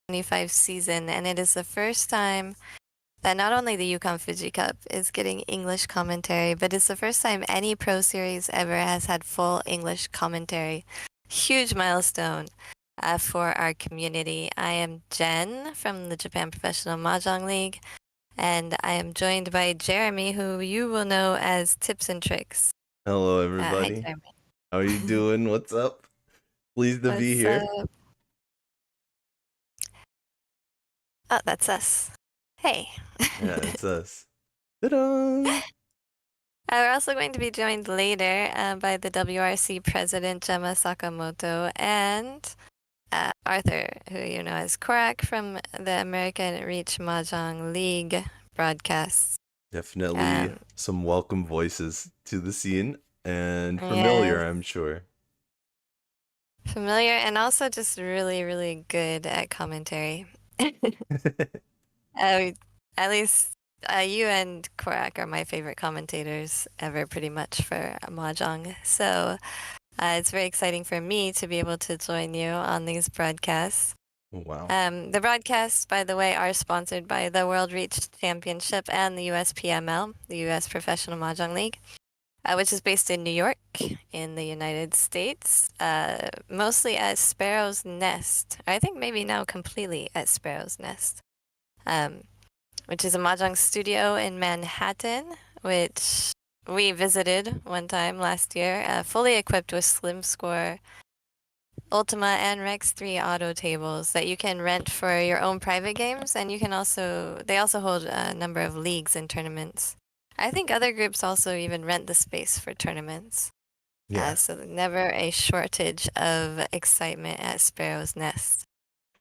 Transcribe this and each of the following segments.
25 season, and it is the first time that not only the Yukan Fuji Cup is getting English commentary, but it's the first time any pro series ever has had full English commentary. Huge milestone for our community. I am Jenn from the Japan Professional Mahjong League, and I am joined by Jeremy, who you will know as Tipzntrix. Hello, Hi, everybody. Jeremy. How are you doing? What's up? Pleased to be here. Up? Oh, that's us. Hey. Yeah, it's us. Ta-da! We're also going to be joined later by the WRC president, Gemma Sakamoto, and Arthur, who you know as Corak from the American Riichi Mahjong League broadcasts. Definitely some welcome voices to the scene, and familiar, I'm sure. Familiar, and also just really, really good at commentary. At least you and Corak are my favorite commentators ever, pretty much, for Mahjong. So it's very exciting for me to be able to join you on these broadcasts. Wow. The broadcasts, by the way, are sponsored by the World Reach Championship and the USPML, the US Professional Mahjong League, which is based in New York in the United States, mostly at Sparrow's Nest. I think maybe now completely at Sparrow's Nest. Which is a mahjong studio in Manhattan, which we visited one time last year, fully equipped with Slim Score, Ultima, and Rex 3 auto tables that you can rent for your own private games, and you can they also hold a number of leagues and tournaments. I think other groups also even rent the space for tournaments. Yeah. So never a shortage of excitement at Sparrow's Nest.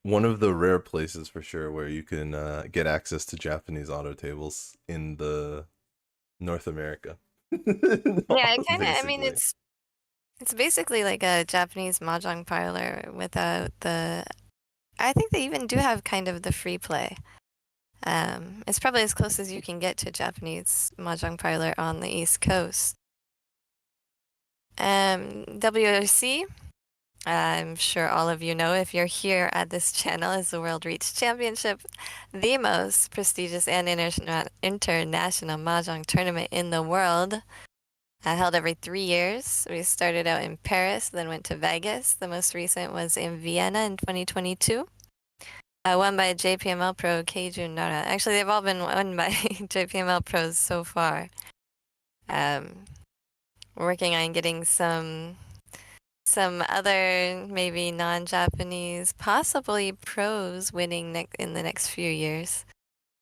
One of the rare places for sure where you can get access to Japanese auto tables in the North America. Yeah, it kind of, I mean, it's basically like a Japanese mahjong parlor without the, I think they even do have kind of the free play. It's probably as close as you can get to Japanese mahjong parlor on the East Coast. WOC, I'm sure all of you know if you're here at this channel, is the World Reach Championship, the most prestigious and international mahjong tournament in the world. Held every 3 years. We started out in Paris, then went to Vegas. The most recent was in Vienna in 2022. Won by JPML pro Keiju Nara. Actually, they've all been won by JPML pros so far. We're working on getting some other maybe non-Japanese, possibly pros winning in the next few years.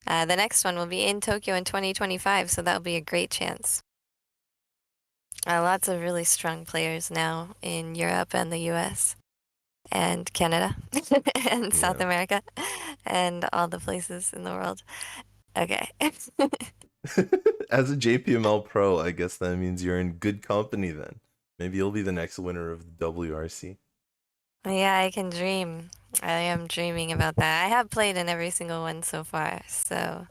The next one will be in Tokyo in 2025, so that'll be a great chance. Lots of really strong players now in Europe and the US and Canada and South Yeah. America and all the places in the world. Okay. As a JPML pro, I guess that means you're in good company then. Maybe you'll be the next winner of the WRC. Yeah, I can dream. I am dreaming about that. I have played in every single one so far, so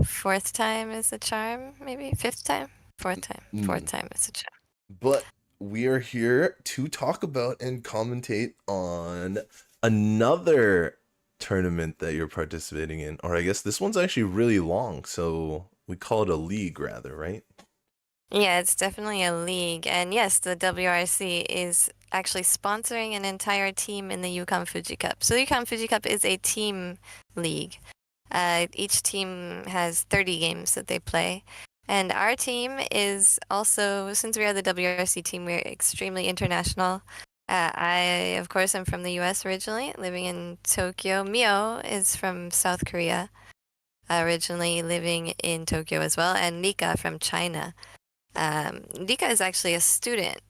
fourth time is a charm, maybe fifth time? Fourth time. Fourth Mm. time is a charm. But we are here to talk about and commentate on another tournament that you're participating in. Or I guess this one's actually really long, so we call it a league rather, right? Yeah, it's definitely a league. And yes, the WRC is actually sponsoring an entire team in the Yukan Fuji Cup. So the Yukan Fuji Cup is a team league. Each team has 30 games that they play. And our team is also, since we are the WRC team, we're extremely international. I, of course, am from the US originally, living in Tokyo. Mio is from South Korea, originally living in Tokyo as well, and Nika from China. Nika is actually a student,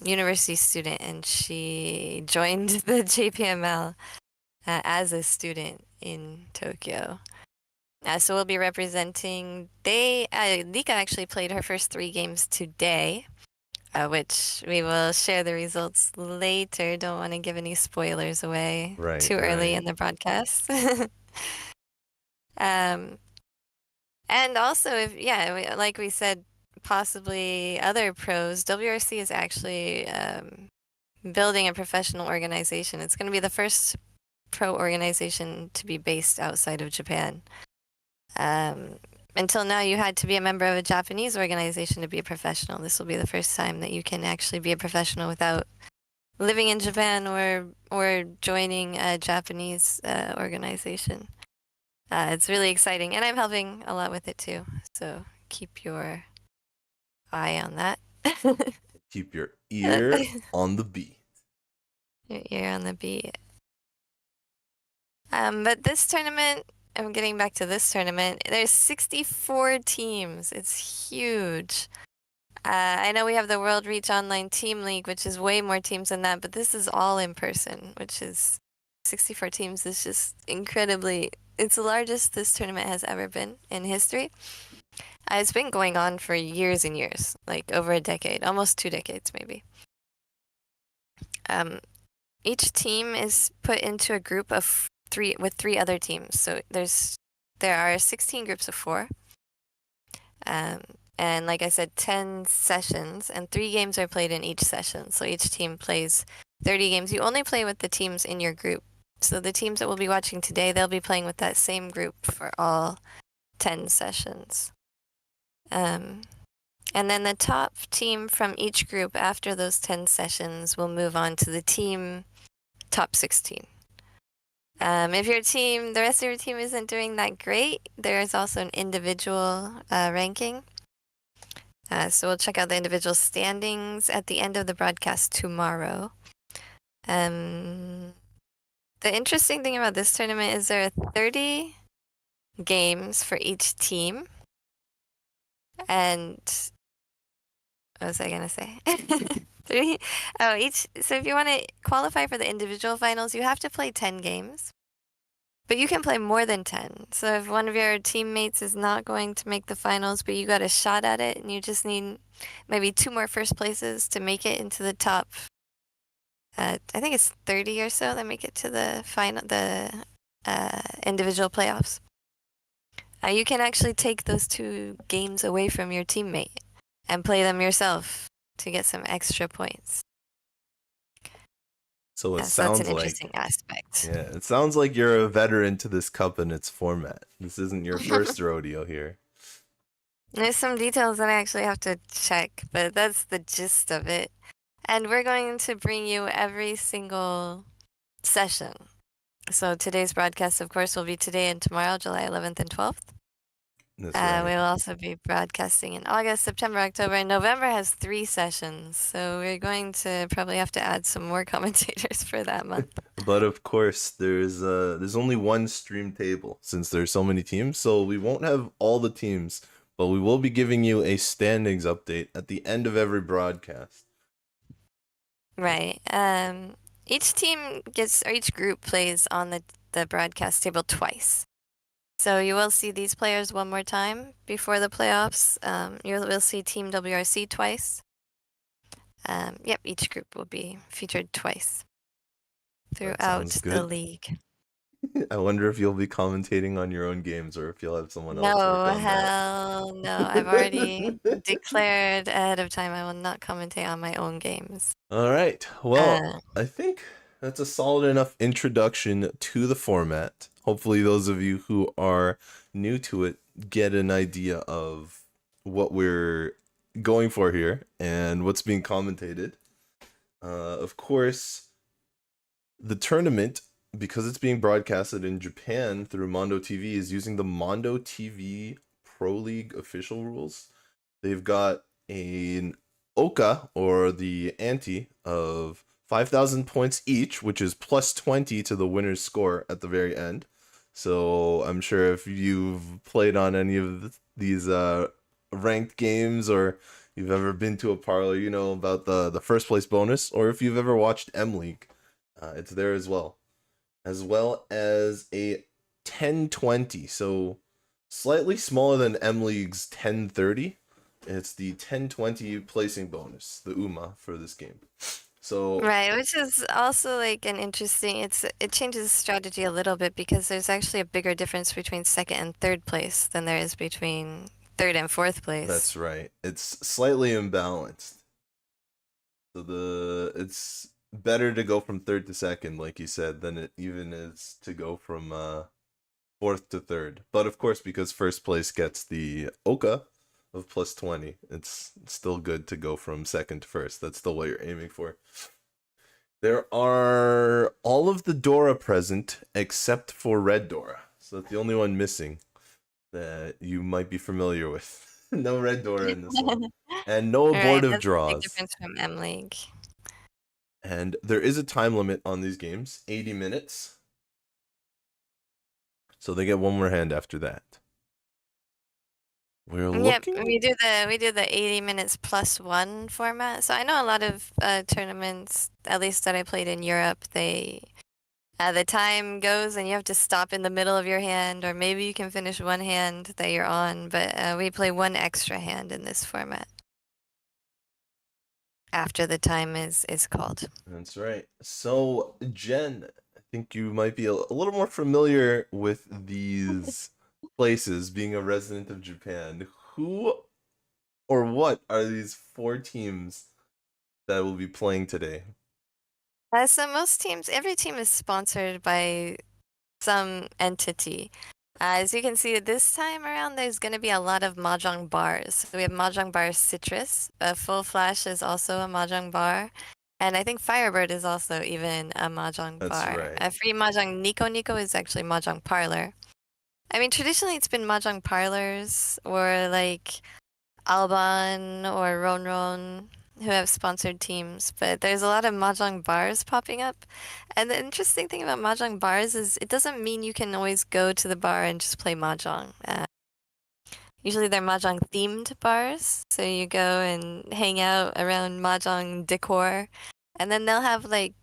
university student, and she joined the JPML as a student in Tokyo. So we'll be representing. Nika actually played her first 3 games today, which we will share the results later. Don't want to give any spoilers away too early in the broadcast. And also, like we said, possibly other pros, WRC is actually building a professional organization. It's going to be the first pro organization to be based outside of Japan. Until now, you had to be a member of a Japanese organization to be a professional. This will be the first time that you can actually be a professional without living in Japan or joining a Japanese organization. It's really exciting, and I'm helping a lot with it too. So keep your eye on that. Keep your ear on the beat. Your ear on the beat. But this tournament, I'm getting back to this tournament. There's 64 teams. It's huge. I know we have the World Reach Online Team League, which is way more teams than that, but this is all in person, which is 64 teams is just incredibly. It's the largest this tournament has ever been in history. It's been going on for years and years, like over a decade, almost 2 decades maybe. Each team is put into a group of 3 with 3 other teams. So there are 16 groups of 4. And like I said, 10 sessions, and 3 games are played in each session. So each team plays 30 games. You only play with the teams in your group. So the teams that we'll be watching today, they'll be playing with that same group for all 10 sessions. And then the top team from each group after those 10 sessions will move on to the team top 16. If the rest of your team isn't doing that great, there is also an individual ranking. So we'll check out the individual standings at the end of the broadcast tomorrow. The interesting thing about this tournament is there are 30 games for each team. And what was I gonna say? 3. So if you want to qualify for the individual finals, you have to play 10 games. But you can play more than 10. So if one of your teammates is not going to make the finals, but you got a shot at it, and you just need maybe 2 more first places to make it into the top, I think it's 30 or so that make it to the individual playoffs. You can actually take those 2 games away from your teammate and play them yourself to get some extra points. So it So sounds that's an like interesting aspect. Yeah, it sounds like you're a veteran to this cup and its format. This isn't your first rodeo here. There's some details that I actually have to check, but that's the gist of it. And we're going to bring you every single session. So today's broadcast, of course, will be today and tomorrow, July 11th and 12th. That's right. We'll also be broadcasting in August, September, October, and November has 3 sessions. So we're going to probably have to add some more commentators for that month. But of course, there's only one stream table since there's so many teams, so we won't have all the teams, but we will be giving you a standings update at the end of every broadcast. Right. Each team gets, or each group plays on the broadcast table twice. So you will see these players one more time before the playoffs. You will see Team WRC twice. Yep, each group will be featured twice That throughout sounds the good. league. I wonder if you'll be commentating on your own games or if you'll have someone else work No, on that. hell no. I've already declared ahead of time I will not commentate on my own games. All right. Well, Uh, I think that's a solid enough introduction to the format. Hopefully, those of you who are new to it get an idea of what we're going for here and what's being commentated. Of course, the tournament, because it's being broadcasted in Japan through Mondo TV, is using the Mondo TV Pro League official rules. They've got an Oka, or the ante, of 5,000 points each, which is plus 20 to the winner's score at the very end. So I'm sure if you've played on any of these ranked games, or you've ever been to a parlor, you know about the first place bonus, or if you've ever watched M League, it's there as well as a 1020, so slightly smaller than M League's 1030. It's the 1020 placing bonus, the UMA, for this game. So right, which is also like an interesting, it changes strategy a little bit because there's actually a bigger difference between second and third place than there is between third and fourth place. that's right. It's slightly imbalanced. So it's better to go from third to second, like you said, than it even is to go from fourth to third. But of course, because first place gets the Oka of plus 20, it's still good to go from second to first. That's still what you're aiming for. There are all of the Dora present except for Red Dora. So that's the only one missing that you might be familiar with. No Red Dora in this one. And no All right, abortive that's a big draws. difference from M League. And there is a time limit on these games, 80 minutes. So they get one more hand after that. We're Yep, looking. we do the 80 minutes plus one format. So I know a lot of tournaments, at least that I played in Europe, the time goes and you have to stop in the middle of your hand, or maybe you can finish one hand that you're on, but we play one extra hand in this format after the time is called. That's right. So, Jenn, I think you might be a little more familiar with these places, being a resident of Japan. Who or what are these 4 teams that will be playing today? So most teams, every team is sponsored by some entity. As you can see, this time around, there's going to be a lot of mahjong bars. So we have MahjongxBAR Citrus. Full Flash is also a mahjong bar. And I think Firebird is also even a mahjong That's bar. right. Free Mahjong NikoNiko is actually mahjong parlor. I mean, traditionally it's been mahjong parlors or like Alban or Ronron who have sponsored teams, but there's a lot of mahjong bars popping up. And the interesting thing about mahjong bars is it doesn't mean you can always go to the bar and just play mahjong. Usually they're mahjong themed bars, so you go and hang out around mahjong decor, and then they'll have like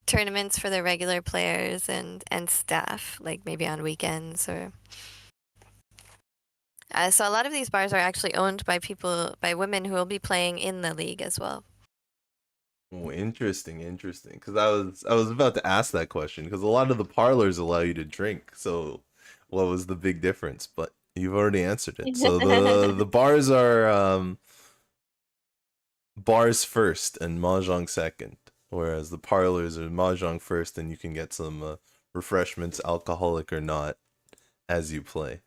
tournaments for the regular players and staff, like maybe on weekends or. So a lot of these bars are actually owned by by women who will be playing in the league as well. Oh, interesting. Because I was about to ask that question because a lot of the parlors allow you to drink. So, what was the big difference? But you've already answered it. So the bars are bars first and mahjong second, whereas the parlors are mahjong first, and you can get some refreshments, alcoholic or not, as you play.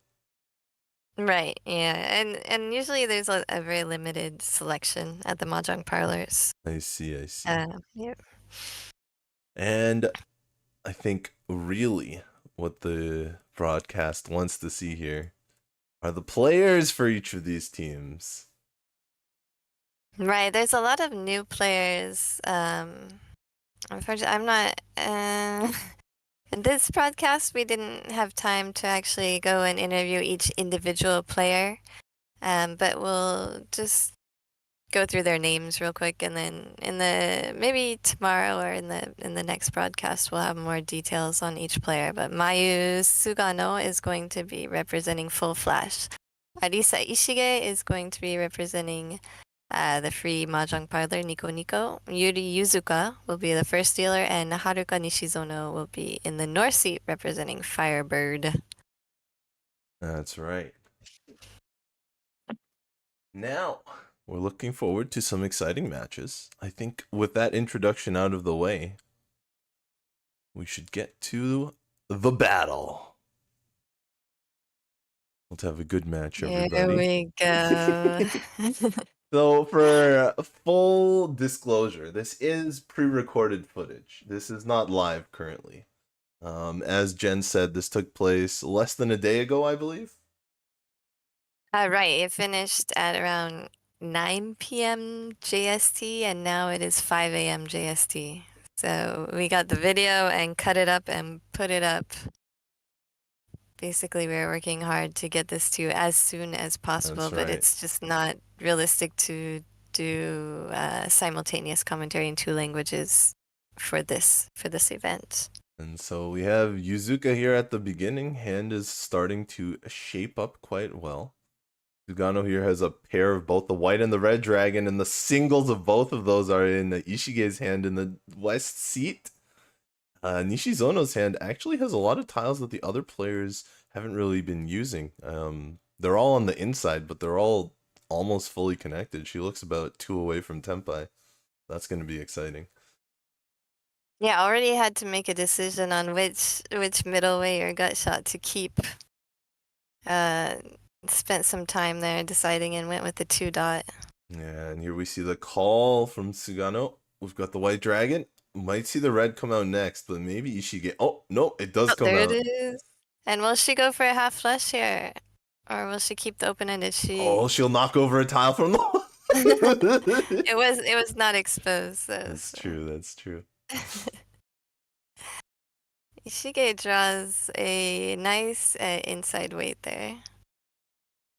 Right, yeah. And usually there's a very limited selection at the mahjong parlors. I see. Yeah. And I think really what the broadcast wants to see here are the players for each of these teams. Right, there's a lot of new players. Unfortunately, I'm not. In this podcast, we didn't have time to actually go and interview each individual player, but we'll just go through their names real quick, and then maybe tomorrow or in the next broadcast, we'll have more details on each player. But Mayu Sugano is going to be representing Full Flash. Arisa Ishige is going to be representing the free mahjong parlor NikoNiko. Yuri Yuzuka will be the first dealer, and Haruka Nishizono will be in the north seat representing Firebird. That's right. Now, we're looking forward to some exciting matches. I think with that introduction out of the way, we should get to the battle. Let's have a good match, everybody. Here we go. So, for full disclosure, this is pre-recorded footage. This is not live currently. As Jenn said, this took place less than a day ago, I believe. Right, it finished at around 9 p.m. JST, and now it is 5 a.m. JST. So we got the video and cut it up and put it up. Basically, we're working hard to get this to you as soon as possible, but it's just not realistic to do simultaneous commentary in 2 languages for this event. And so we have Yuzuka here at the beginning. Hand is starting to shape up quite well. Sugano here has a pair of both the white and the red dragon, and the singles of both of those are in Ishige's hand in the west seat. Nishizono's hand actually has a lot of tiles that the other players haven't really been using. They're all on the inside, but they're all almost fully connected. She looks about 2 away from Tenpai. That's going to be exciting. Yeah, already had to make a decision on which middleweight or gut shot to keep. Spent some time there deciding and went with the 2 dot. Yeah, and here we see the call from Sugano. We've got the white dragon. Might see the red come out next, but maybe Ishige. Oh, no, it does come there out. There it is. And will she go for a half flush here? Or will she keep the open-ended? Oh, she'll knock over a tile from the It was not exposed, though. That's true, that's true. Ishige draws a nice inside weight there.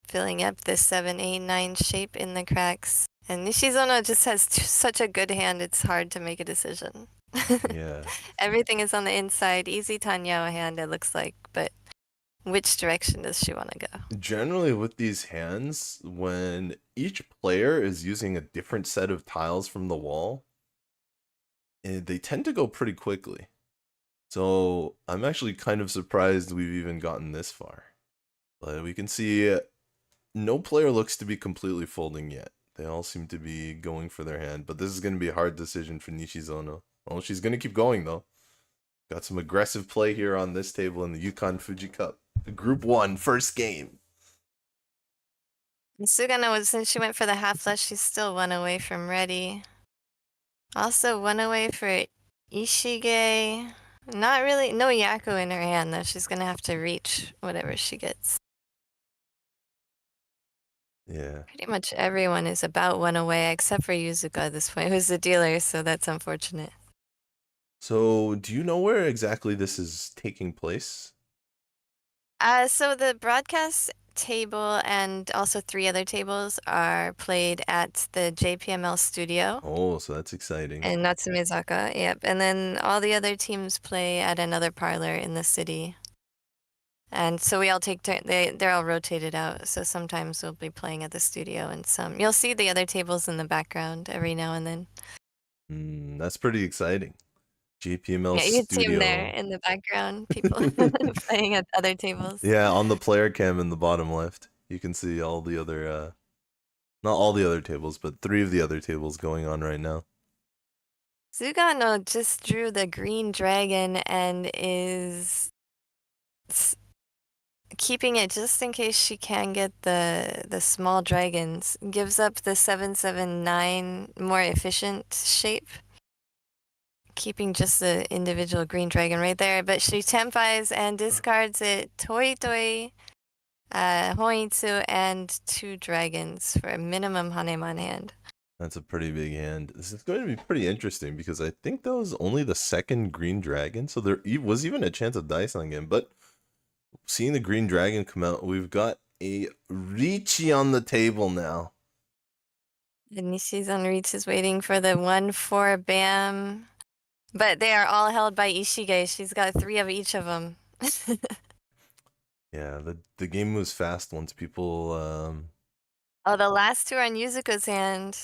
Filling up the 7, 8, 9 shape in the cracks. And Nishizono just has such a good hand, it's hard to make a decision. Yeah. Everything is on the inside. Easy Tanyao hand, it looks like, but which direction does she want to go? Generally, with these hands, when each player is using a different set of tiles from the wall, they tend to go pretty quickly. So I'm actually kind of surprised we've even gotten this far. But we can see no player looks to be completely folding yet. They all seem to be going for their hand, but this is going to be a hard decision for Nishizono. Well, she's going to keep going, though. Got some aggressive play here on this table in the Yukan Fuji Cup. Group 1, first game. Sugano, since she went for the half flush, she's still 1 away from ready. Also 1 away for Ishige. Not really, no Yaku in her hand, though. She's going to have to reach whatever she gets. Yeah. Pretty much everyone is about 1 away, except for Yuzuka at this point, who's the dealer, so that's unfortunate. So, do you know where exactly this is taking place? So the broadcast table and also 3 other tables are played at the JPML studio. Oh, so that's exciting. In Natsumezaka, yep. And then all the other teams play at another parlor in the city. And so we all take turn. They're all rotated out. So sometimes we'll be playing at the studio, and you'll see the other tables in the background every now and then. That's pretty exciting. JPML yeah, you studio. can see them there in the background, people playing at other tables. Yeah, on the player cam in the bottom left, you can see all the other, not all the other tables, but 3 of the other tables going on right now. Sugano just drew the green dragon and is keeping it just in case she can get the small dragons. Gives up the 779 more efficient shape. Keeping just the individual green dragon right there, but she tempis and discards it. Toi Toi Hoitsu, and 2 dragons for a minimum Hanemon hand. That's a pretty big hand. This is going to be pretty interesting because I think that was only the second green dragon, so there was even a chance of dice on him. But seeing the green dragon come out, we've got a Riichi on the table now. The Nishizono reaches waiting for the 1-4 bam. But they are all held by Ishige. She's got 3 of each of them. Yeah, the game moves fast once people. Oh, the last 2 are in Yuzuka's hand.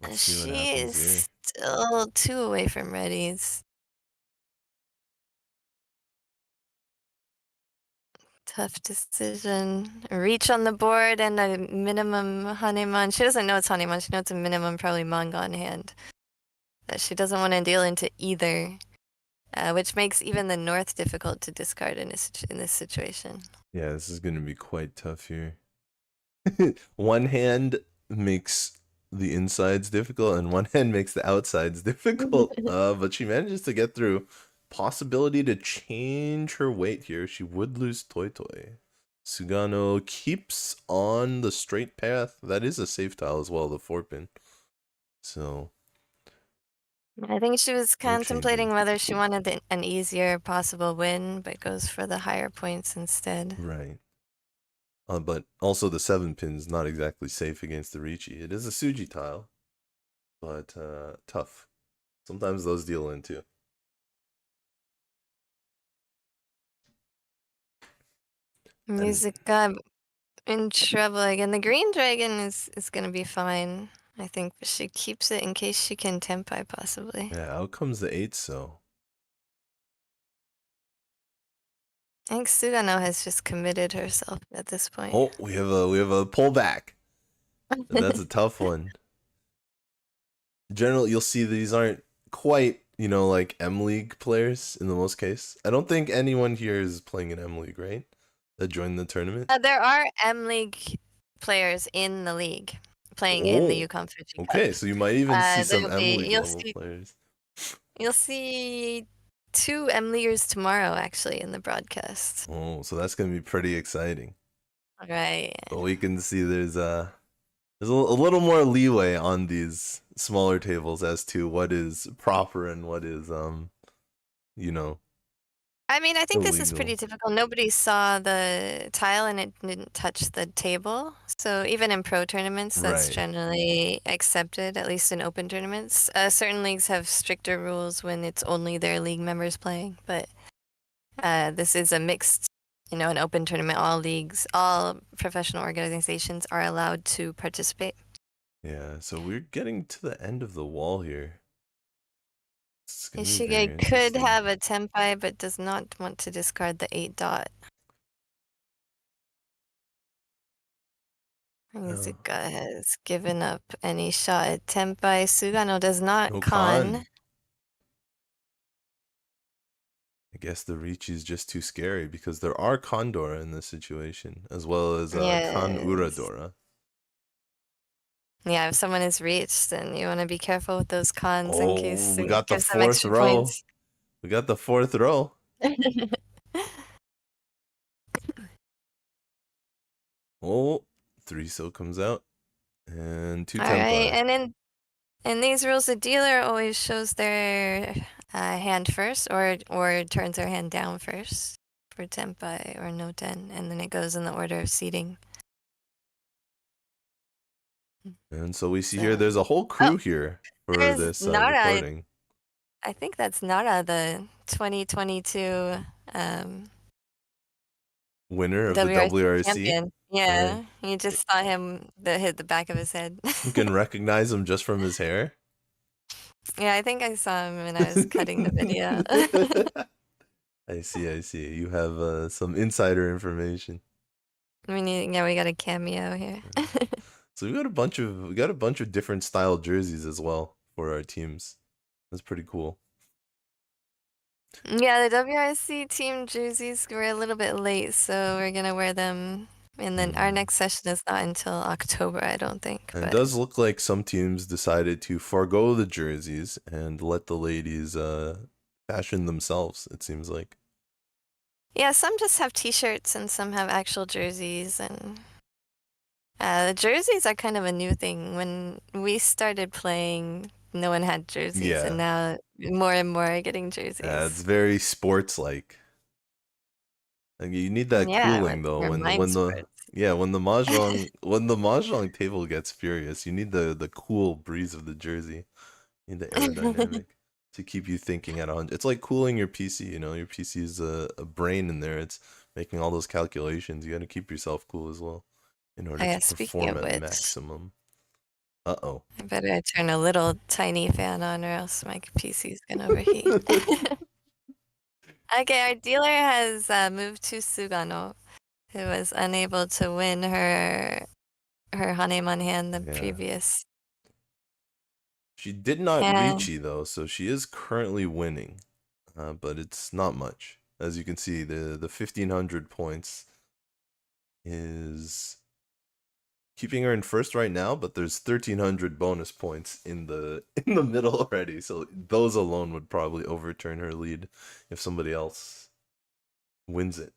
Let's see what She happens is here. still 2 away from readies. Tough decision. Reach on the board and a minimum Hanemon. She doesn't know it's Hanemon. She knows it's a minimum probably manga on hand. That she doesn't want to deal into either, which makes even the North difficult to discard in this situation. Yeah, this is going to be quite tough here. One hand makes the insides difficult, and one hand makes the outsides difficult. But she manages to get through. Possibility to change her weight here. She would lose Toy Toy. Sugano keeps on the straight path. That is a safe tile as well, the 4-pin. So I think she was no contemplating changing. whether she wanted an easier possible win, but goes for the higher points instead. Right. But also the 7-pin's not exactly safe against the Riichi. It is a Suji tile, but tough. Sometimes those deal in too. Music got in trouble again. The green dragon is gonna be fine. I think she keeps it in case she can tempai possibly. Yeah, out comes the 8, so. I think Sugano has just committed herself at this point. Oh, we have a pullback. That's a tough one. Generally, you'll see these aren't quite, like M League players in the most case. I don't think anyone here is playing in M League, right? That joined the tournament. There are M League players in the league playing in the Yukan Fuji Cup. Okay, so you might even see some There'll M be League level players. you'll see 2 M Leaguers tomorrow actually in the broadcast. Oh, so that's gonna be pretty exciting. Right. But we can see there's a little more leeway on these smaller tables as to what is proper and what is I mean, I think this is illegal. pretty typical. Nobody saw the tile and it didn't touch the table. So even in pro tournaments, that's Right. generally accepted, at least in open tournaments. Certain leagues have stricter rules when it's only their league members playing, but this is a mixed, an open tournament. All leagues, all professional organizations are allowed to participate. Yeah, so we're getting to the end of the wall here. It's gonna be very Ishige could interesting. have a tempai, but does not want to discard the 8 dot. Yuzuka has given up any shot at tempai. Sugano does not No con. con. I guess the Riichi is just too scary because there are Condora in this situation, as well as Kan Yes. Uradora. Yeah, if someone is reached, then you want to be careful with those cons in case we it got the gives them 4th extra row. points. We got the 4th row. Oh, 3 so comes out. And 2 All tempai. right, and in these rules, the dealer always shows their hand first, or turns their hand down first for tempai or no ten, and then it goes in the order of seating. And so we see here, there's a whole crew here for there's this Nara. recording. I think that's Nara, the 2022 Winner of the WRC WRC. champion. Yeah, you just saw him hit the back of his head. You can recognize him just from his hair. Yeah, I think I saw him when I was cutting the video. I see. You have some insider information. I mean, yeah, we got a cameo here. So we got a bunch of different style jerseys as well for our teams. That's pretty cool. Yeah, the WRC team jerseys were a little bit late, so we're gonna wear them. And then our next session is not until October, I don't think. And it does look like some teams decided to forego the jerseys and let the ladies fashion themselves, it seems like. Yeah, some just have t-shirts and some have actual jerseys, and the jerseys are kind of a new thing. When we started playing, no one had jerseys, and Yeah, now more and more are getting it's jerseys. very sports like. Like you need that Yeah, cooling though we're mind when the sports. yeah when the mahjong table gets furious, you need the cool breeze of the jersey. You need the aerodynamic to keep you thinking at 100. It's like cooling your PC. You know, your PC is a brain in there. It's making all those calculations. You got to keep yourself cool as well in Oh order yeah, to speaking perform of at which, maximum. Uh I better turn a little tiny fan on or else my PC's gonna overheat. oh. Okay, our dealer has moved to Sugano, who was unable to win her Hanemon hand the Yeah. previous. She did not And Riichi though, so she is currently winning, but it's not much. As you can see, the 1500 points is keeping her in first right now, but there's 1300 bonus points in the in the middle already. So those alone would probably overturn her lead if somebody else wins it.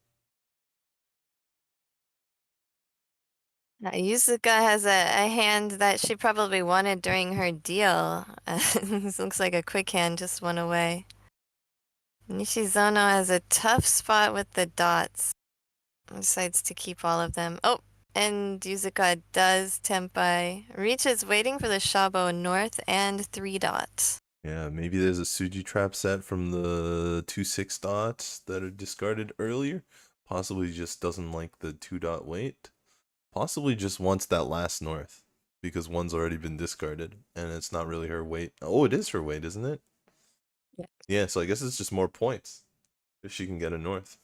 Yuzuka has a hand that she probably wanted during her deal. This looks like a quick hand just went away. Nishizono has a tough spot with the dots. Decides to keep all of them. Oh, and Yuzuka does Tempai. Reach is waiting for the Shabo North and 3 dots. Yeah, maybe there's a Suji trap set from the 2/6 dots that are discarded earlier. Possibly just doesn't like the 2 dot weight. Possibly just wants that last north because one's already been discarded and it's not really her weight. Oh, it is her weight, isn't it? Yeah. Yeah, so I guess it's just more points if she can get a north.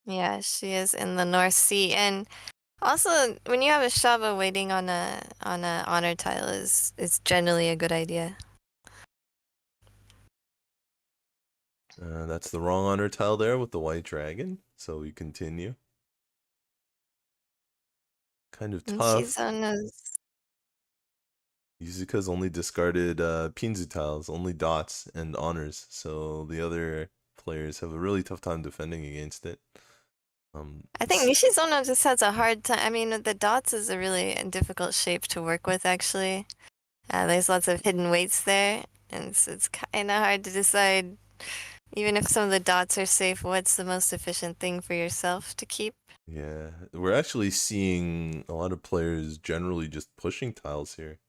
Yeah, she is in the North Sea. And also, when you have a Shabo waiting on a honor tile is generally a good idea. That's the wrong honor tile there with the white dragon. So we continue. Kind of tough. Nishizono's Yuzuka's only discarded Pinzu tiles, only dots and honors. So the other players have a really tough time defending against it. I think Nishizono just has a hard time. I mean, the dots is a really difficult shape to work with, actually. There's lots of hidden weights there, and it's kind of hard to decide, even if some of the dots are safe, what's the most efficient thing for yourself to keep. Yeah, we're actually seeing a lot of players generally just pushing tiles here.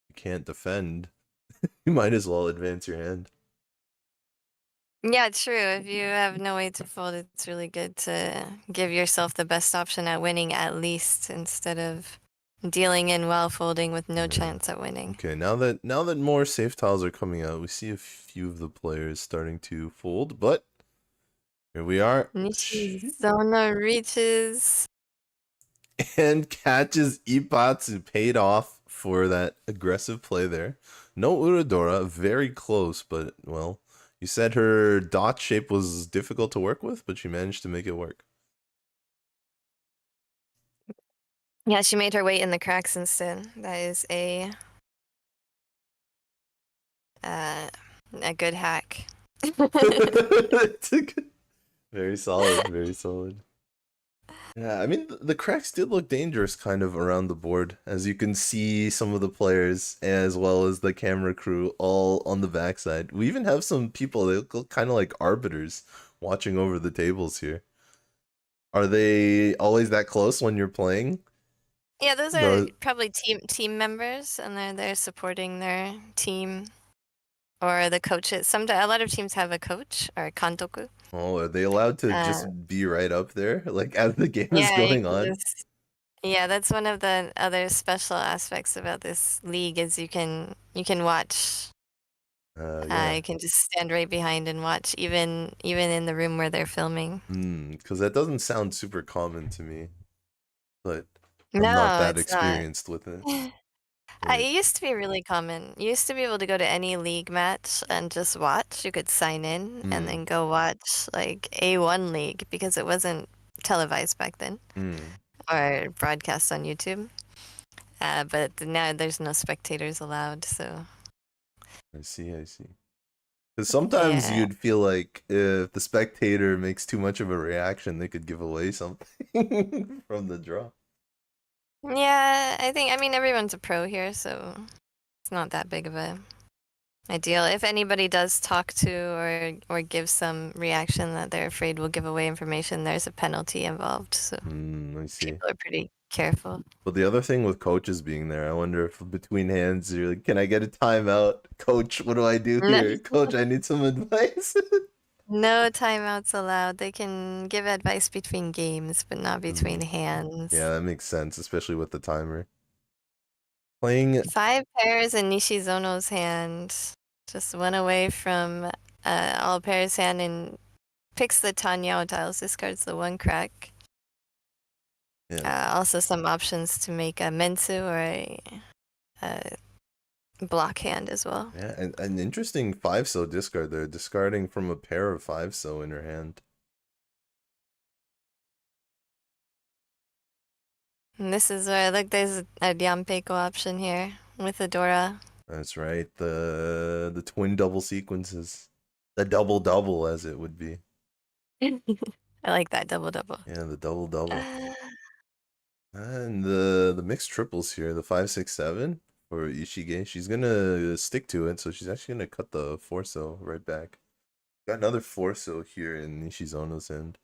You can't defend. You might as well advance your hand. Yeah, true. If you have no way to fold, it's really good to give yourself the best option at winning at least, instead of dealing in while folding with no Yeah. chance at winning. Okay, now that more safe tiles are coming out, we see a few of the players starting to fold, but here we are. Nishizono reaches. And catches Ipatsu, paid off for that aggressive play there. No Uradora, very close, but well, you said her dot shape was difficult to work with, but she managed to make it work. Yeah, she made her weight in the cracks instead. That is a good hack. Very solid, very solid. Yeah, I mean, the cracks did look dangerous kind of around the board. As you can see, some of the players, as well as the camera crew, all on the backside. We even have some people, they look kind of like arbiters watching over the tables here. Are they always that close when you're playing? Yeah, those are No. probably team members, and they're there supporting their team or the coaches. A lot of teams have a coach or a kantoku. Oh, are they allowed to Uh, just be right up there, like as the game is yeah, you going can on? just yeah, that's one of the other special aspects about this league is you can watch. Yeah. You can just stand right behind and watch, even in the room where they're filming. Because that doesn't sound super common to me, but I'm not No, that it's not. experienced with it. It Right. used to be really common. You used to be able to go to any league match and just watch. You could sign in and Hmm. then go watch like A1 league because it wasn't televised back then Hmm. or broadcast on YouTube. But now there's no spectators allowed, so I see. I see. Because sometimes Yeah. you'd feel like if the spectator makes too much of a reaction, they could give away something from the draw. Yeah, I mean, everyone's a pro here, so it's not that big of a deal. If anybody does talk to or give some reaction that they're afraid will give away information, there's a penalty involved, so I see. people are pretty careful. But the other thing with coaches being there, I wonder if between hands you're like, can I get a timeout? Coach, what do I do No, here? Coach, I need some advice. no timeouts allowed. They can give advice between games, but not between Hmm. Yeah, hands. that makes sense, especially with the timer. Playing, 5 pairs in Nishizono's hand. Just one away from all pairs hand and picks the Tanyao tiles, discards the 1 crack. yeah, Also some options to make a Mensu or a block hand as well. yeah, and an interesting 5-so discard there, discarding from a pair of 5-so in her hand. And this is where, look, there's a Yampeiko option here with Adora. That's right, the twin double sequences. The double double, as it would be. I like that double double. Yeah, the double double. And the mixed triples here, the 5-6-7 for Ishige. She's gonna stick to it, so she's actually gonna cut the 4-so right back. Got another 4-so here in Nishizono's end.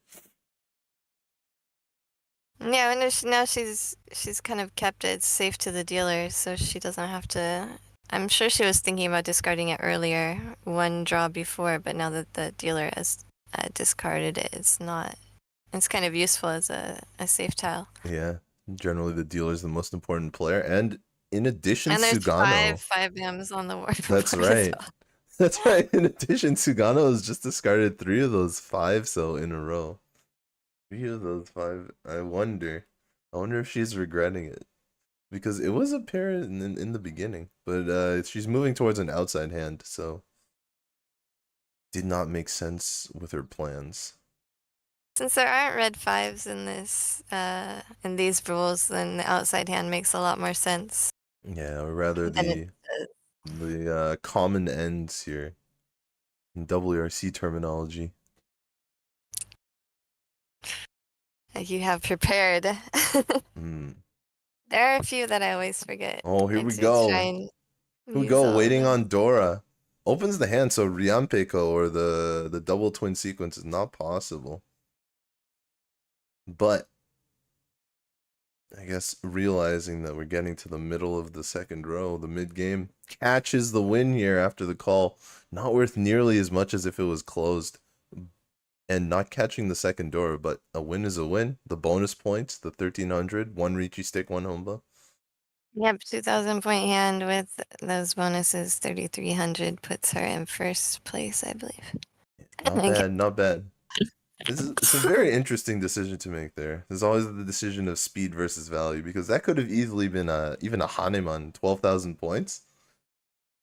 Yeah, now she's kind of kept it safe to the dealer, so she doesn't have to. I'm sure she was thinking about discarding it earlier, 1 draw before, but now that the dealer has discarded it, it's not. It's kind of useful as a safe tile. Yeah, generally the dealer's the most important player, and in addition, And there's Sugano. 5 M's on the board. That's before as right. well. That's right. In addition, Sugano has just discarded 3 of those 5-so in a row. 3 of those 5. I wonder if she's regretting it. Because it was a pair in the beginning, but she's moving towards an outside hand, so did not make sense with her plans. Since there aren't red 5s in this in these rules, then the outside hand makes a lot more sense. Yeah, or rather than it the common ends here in WRC terminology. you have prepared. Hmm. There are a few that I always forget. Oh, here I we do go. try and Here we use go, all of waiting them. on Dora. Opens the hand, so Rianpeiko or the double twin sequence is not possible. But I guess realizing that we're getting to the middle of the second row, the mid game catches the win here after the call. Not worth nearly as much as if it was closed. And not catching the second door, but a win is a win. The bonus points, the 1300, 1 Riichi stick, 1 Homba. Yep, 2,000 point hand with those bonuses, 3,300 puts her in first place, I believe. Not bad, not bad. It's a very interesting decision to make there. There's always the decision of speed versus value, because that could have easily been even a Haneman, 12,000 points.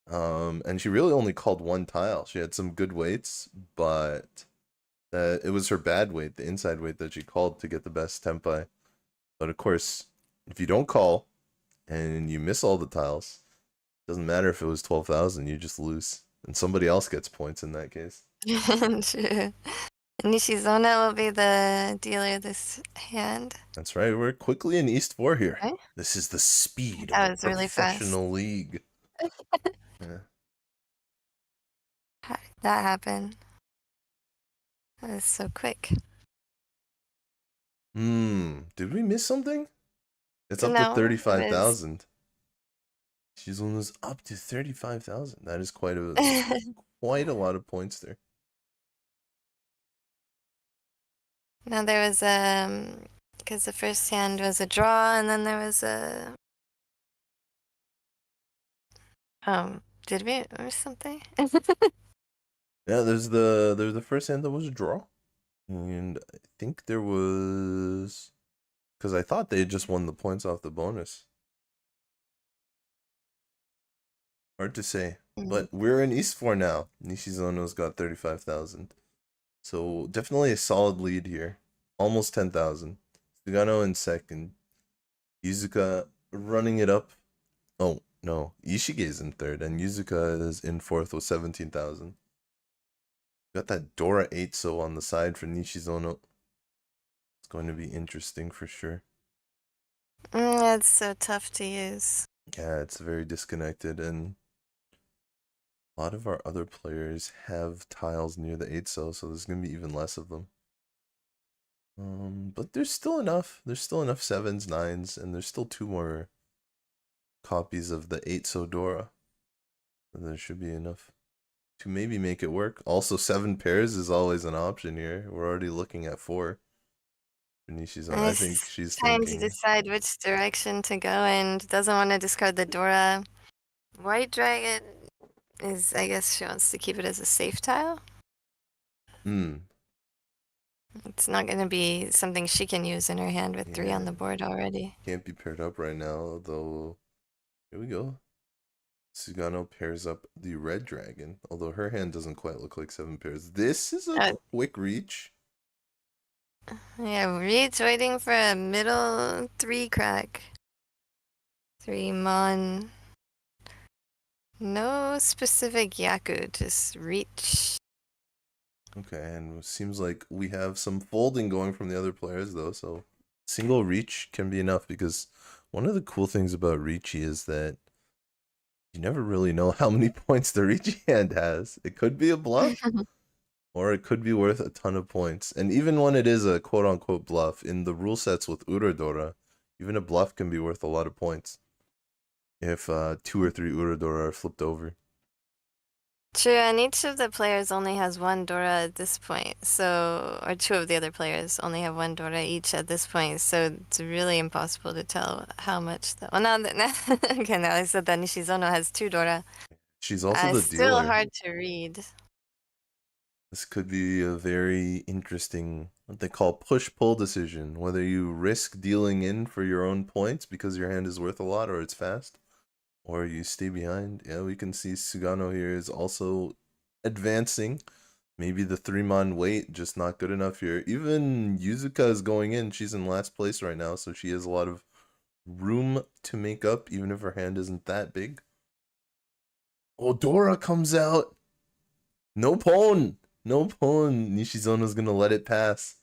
And she really only called 1 tile. She had some good weights, but it was her bad weight, the inside weight, that she called to get the best tempai. But of course, if you don't call and you miss all the tiles, doesn't matter if it was 12,000, you just lose. And somebody else gets points in that case. True. Nishizono will be the dealer this hand. That's right, we're quickly in East 4 here. Okay. This is the speed of That a was really fast. professional league. Yeah. How did that happen? That was so quick. Did we miss something? It's up to No, 35,000. She's almost up to 35,000. That is quite a quite a lot of points there. Now there was because the first hand was a draw, and then there was a did we miss something? Yeah, there's the first hand that was a draw. And I think there was, because I thought they had just won the points off the bonus. Hard to say. But we're in East 4 now. Nishizono's got 35,000. So definitely a solid lead here. Almost 10,000. Sugano in second. Yuzuka running it up. Oh, no. Ishige is in third. And Yuzuka is in fourth with 17,000. Got that Dora 8 so on the side for Nishizono. It's going to be interesting for sure. It's so tough to use. Yeah, it's very disconnected, and a lot of our other players have tiles near the 8 so there's going to be even less of them. But there's still enough. There's still enough 7s, 9s, and there's still 2 more copies of the 8 so Dora. There should be enough to maybe make it work. Also, 7 pairs is always an option here. We're already looking at 4 for Nishizono. I think she's trying thinking. to decide which direction to go in. Doesn't want to discard the Dora. White Dragon is, I guess she wants to keep it as a safe tile. It's not going to be something she can use in her hand with 3 on the board already. Can't be paired up right now, though. Here we go. Sugano pairs up the red dragon, although her hand doesn't quite look like 7 pairs. This is a quick reach. Yeah, Reed's waiting for a middle 3 crack. 3 mon. No specific Yaku, just reach. Okay, and it seems like we have some folding going from the other players, though, so single reach can be enough, because one of the cool things about Riichi is that you never really know how many points the Riichi hand has. It could be a bluff, or it could be worth a ton of points. And even when it is a quote-unquote bluff, in the rule sets with Urodora, even a bluff can be worth a lot of points if 2 or 3 Urodora are flipped over. True, and each of the players only has 1 Dora at this point, so, or 2 of the other players only have 1 Dora each at this point, so it's really impossible to tell how much well, now I said that Nishizono has 2 Dora. She's also the it's still dealer. hard to read. This could be a very interesting, what they call push-pull decision, whether you risk dealing in for your own points because your hand is worth a lot or it's fast, or you stay behind. Yeah, we can see Sugano here is also advancing. Maybe the 3-mon wait just not good enough here. Even Yuzuka is going in. She's in last place right now, so she has a lot of room to make up, even if her hand isn't that big. Oh, Dora comes out. No pawn. No pawn. Nishizono's gonna let it pass.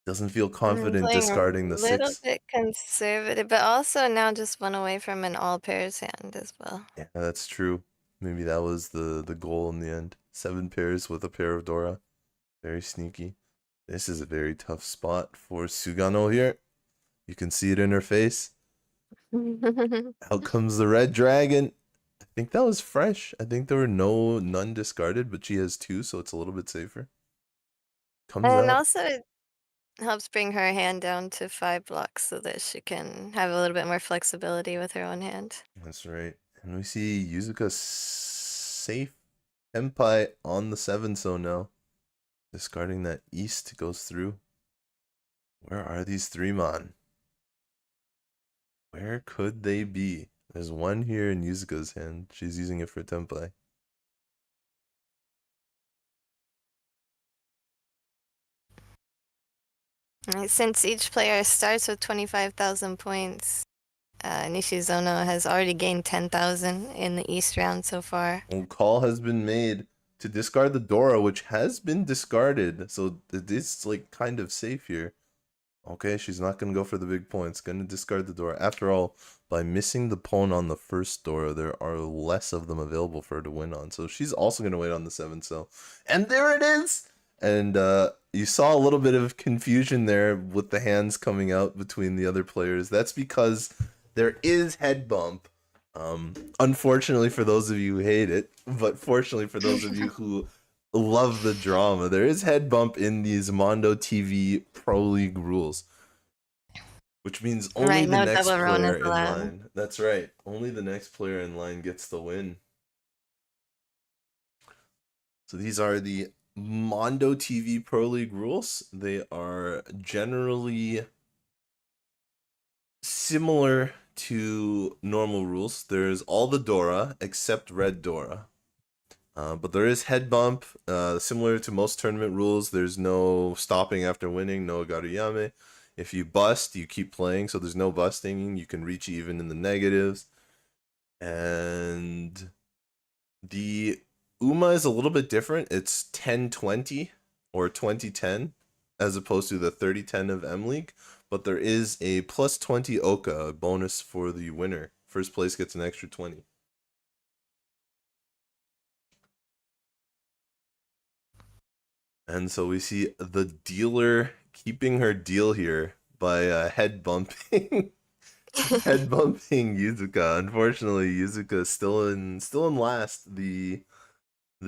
Doesn't feel confident discarding the 6. A little bit conservative, but also now just 1 away from an all pairs hand as well. Yeah, that's true. Maybe that was the goal in the end. 7 pairs with a pair of Dora. Very sneaky. This is a very tough spot for Sugano here. You can see it in her face. Out comes the red dragon. I think that was fresh. I think there were none discarded, but she has 2, so it's a little bit safer. Comes and out. also it helps bring her hand down to 5 blocks so that she can have a little bit more flexibility with her own hand. That's right. And we see Yuzuka safe Senpai on the 7 so now. Discarding that east goes through. Where are these 3-mon? Where could they be? There's 1 here in Yuzuka's hand. She's using it for Tenpai. Since each player starts with 25,000 points, Nishizono has already gained 10,000 in the East round so far. A call has been made to discard the Dora, which has been discarded, so it is like kind of safe here. Okay, she's not going to go for the big points. Going to discard the Dora. After all, by missing the pawn on the first Dora, there are less of them available for her to win on. So she's also going to wait on the 7 so. And there it is! And you saw a little bit of confusion there with the hands coming out between the other players. That's because there is head bump. Unfortunately for those of you who hate it, but fortunately for those of you who love the drama, there is head bump in these Mondo TV Pro League rules, which means only the next player in line. That's right. Only the next player in line gets the win. So these are the Mondo TV Pro League rules. They are generally similar to normal rules. There's all the Dora except red Dora. But there is head bump, similar to most tournament rules. There's no stopping after winning, no garuyame. If you bust, you keep playing, so there's no busting. You can reach even in the negatives. And the Uma is a little bit different. It's 10-20 or 20-10 as opposed to the 30-10 of M League. But there is a plus 20 Oka bonus for the winner. First place gets an extra 20. And so we see the dealer keeping her deal here by head bumping head bumping Yuzuka. Unfortunately, Yuzuka is still in last. The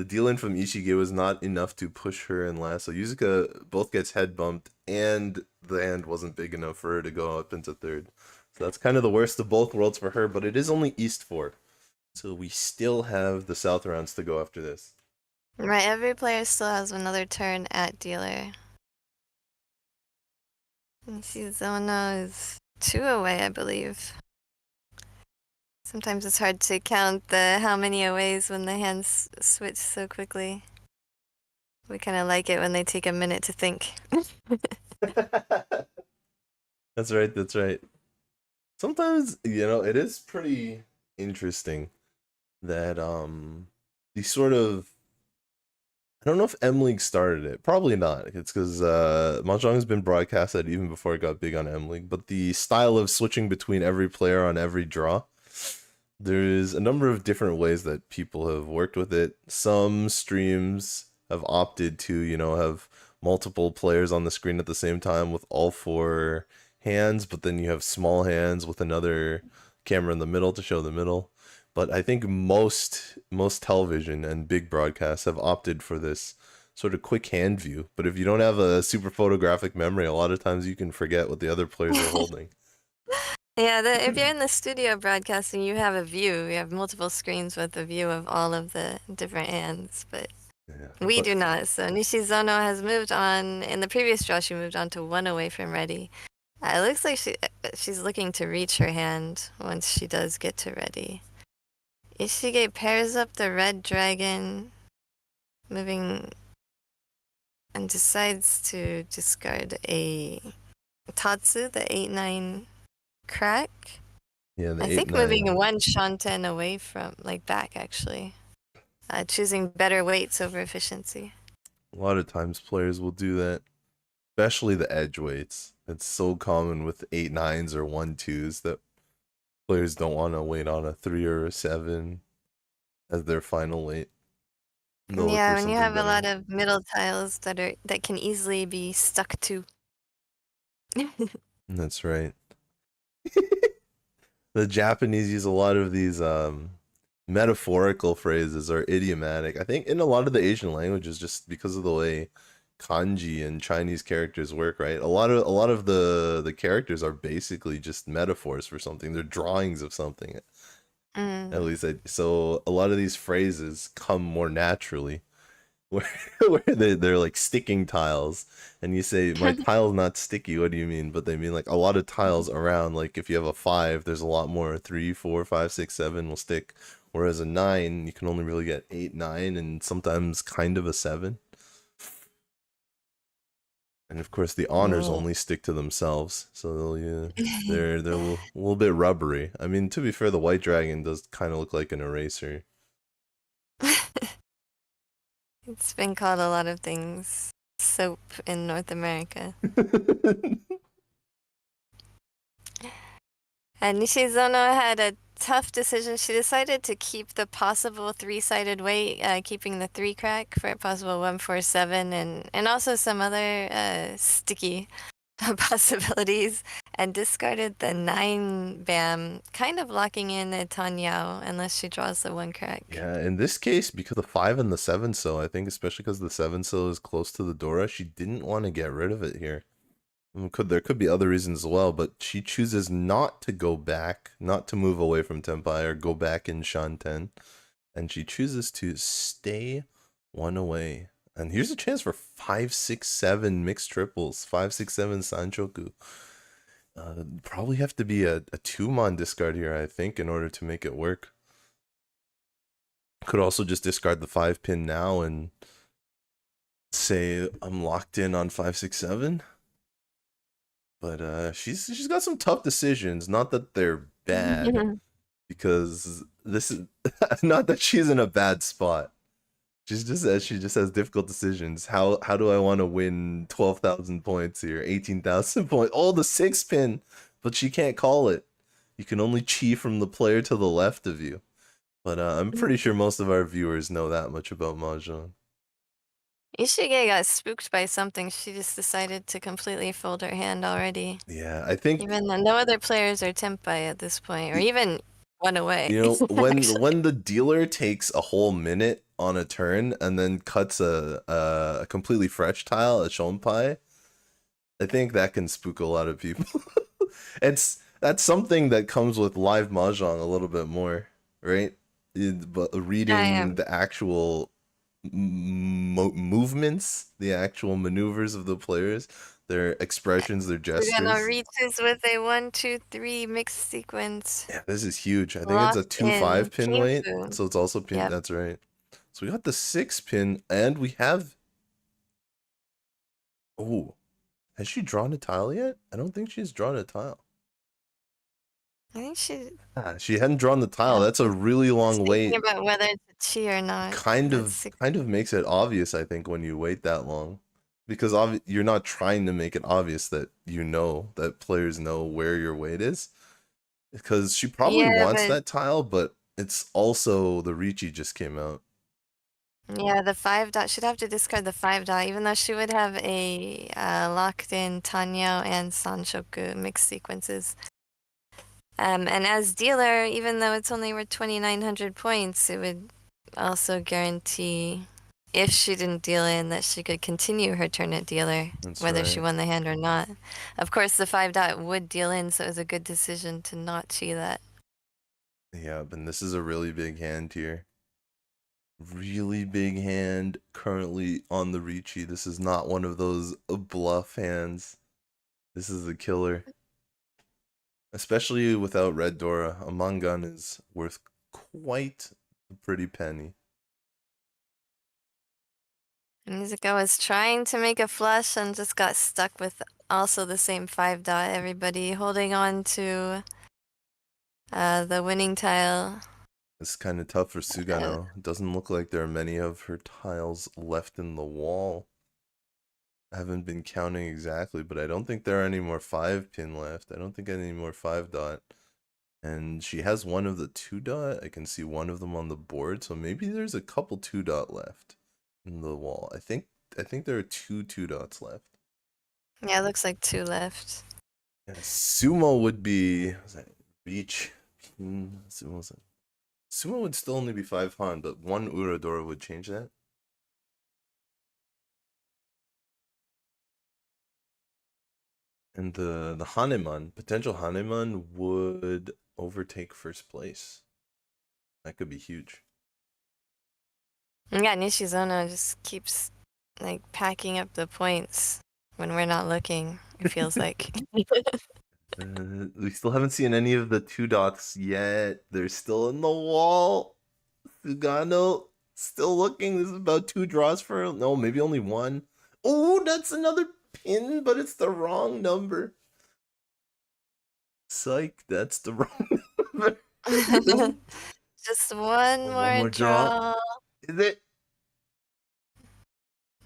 deal in from Ishige was not enough to push her in last. So Yuzuka both gets head bumped, and the hand wasn't big enough for her to go up into third. So that's kind of the worst of both worlds for her, but it is only East 4. So we still have the South rounds to go after this. Right, every player still has another turn at dealer. Nishizono is 2 away, I believe. Sometimes it's hard to count how many aways when the hands switch so quickly. We kind of like it when they take a minute to think. That's right, that's right. Sometimes, it is pretty interesting that these sort of, I don't know if M League started it. Probably not. It's because Mahjong has been broadcasted even before it got big on M League. But the style of switching between every player on every draw, there's a number of different ways that people have worked with it. Some streams have opted to, have multiple players on the screen at the same time with all 4 hands, but then you have small hands with another camera in the middle to show the middle. But I think most television and big broadcasts have opted for this sort of quick hand view. But if you don't have a super photographic memory, a lot of times you can forget what the other players are holding. Yeah, if you're in the studio broadcasting, you have a view. You have multiple screens with a view of all of the different hands, but we do not. So Nishizono has moved on. In the previous draw, she moved on to 1 away from ready. It looks like she's looking to reach her hand once she does get to ready. Ishige pairs up the red dragon, moving, and decides to discard a Tatsu, the 8-9 crack. Yeah, I think moving 1 Shanten away from, back actually. Choosing better weights over efficiency. A lot of times players will do that, especially the edge weights. It's so common with 8-9s or 1-2s that players don't want to wait on a 3 or a 7 as their final weight. Yeah, when you have a lot of middle tiles that can easily be stuck to. That's right. The Japanese use a lot of these metaphorical phrases or idiomatic. I think in a lot of the Asian languages, just because of the way kanji and Chinese characters work, right? A lot of the characters are basically just metaphors for something. They're drawings of something. At least so a lot of these phrases come more naturally. Where they're like sticking tiles, and you say my tile's not sticky, what do you mean? But they mean like a lot of tiles around, like if you have a 5, there's a lot more 3, 4, 5, 6, 7 will stick, whereas a 9 you can only really get 8, 9, and sometimes kind of a 7. And of course the honors only stick to themselves, so they're a little bit rubbery. I mean, to be fair, the white dragon does kind of look like an eraser. It's been called a lot of things. Soap in North America. And Nishizono had a tough decision. She decided to keep the possible 3-sided weight, keeping the 3 crack for a possible 147, and also some other sticky possibilities, and discarded the 9 BAM, kind of locking in a Tanyao unless she draws the 1 crack. Yeah, in this case, because the 5 and the 7 so, I think especially because the 7 so is close to the Dora, she didn't want to get rid of it here. There could be other reasons as well, but she chooses not to go back, not to move away from Tenpai or go back in Shanten, and she chooses to stay 1 away. And here's a chance for 5, 6, 7 mixed triples, 5, 6, 7 Sanchoku. Probably have to be a 2-mon discard here, I think, in order to make it work. Could also just discard the 5 pin now and say I'm locked in on 5, 6, 7. But she's got some tough decisions. Not that they're bad, because this is not that she's in a bad spot. She just has difficult decisions. How do I want to win 12,000 points here, 18,000 points? Oh, the 6-pin, but she can't call it. You can only chi from the player to the left of you. But I'm pretty sure most of our viewers know that much about Mahjong. Ishige got spooked by something. She just decided to completely fold her hand already. Yeah, I think Even though no other players are tempai at this point, or even one away. you know actually. when the dealer takes a whole minute on a turn and then cuts a completely fresh tile, a shonpai, I think that can spook a lot of people. That's something that comes with live mahjong a little bit more, right? But reading the actual movements, the actual maneuvers of the players, their expressions, their gestures. Sugano reaches with a 1-2-3 mixed sequence. Yeah, this is huge. I think it's a Locked 2-5 in pin weight, Kinfu. so it's also pin. Yep. That's right. So we got the 6-pin, and we have. Oh, has she drawn a tile yet? I don't think she's drawn a tile. I think She hadn't drawn the tile. That's a really long wait. thinking about whether it's a chi or not. Kind of makes it obvious, I think, when you wait that long, because you're not trying to make it obvious that you know that players know where your weight is, because she probably wants that tile, but it's also the Riichi just came out. Yeah, the 5 dot. She'd have to discard the 5 dot, even though she would have a locked in Tanyo and Sanshoku mixed sequences. And as dealer, even though it's only worth 2,900 points, it would also guarantee, if she didn't deal in, that she could continue her turn at dealer, whether she won the hand or not. Of course, the 5 dot would deal in, so it was a good decision to not chi that. Yeah, but this is a really big hand here. Really big hand currently on the Riichi. This is not one of those bluff hands. This is a killer. Especially without Red Dora, a Mangan is worth quite a pretty penny. Yuzuka was trying to make a flush and just got stuck with also the same 5 dot. Everybody holding on to the winning tile. It's kind of tough for Sugano. It doesn't look like there are many of her tiles left in the wall. I haven't been counting exactly, but I don't think there are any more 5-pin left. I don't think any more 5 dot. And she has one of the 2 dot. I can see one of them on the board, so maybe there's a couple 2 dot left in the wall. I think there are 2 dots left. Yeah, it looks like 2 left. Yeah, Sumo would be Reach. Sumo would still only be 5 Han, but 1 Uradora would change that. And the Haneman, potential Haneman would overtake first place. That could be huge. Yeah, Nishizono just keeps like packing up the points when we're not looking, it feels like. We still haven't seen any of the 2 dots yet. They're still in the wall. Sugano still looking. This is about 2 draws for no, maybe only 1. Oh, that's another pin, but it's the wrong number. Psych, that's the wrong number. Just one more draw. Is it?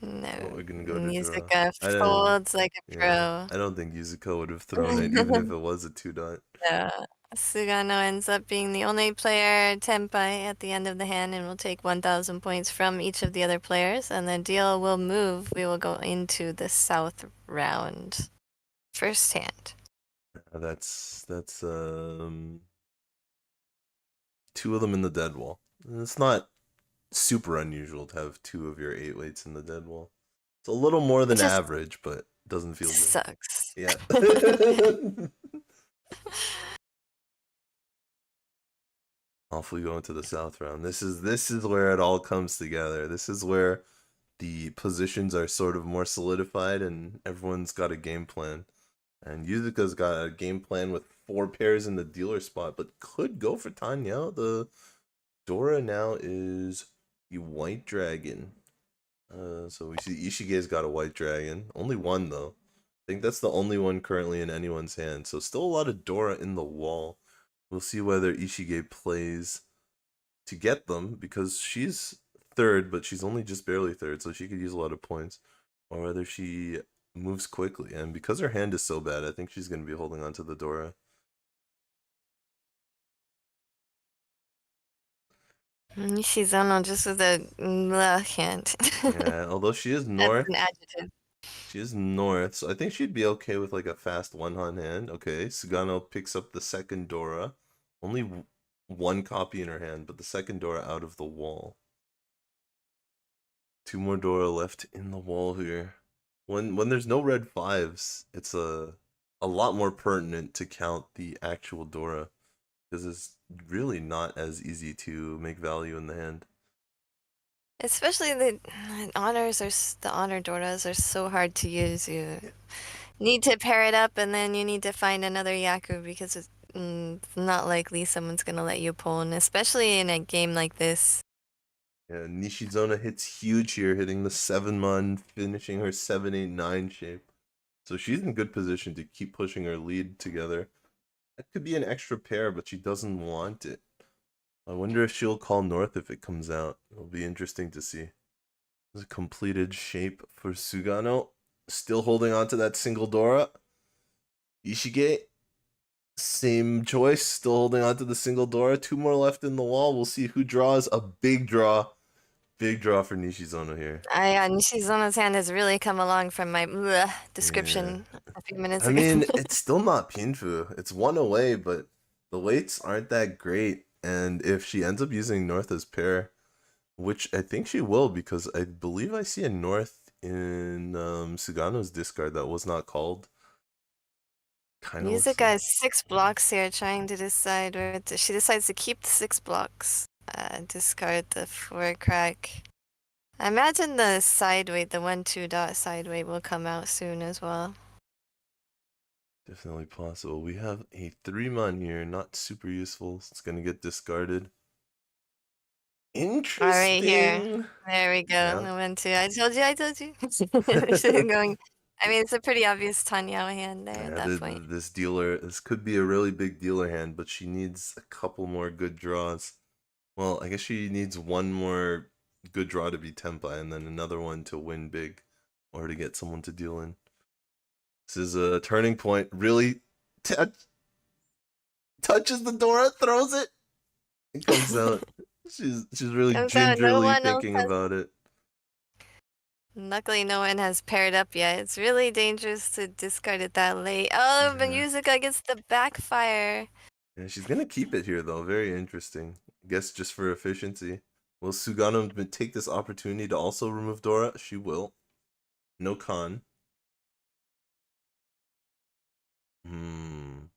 No. We're gonna go to Yuzuka draw. folds like a pro. I don't think Yuzuka would have thrown it, even if it was a 2 dot. Yeah. Sugano ends up being the only player tenpai at the end of the hand and will take 1,000 points from each of the other players, and the deal will move. We will go into the south round. First hand. That's 2 of them in the dead wall. It's not super unusual to have 2 of your 8 weights in the dead wall. It's a little more than average, but doesn't feel good. Sucks. Yeah. Off we go into the south round. This is where it all comes together. This is where the positions are sort of more solidified and everyone's got a game plan. And Yuzuka's got a game plan with 4 pairs in the dealer spot, but could go for Tanya. The Dora now is the white dragon. So we see Ishige's got a white dragon. Only 1 though. I think that's the only one currently in anyone's hand. So still a lot of Dora in the wall. We'll see whether Ishige plays to get them, because she's third, but she's only just barely third, so she could use a lot of points. Or whether she moves quickly. And because her hand is so bad, I think she's going to be holding on to the Dora. Nishizono just with a hand. Yeah, although she is That's north. an adjective. She is north, so I think she'd be okay with like a fast one-on hand. Okay, Sugano picks up the second Dora. Only one copy in her hand, but the second Dora out of the wall. Two more Dora left in the wall here. When there's no red fives, it's a lot more pertinent to count the actual Dora, because it's really not as easy to make value in the hand. Especially the honors are the honor Doras are so hard to use. You need to pair it up, and then you need to find another Yaku because it's not likely someone's gonna let you pull, and especially in a game like this. Yeah, Nishizono hits huge here, hitting the 7-mon, finishing her 7-8-9 shape. So she's in good position to keep pushing her lead together. That could be an extra pair, but she doesn't want it. I wonder if she'll call north if it comes out. It'll be interesting to see. It's a completed shape for Sugano. Still holding on to that single Dora. Ishige, same choice. Still holding on to the single Dora. Two more left in the wall. We'll see who draws a big draw. Big draw for Nishizono here. Nishizono's hand has really come along from my description a few minutes I ago. mean, it's still not Pinfu. It's one away, but the weights aren't that great. And if she ends up using North as pair, which I think she will, because I believe I see a North in Sugano's discard that was not called. Kind of Yuzuka has 6 blocks here, trying to decide where she decides to keep the 6 blocks, discard the 4 crack. I imagine the side weight, the 1-2 dot side weight, will come out soon as well. definitely possible. We have a 3-mon here, not super useful. It's gonna get discarded. Interesting. Right here. There we go. Yeah. The 1-2. I told you. Going. I mean, it's a pretty obvious Tanyao hand there at that point. This dealer, this could be a really big dealer hand, but she needs a couple more good draws. Well, I guess she needs one more good draw to be Tenpai, and then another one to win big, or to get someone to deal in. This is a turning point. Really touches the Dora, throws it. It comes out. She's really gingerly thinking about it. Luckily, no one has paired up yet. It's really dangerous to discard it that late. Oh, but Yuzuka gets the backfire. Yeah, she's gonna keep it here though. Very interesting. I guess just for efficiency. Will Sugano take this opportunity to also remove Dora? She will. No con. And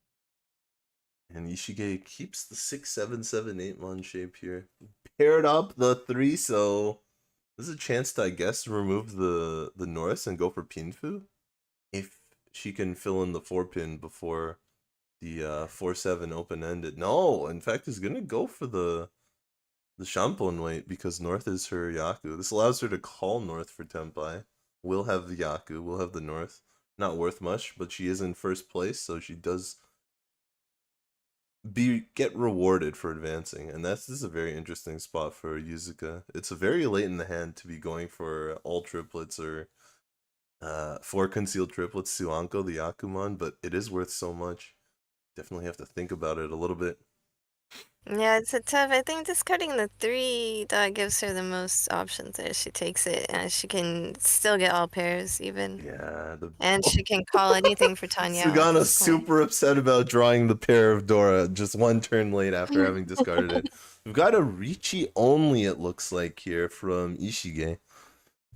Ishige keeps the 6, 7, 7, 8-mon shape here. Paired up the 3, so this is a chance to, I guess, remove the Norse and go for Pinfu. If she can fill in the 4-pin before the 4-7 open-ended. No, in fact, is gonna go for the Shampon weight because North is her Yaku. This allows her to call North for Tenpai. We'll have the Yaku, we'll have the North. Not worth much, but she is in first place, so she does get rewarded for advancing. And this is a very interesting spot for Yuzuka. It's very late in the hand to be going for all triplets or 4 concealed triplets Suanko, the Yakumon, but it is worth so much. Definitely have to think about it a little bit. Yeah, it's a tough. I think discarding the 3 dot gives her the most options there. She takes it, and she can still get all pairs even. Yeah. And she can call anything for Tanya. Sugano's super upset about drawing the pair of Dora just one turn late after having discarded it. We've got a Riichi only, it looks like, here from Ishige.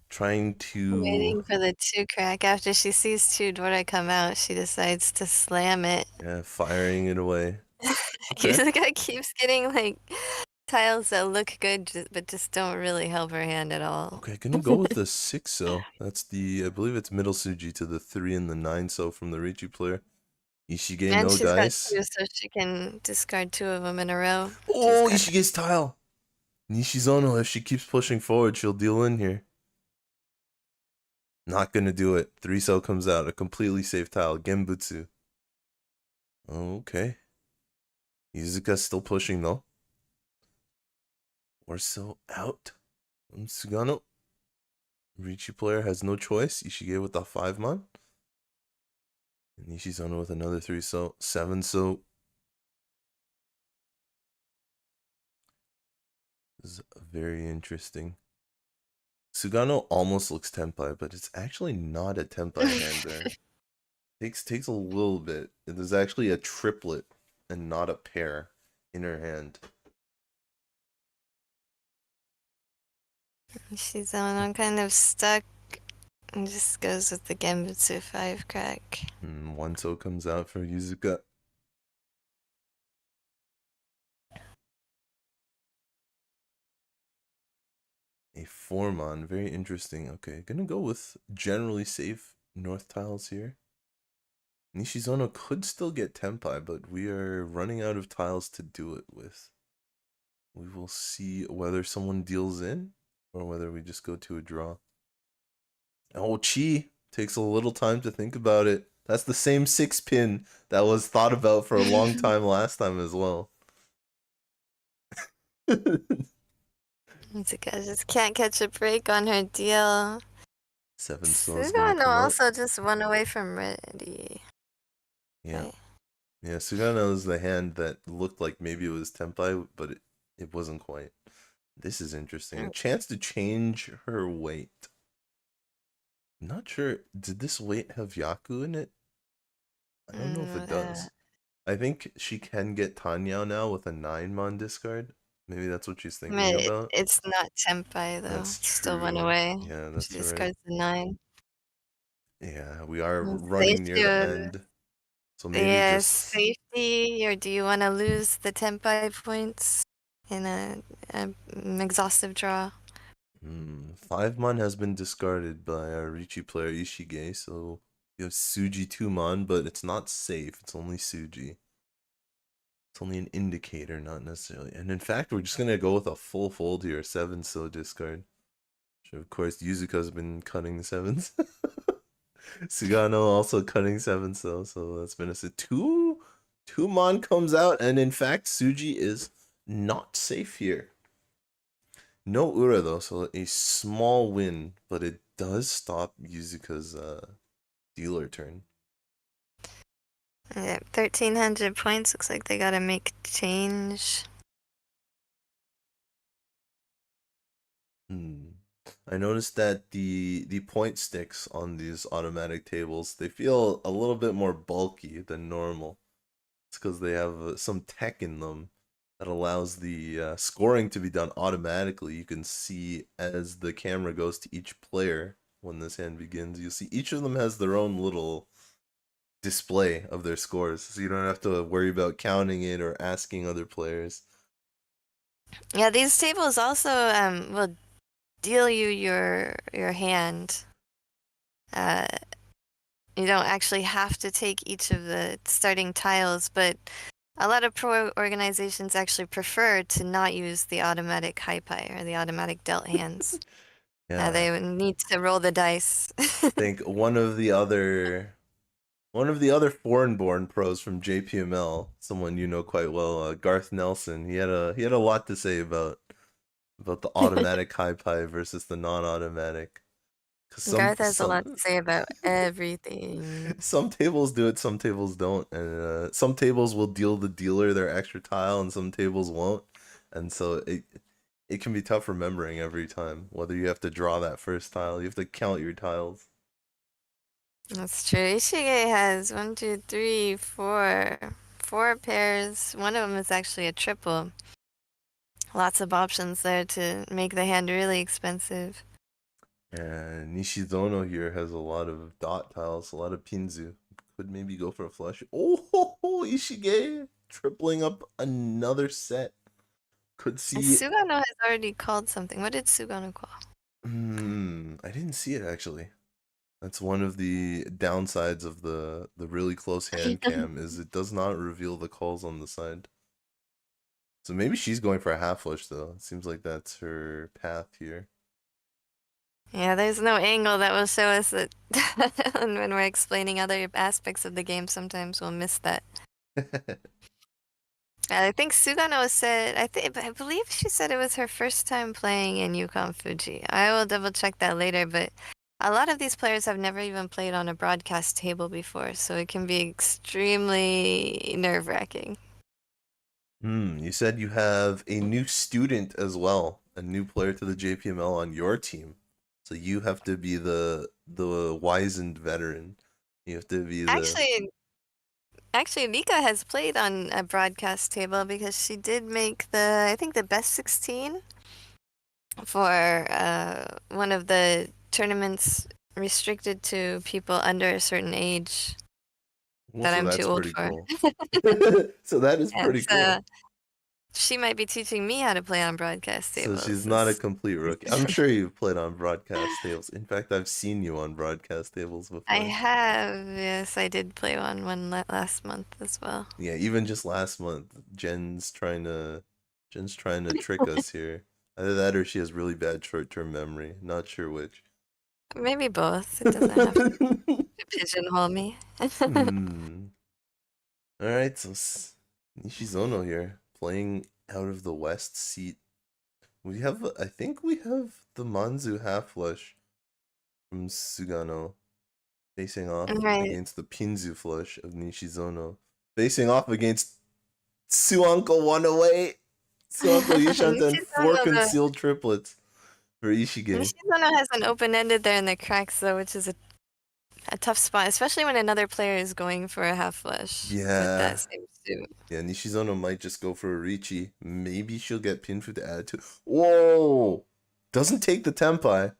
Trying to... Waiting for the 2 crack. After she sees 2 Dora come out, she decides to slam it. Yeah, firing it away. Yuzuka keeps getting, like, tiles that look good, but just don't really help her hand at all. Okay, gonna go with the 6 so. That's the, I believe it's middle Suji to the 3 and the 9 so from the Riichi player. Ishige, and no she's dice. got 2, so she can discard 2 of them in a row. Oh, Ishige's tile! Nishizono, if she keeps pushing forward, she'll deal in here. Not gonna do it. 3 cell comes out. A completely safe tile. Genbutsu. Okay. Yuzuka's still pushing though. 4 cell out. Sugano. Riichi player has no choice. Ishige with the 5-mon. And Nishizono with another 3 so. 7 so. This is very interesting. Sugano almost looks tenpai, but it's actually not a tenpai hand there. Takes a little bit. There's actually a triplet and not a pair in her hand. Nishizono kind of stuck and just goes with the Genbutsu 5 crack. 1 so comes out for Yuzuka. A 4-mon, very interesting. Okay, gonna go with generally safe north tiles here. Nishizono could still get tenpai, but we are running out of tiles to do it with. We will see whether someone deals in or whether we just go to a draw. Oh, Chi takes a little time to think about it. That's the same 6-pin that was thought about for a long time last time as well. Yuzuka just can't catch a break on her deal. 7 souls gonna Sugano come out. also just won away from ready. Yeah. Right. Yeah, Sugano is the hand that looked like maybe it was tenpai, but it wasn't quite. This is interesting. A chance to change her weight. Not sure. Did this weight have Yaku in it? I don't know if it does. I think she can get Tanyao now with a 9-mon discard. Maybe that's what she's thinking about. It's not tenpai though. That's It still went true. away. Yeah, She that's right. discards the 9. Yeah, we are Well, running near the should- end. So maybe Yeah, just safety, or do you want to lose the tenpai points in a exhaustive draw? 5-mon has been discarded by our Riichi player Ishige, so you have Suji 2-mon, but it's not safe. It's only Suji. It's only an indicator, not necessarily. And in fact, we're just gonna go with a full fold here, 7 so discard. So of course, Yuzuka's been cutting the 7s. Sugano also cutting 7 so that's been a 2-mon comes out, and in fact, Suji is not safe here. No Ura though, so a small win, but it does stop Yuzuka's dealer turn. Yeah, 1,300 points. Looks like they gotta make a change. I noticed that the point sticks on these automatic tables, they feel a little bit more bulky than normal. It's because they have some tech in them that allows the scoring to be done automatically. You can see as the camera goes to each player when this hand begins, you'll see each of them has their own little display of their scores, so you don't have to worry about counting it or asking other players. Yeah, these tables also will deal you your hand. You don't actually have to take each of the starting tiles, but a lot of pro organizations actually prefer to not use the automatic haipai or the automatic dealt hands. Yeah, they would need to roll the dice. I think one of the other foreign-born pros from JPML, someone you know quite well, Garth Nelson, he had a lot to say about the automatic haipai versus the non-automatic. Garth has a lot to say about everything. Some tables do it, some tables don't, and some tables will deal the dealer their extra tile, and some tables won't, and so it can be tough remembering every time whether you have to draw that first tile. You have to count your tiles. That's true. Ishige has 1, 2, 3, 4 pairs. One of them is actually a triple. Lots of options there to make the hand really expensive. And Nishizono here has a lot of dot tiles, a lot of pinzu. Could maybe go for a flush. Oh, Ishige tripling up another set. Could see. Sugano has already called something. What did Sugano call? I didn't see it actually. That's one of the downsides of the really close hand cam is it does not reveal the calls on the side. So maybe she's going for a half flush though. It seems like that's her path here. Yeah, there's no angle that will show us that when we're explaining other aspects of the game, sometimes we'll miss that. I think Sugano said, I believe she said it was her first time playing in Yukan Fuji. I will double check that later, but a lot of these players have never even played on a broadcast table before, so it can be extremely nerve-wracking. You said you have a new student as well, a new player to the JPML on your team. So you have to be the wizened veteran. You have to be the Actually, Mika has played on a broadcast table because she did make I think the best 16 for one of the tournaments restricted to people under a certain age well, that so I'm too that's old pretty for. cool. So that is And pretty so cool. she might be teaching me how to play on broadcast So tables. she's not a complete rookie. I'm sure you've played on broadcast tables. In fact, I've seen you on broadcast tables I before. have, yes, I did play on one last month as well. Yeah, even just last month, Jen's trying to trick us here. Either that or she has really bad short-term memory. Not sure which. Maybe both. It doesn't have to pigeonhole me. Hmm. All right, so Nishizono here playing out of the west seat. I think we have the Manzu half flush from Sugano facing off Right. against the Pinzu flush of Nishizono, facing off against Suanko one away. Suanko Yishanta and four Nishizono, concealed triplets for Ishige. Nishizono has an open-ended there in the cracks though, which is a tough spot, especially when another player is going for a half flush with that Yeah. same suit. Yeah, Nishizono might just go for a Riichi. Maybe she'll get Pinfu to add to. Whoa! Doesn't take the Tempai.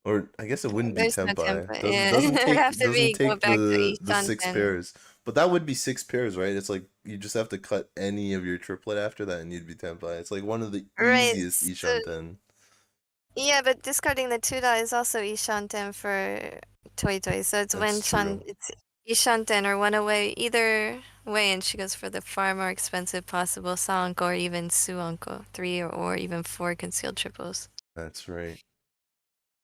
Or I guess it wouldn't be There's no Tempai. template. Doesn't Yeah, doesn't it have take to doesn't be go take back to the six Ishanten. pairs. But that would be six pairs, right? It's like you just have to cut any of your triplet after that and you'd be Tempai. It's like one of the Right. easiest So, Ishanten. yeah, but discarding the 2 is also Ishanten for Toy Toy. So it's That's true. it's Ishanten or one away either way, and she goes for the far more expensive possible Sanko or even Suanko, 3 or even 4 concealed triples. That's right.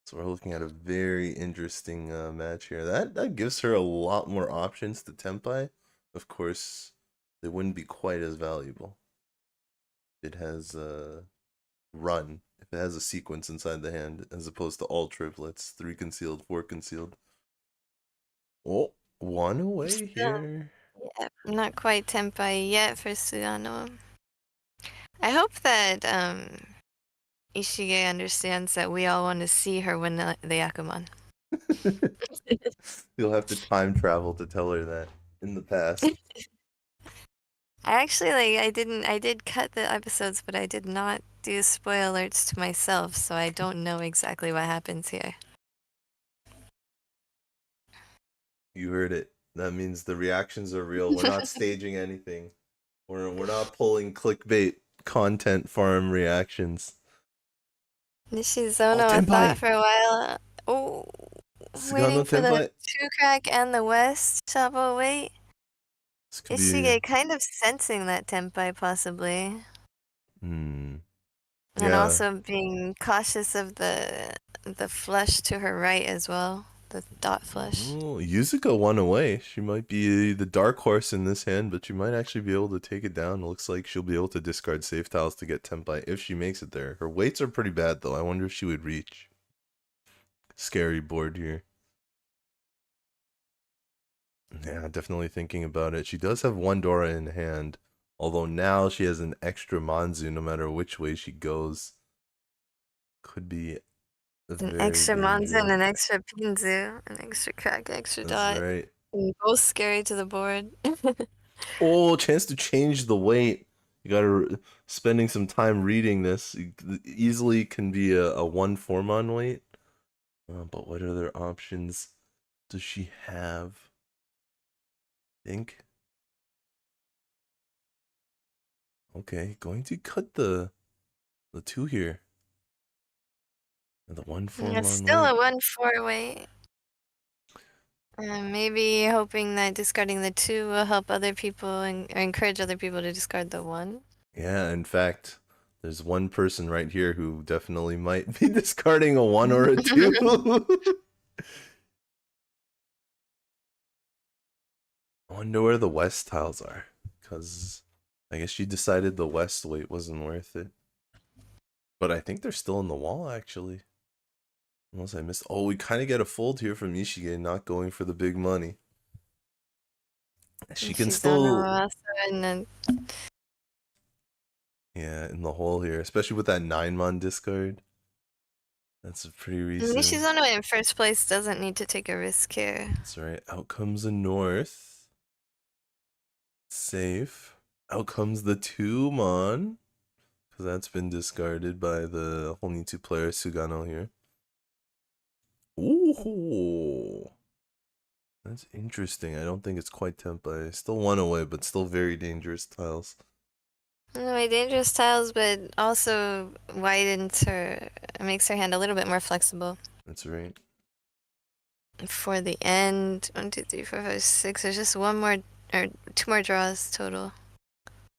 So we're looking at a very interesting match here. That gives her a lot more options to Tempai. Of course, they wouldn't be quite as valuable. It has run. If it has a sequence inside the hand, as opposed to all triplets, 3 concealed, 4 concealed. Oh, one away Still, here. yeah, not quite Tenpai yet for Sugano. I hope that Ishige understands that we all want to see her win the Yakuman. You'll have to time travel to tell her that in the past. I actually I did cut the episodes, but I did not do spoil alerts to myself, so I don't know exactly what happens here. You heard it. That means the reactions are real. We're not staging anything. We're not pulling clickbait content farm reactions. Nishizono, Oh, I thought Tenpai! for a while. Oh, Sugano waiting for the Tenpai! 2 crack and the West shovel. Wait, This could be. Ishige kind of sensing that Tenpai possibly, and Yeah. also being cautious of the flush to her right as well, the dot flush. Oh, Yuzuka won away. She might be the dark horse in this hand, but she might actually be able to take it down. It looks like she'll be able to discard safe tiles to get Tenpai if she makes it there. Her weights are pretty bad, though. I wonder if she would reach. Scary board here. Yeah, definitely thinking about it. She does have one Dora in hand, although now she has an extra Manzu no matter which way she goes. Could be An very extra Monzen, dangerous. an extra Pinzu, an extra crack, extra That's dot. right. And both scary to the board. Oh, chance to change the weight. You gotta spending some time reading this. Easily can be a 1 4-mon weight. But what other options does she have? Think. Okay, going to cut the 2 here. The 1 Yeah, 4-mon still weight. a 1-4 weight. Maybe hoping that discarding the 2 will help other people and or encourage other people to discard the 1. Yeah, in fact, there's one person right here who definitely might be discarding a 1 or a 2. I wonder where the West tiles are, because I guess she decided the West weight wasn't worth it. But I think they're still in the wall, actually. Unless I missed. Oh, we kind of get a fold here from Ishige, not going for the big money. She can Nishizono still, also in the yeah, in the hole here, especially with that 9-mon discard. That's a pretty recent. Nishizono in first place doesn't need to take a risk here. That's right. Out comes the North. Safe. Out comes the 2-mon. Because that's been discarded by the only 2-player Sugano here. Ooh. That's interesting. I don't think it's quite Tempai. Still 1 away, but still very dangerous tiles. Anyway, dangerous tiles, but also widens her, makes her hand a little bit more flexible. That's right. For the end, 1, 2, 3, 4, 5, 6. There's just one more or 2 more draws total.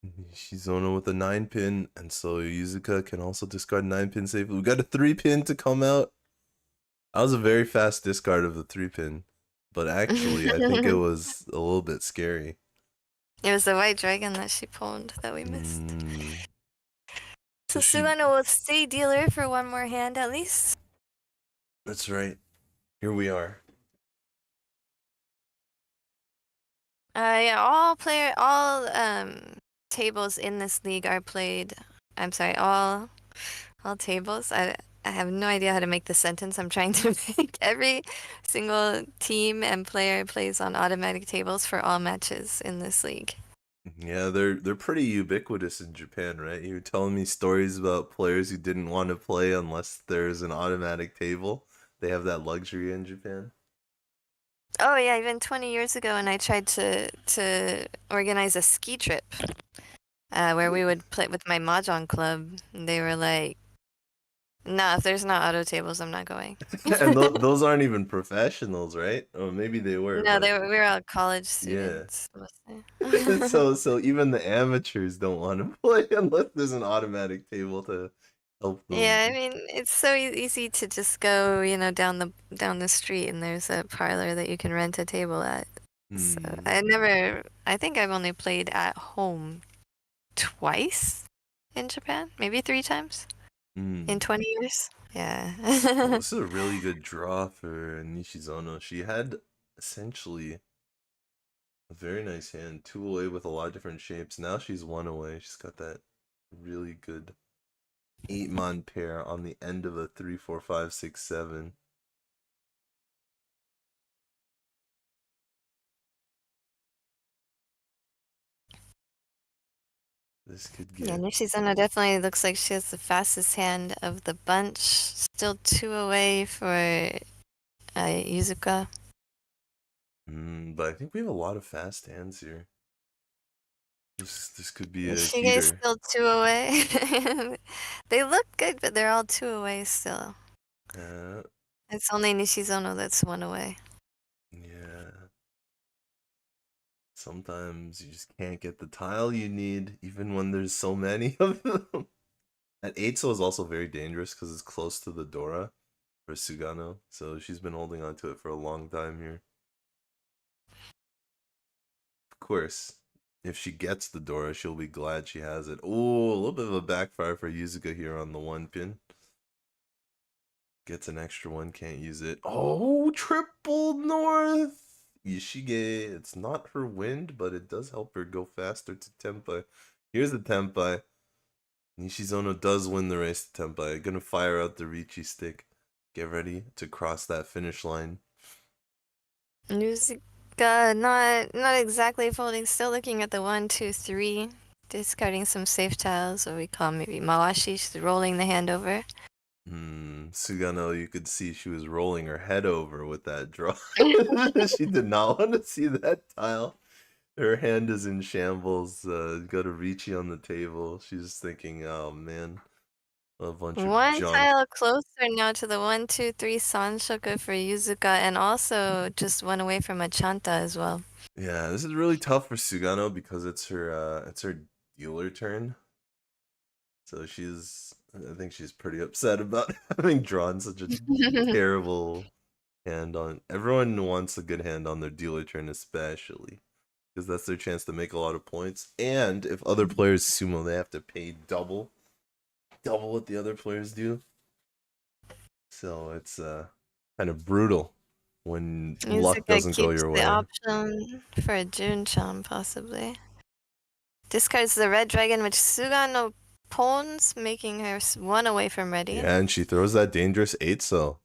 Nishizono with a 9-pin, and so Yuzuka can also discard 9-pin safely. We got a 3-pin to come out. That was a very fast discard of the 3-pin, but actually, I think it was a little bit scary. It was the white dragon that she pulled that we missed. So she- Sugano will stay dealer for one more hand at least. That's right. Here we are. Yeah, all tables in this league are played. I'm sorry, all tables. I have no idea how to make the sentence I'm trying to make. Every single team and player plays on automatic tables for all matches in this league. Yeah, they're pretty ubiquitous in Japan, right? You were telling me stories about players who didn't want to play unless there's an automatic table. They have that luxury in Japan. Oh yeah, even 20 years ago, when I tried to organize a ski trip, where we would play with my mahjong club, they were like, "Nah, if there's not auto tables, I'm not going." And those aren't even professionals, right? Or maybe they were. No, but... we were all college students. Yeah. So even the amateurs don't want to play unless there's an automatic table to help them. Yeah, I mean, it's so easy to just go, down the street and there's a parlor that you can rent a table at. So I think I've only played at home twice in Japan, maybe 3 times in 20 years. Yeah. Well, this is a really good draw for Nishizono. She had essentially a very nice hand, 2 away with a lot of different shapes. Now she's 1 away. She's got that really good 8-mon pair on the end of a 3, 4, 5, 6, 7. This could get... Yeah, Nishizono definitely looks like she has the fastest hand of the bunch. Still 2 away for Yuzuka. But I think we have a lot of fast hands here. This could be a Ishige's heater. still 2 away. They look good, but they're all 2 away still. It's only Nishizono that's 1 away. Yeah. Sometimes you just can't get the tile you need, even when there's so many of them. That 8-so is also very dangerous because it's close to the Dora for Sugano, so she's been holding on to it for a long time here. Of course, if she gets the Dora, she'll be glad she has it. Oh, a little bit of a backfire for Yuzuka here on the 1-pin. Gets an extra 1, can't use it. Oh, triple north! Ishige, it's not her wind, but it does help her go faster to Tempai. Here's the Tempai. Nishizono does win the race to Tempai. Gonna fire out the Riichi stick. Get ready to cross that finish line. Yuzuka not exactly folding, still looking at the 1, 2, 3. Discarding some safe tiles, what we call maybe Mawashi. She's rolling the hand over. Sugano, you could see she was rolling her head over with that draw. She did not want to see that tile. Her hand is in shambles. Got a Riichi on the table. She's thinking, oh man, a bunch of One junk. tile closer now to the 1, 2, 3 Sanshoku for Yuzuka, and also just 1 away from a Chanta as well. Yeah, this is really tough for Sugano because it's her dealer turn. So I think she's pretty upset about having drawn such a terrible hand on. Everyone wants a good hand on their dealer turn, especially because that's their chance to make a lot of points. And if other players sumo, they have to pay double what the other players do. So it's kind of brutal when luck Yuzuka doesn't go keeps your the way. option for a Jun-chan, possibly. Discards the red dragon, which Sugano pawns, making her 1 away from ready. Yeah, and she throws that dangerous 8 cell.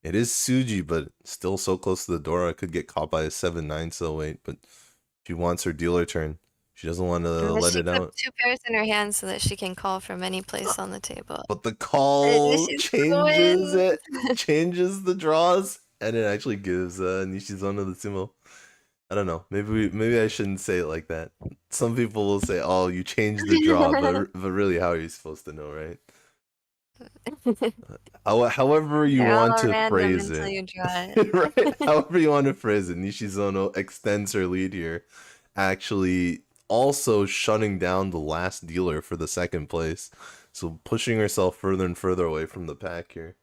It is Suji, but still so close to the door. I could get caught by a 7-9 cell weight, but she wants her dealer turn. She doesn't want to let it out. She puts 2 pairs in her hand so that she can call from any place on the table. But the call changes it. changes the draws, and it actually gives Nishizono the sumo. I don't know. Maybe I shouldn't say it like that. Some people will say, "Oh, you changed the draw," but really, how are you supposed to know, right? However you want to phrase it, you draw it. right? However you want to phrase it, Nishizono extends her lead here, actually also shutting down the last dealer for the 2nd place, so pushing herself further and further away from the pack here.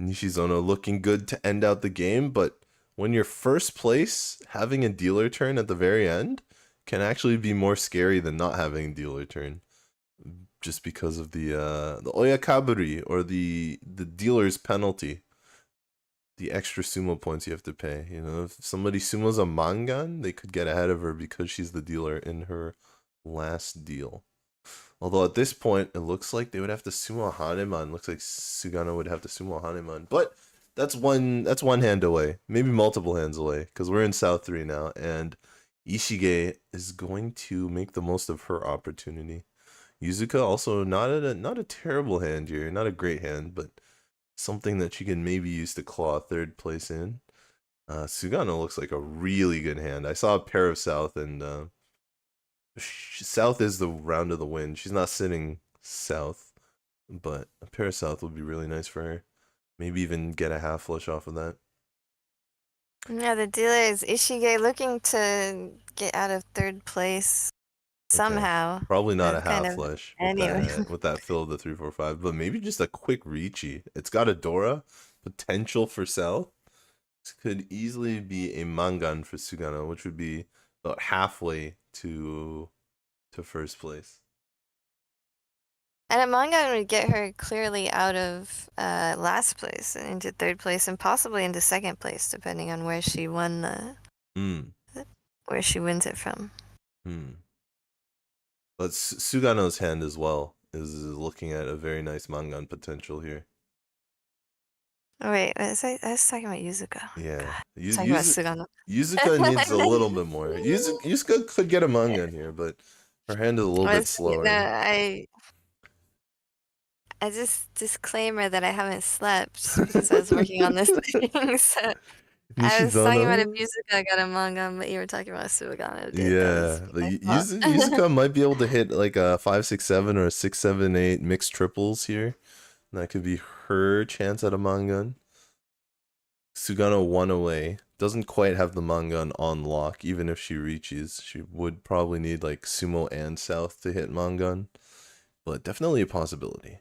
Nishizono looking good to end out the game, but when you're 1st place, having a dealer turn at the very end can actually be more scary than not having a dealer turn. Just because of the oyakaburi, or the dealer's penalty, the extra sumo points you have to pay. You know, if somebody sumos a mangan, they could get ahead of her because she's the dealer in her last deal. Although at this point, it looks like they would have to sumo Haneman. Looks like Sugano would have to sumo Haneman, but that's one hand away, maybe multiple hands away, because we're in South 3 now, and Ishige is going to make the most of her opportunity. Yuzuka also not a terrible hand here, not a great hand, but something that she can maybe use to claw 3rd place in. Sugano looks like a really good hand. I saw a pair of South, and South is the round of the win. She's not sitting South, but a pair of South would be really nice for her. Maybe even get a half flush off of that. Yeah, the dealer is Ishige, looking to get out of 3rd place. Somehow. Probably not a half flush anyway. with that fill of the 3-4-5, but maybe just a quick Riichi. It's got a Dora potential for South. This could easily be a Mangan for Sugano, which would be about halfway to 1st place. And a Mangan would get her clearly out of last place and into 3rd place, and possibly into 2nd place, depending on where she won where she wins it from. But Sugano's hand as well is looking at a very nice Mangan potential here. Oh wait, I was talking about Yuzuka. Yeah, talking about Sugano. Yuzuka needs a little bit more. Yuzuka could get a Mangan here, but her hand is a little bit slower. I just disclaimer that I haven't slept because I was working on this thing. So I was talking about if Yuzuka got a Mangan, but you were talking about Sugano. Yeah, Yuzuka might be able to hit like a 5-6-7 or a 6-7-8 mixed triples here. And that could be her chance at a Mangan. Sugano 1 away. Doesn't quite have the Mangan on lock, even if she reaches. She would probably need like Sumo and South to hit Mangan. But definitely a possibility.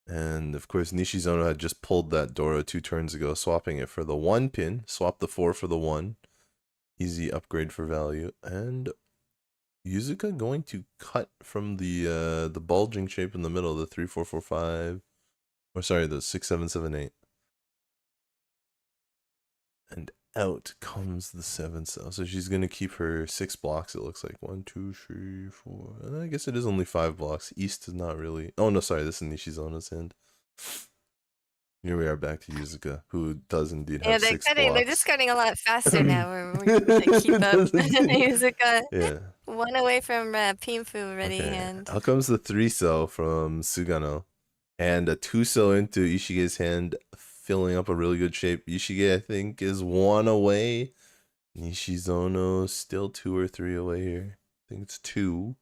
And of course, Nishizono had just pulled that Dora 2 turns ago, swapping it for the 1 pin. Swap the 4 for the 1. Easy upgrade for value. And Yuzuka going to cut from the bulging shape in the middle, the 3-4-4-5. Or sorry, the 6-7-7-8. And out comes the 7 cell. So she's going to keep her 6 blocks, it looks like. 1, 2, 3, 4. I guess it is only 5 blocks. East is not really... Oh, no, sorry. This is Nishizono's hand. Here we are back to Yuzuka, who does indeed have 6 blocks. They're just cutting a lot faster now. We're going to keep up. Yuzuka, 1 away from Pinfu ready hand. Out comes the 3 cell from Sugano. And a 2 cell into Ishige's hand, filling up a really good shape. Ishige, I think, is 1 away. Nishizono still 2 or 3 away here. I think it's 2.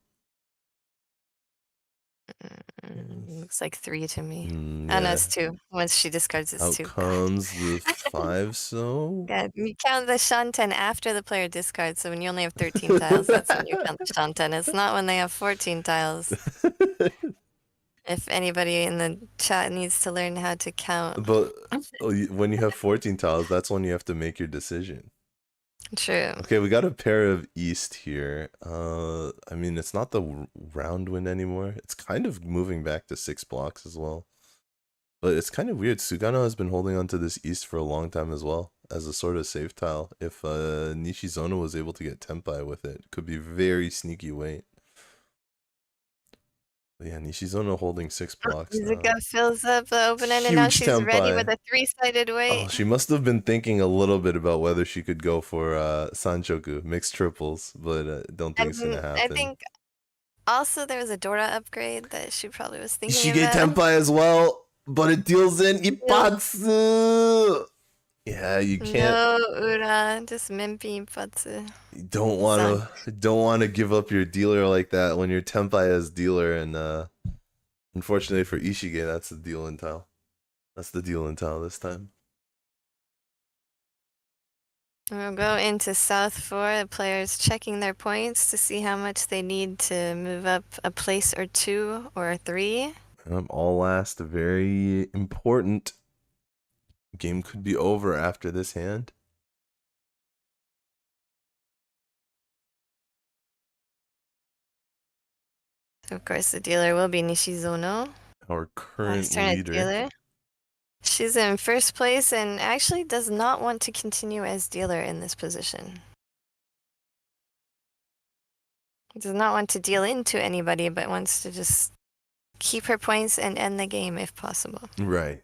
Looks like 3 to me. Yeah. Oh, no, it's 2. Once she discards, it's 2. Out comes the 5 cell. Yeah, you count the shanten after the player discards, so when you only have 13 tiles, that's when you count the shanten. It's not when they have 14 tiles. If anybody in the chat needs to learn how to count. But when you have 14 tiles, that's when you have to make your decision. True. Okay, we got a pair of East here. I mean, it's not the round win anymore. It's kind of moving back to 6 blocks as well. But it's kind of weird. Sugano has been holding on to this East for a long time as well, as a sort of safe tile. If Nishizono was able to get Tempai with it, could be very sneaky weight. But yeah, Nishizono holding 6 blocks now. Yuzuka fills up the open end, and now Huge she's ready with Tempai. a 3-sided weight. Oh, she must have been thinking a little bit about whether she could go for Sanchoku, mixed triples, but don't think it's gonna And I happen. think also there was a Dora upgrade that she probably was thinking Ishige about. Tempai as well, but it deals in Ippatsu! Yeah, you can't. No, Ura, just Mimpi Patsu. You don't wanna give up your dealer like that when you're Tempai as dealer, and unfortunately for Ishige, that's the deal in tile. That's the deal in tile this time. We'll go into South 4, the players checking their points to see how much they need to move up a place or 2 or 3. All last, very important. Game could be over after this hand. Of course, the dealer will be Nishizono, Our current alternate leader. dealer. She's in first place and actually does not want to continue as dealer in this position. Does not want to deal into anybody, but wants to just keep her points and end the game if possible. Right.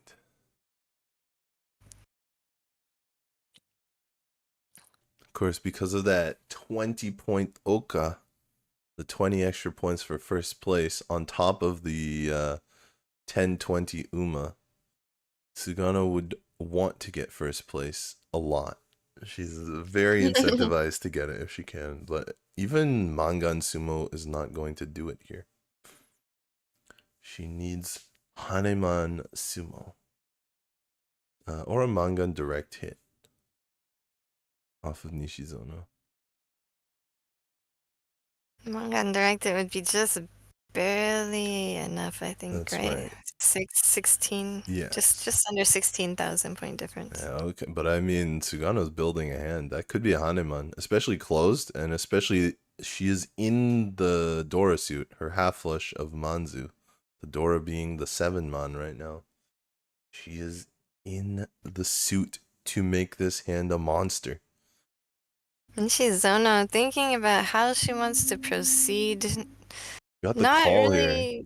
Of course, because of that 20-point Oka, the 20 extra points for first place on top of the 10-20 Uma, Sugano would want to get first place a lot. She's very incentivized to get it if she can, but even Mangan Sumo is not going to do it here. She needs Haneman Sumo. Or a Mangan direct hit off of Nishizono. Mangan direct, it would be just barely enough, I think, That's right? right. 16, Yes. just under 16,000 point difference. Yeah, okay. But I mean, Sugano's building a hand. That could be a Haneman, especially closed, and especially she is in the Dora suit, her half flush of Manzu. The Dora being the 7-man right now. She is in the suit to make this hand a monster. And she's Zono thinking about how she wants to proceed. Got the Not call really,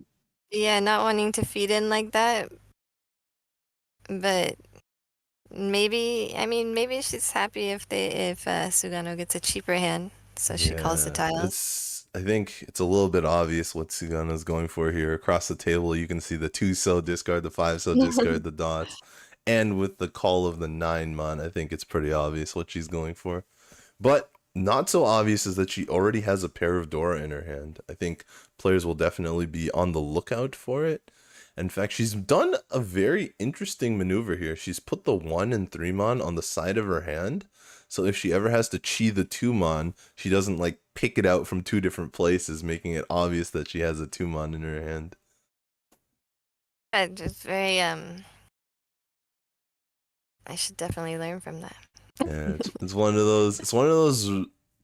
yeah, not wanting to feed in like that. But maybe, I mean, maybe she's happy if Sugano gets a cheaper hand, so she calls the tiles. I think it's a little bit obvious what Sugano's going for here. Across the table, you can see the 2-so discard, the 5-so discard, the dots. And with the call of the 9-man, I think it's pretty obvious what she's going for. But not so obvious is that she already has a pair of Dora in her hand. I think players will definitely be on the lookout for it. In fact, she's done a very interesting maneuver here. She's put the 1 and 3-man on the side of her hand. So if she ever has to chi the 2-man, she doesn't like pick it out from 2 different places, making it obvious that she has a 2-man in her hand. Just very, I should definitely learn from that. Yeah, it's one of those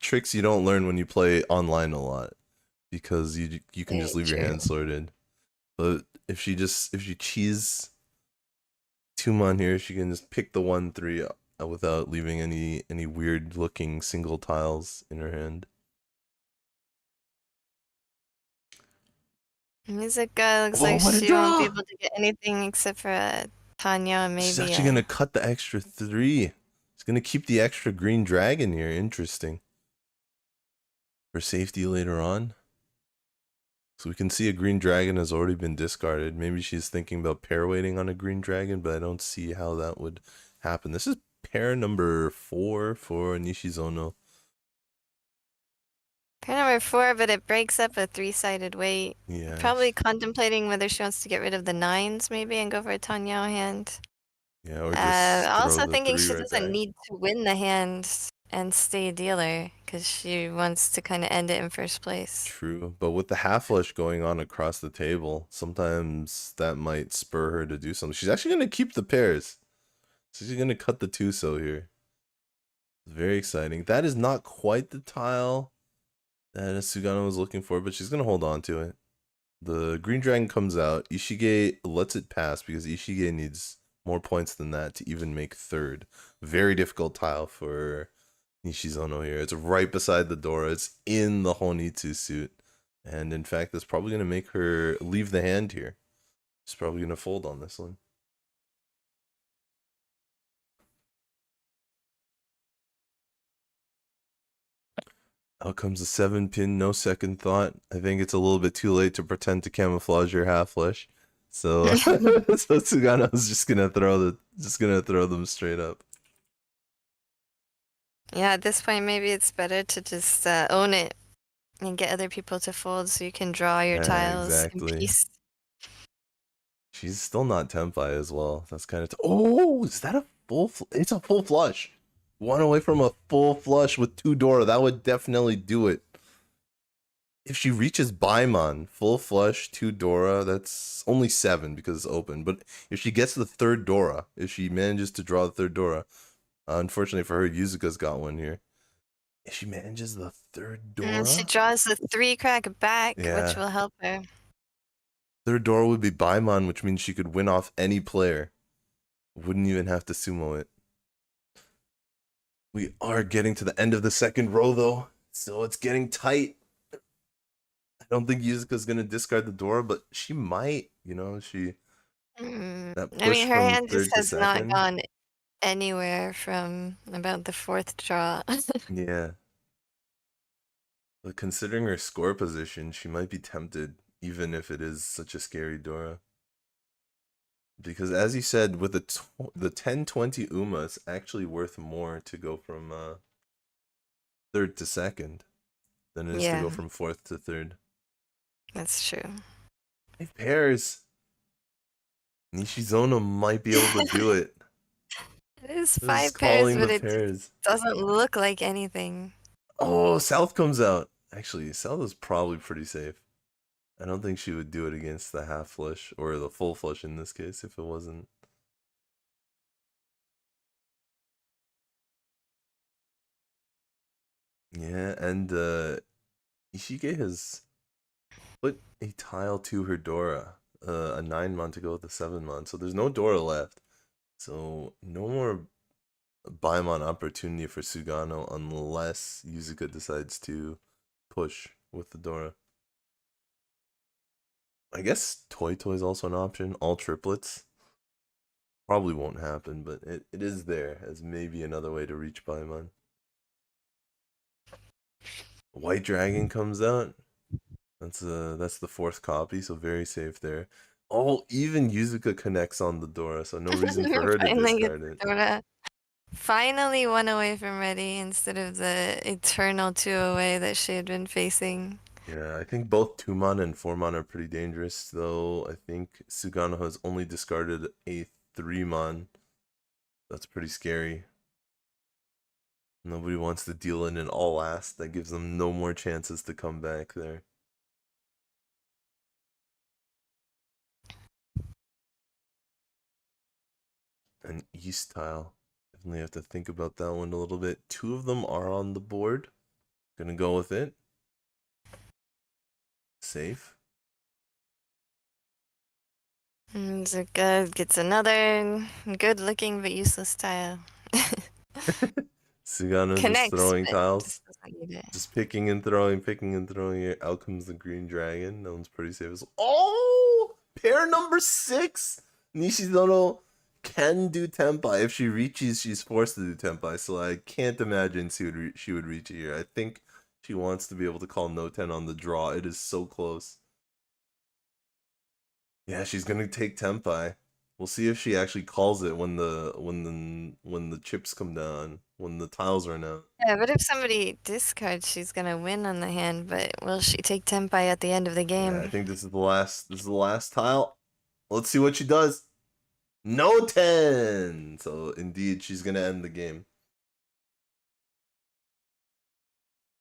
tricks you don't learn when you play online a lot, because you can just leave your hand sorted. But if she cheese 2-man here, she can just pick the 1-3 without leaving any weird looking single tiles in her hand. Yuzuka looks like she won't be able to get anything except for Tanya and maybe. She's actually gonna cut the extra 3. She's gonna keep the extra green dragon here. Interesting. For safety later on. So we can see a green dragon has already been discarded. Maybe she's thinking about pair waiting on a green dragon, but I don't see how that would happen. This is pair number 4 for Nishizono. Pair number 4, but it breaks up a 3-sided weight. Yeah. Probably contemplating whether she wants to get rid of the 9s maybe and go for a Tanya hand. Yeah, or just also throw thinking the 3 she right doesn't back. need to win the hand and stay dealer because she wants to kind of end it in first place. True, but with the half flush going on across the table, sometimes that might spur her to do something. She's actually going to keep the pairs. So she's going to cut the 2-so here. Very exciting. That is not quite the tile that Sugano was looking for, but she's gonna hold on to it. The green dragon comes out. Ishige lets it pass because Ishige needs more points than that to even make third. Very difficult tile for Nishizono here. It's right beside the door. It's in the Honitsu suit. And in fact, that's probably going to make her leave the hand here. She's probably going to fold on this one. Out comes a 7-pin, no second thought. I think it's a little bit too late to pretend to camouflage your half flush. So, so Sugano's just gonna throw them straight up. Yeah, at this point, maybe it's better to just own it and get other people to fold so you can draw your tiles in Exactly. peace. She's still not Tempai as well. That's kind of oh, is that a full? It's a full flush. One away from a full flush with 2 Dora. That would definitely do it. If she reaches Baimon, full flush, 2 Dora, that's only 7 because it's open. But if she gets the 3rd Dora, if she manages to draw the 3rd Dora, unfortunately for her, Yuzuka's got one here. If she manages the 3rd Dora, And she draws the 3 crack back, yeah, which will help her. 3rd Dora would be Baimon, which means she could win off any player. Wouldn't even have to sumo it. We are getting to the end of the 2nd row, though, so it's getting tight. I don't think Yuzuka's gonna discard the Dora, but she might. You know, that I push mean, her from hand just 3rd to has not 2nd. gone anywhere from about the 4th draw. Yeah, but considering her score position, she might be tempted, even if it is such a scary Dora. Because as you said, with the 10-20 Uma, it's actually worth more to go from 3rd to 2nd than it is to Yeah, go from 4th to 3rd. that's true. 5 pairs. Nishizono might be able to do it. It is This is 5 pairs, calling the but it pairs. doesn't look like anything. Oh, South comes out. Actually, South is probably pretty safe. I don't think she would do it against the half flush or the full flush in this case if it wasn't. Yeah, and Ishige has put a tile to her Dora, a 9-mon to go with the 7-mon. So there's no Dora left. So no more Baimon opportunity for Sugano unless Yuzuka decides to push with the Dora. I guess Toy is also an option. All triplets. Probably won't happen, but it is there as maybe another way to reach Paimon. White Dragon comes out. That's the 4th copy, so very safe there. Oh, even Yuzuka connects on the Dora, so no reason for her to Finally discard gets it. Dora. Finally one away from ready instead of the eternal 2 away that she had been facing. Yeah, I think both 2-mon and 4-mon are pretty dangerous, though I think Sugano has only discarded a 3-mon. That's pretty scary. Nobody wants to deal in an all last. That gives them no more chances to come back there. An East tile. Definitely have to think about that one a little bit. 2 of them are on the board. Gonna go with it. Safe. Zuka gets another good looking but useless tile. Sugano just Connects, throwing but tiles. just doesn't need it. Just picking and throwing, picking and throwing it. Out comes the green dragon. That one's pretty safe. Oh! Pair number 6! Nishizono can do Tempai. If she reaches, she's forced to do Tempai. So I can't imagine she would reach it here. I think she wants to be able to call no 10 on the draw. It is so close. Yeah, she's gonna take Tempai. We'll see if she actually calls it when the chips come down, when the tiles run out. Yeah, but if somebody discards, she's gonna win on the hand, but will she take Tempai at the end of the Yeah, I game? think this is the last tile. Let's see what she does. No 10. So indeed, she's gonna end the game.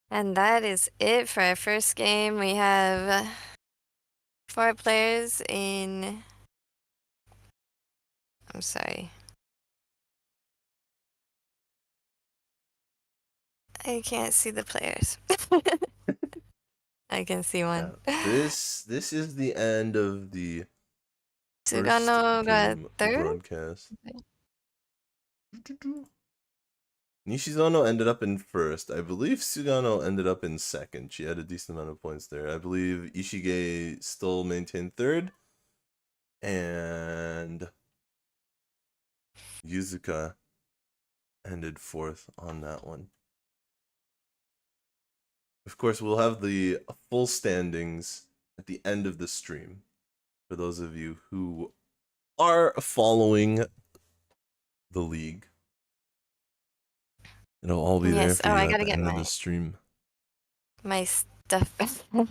And that is it for our first game. We have 4 players in... I'm sorry. I can't see the players. I can see Yeah. one. This is the end of the first Sugano got game third? broadcast. Nishizono ended up in first. I believe Sugano ended up in second. She had a decent amount of points there. I believe Ishige still maintained third. And Yuzuka ended fourth on that one. Of course, we'll have the full standings at the end of the stream for those of you who are following the league. It'll all be there Yes. for Oh, you I at gotta the get end of the stream. my stuff. You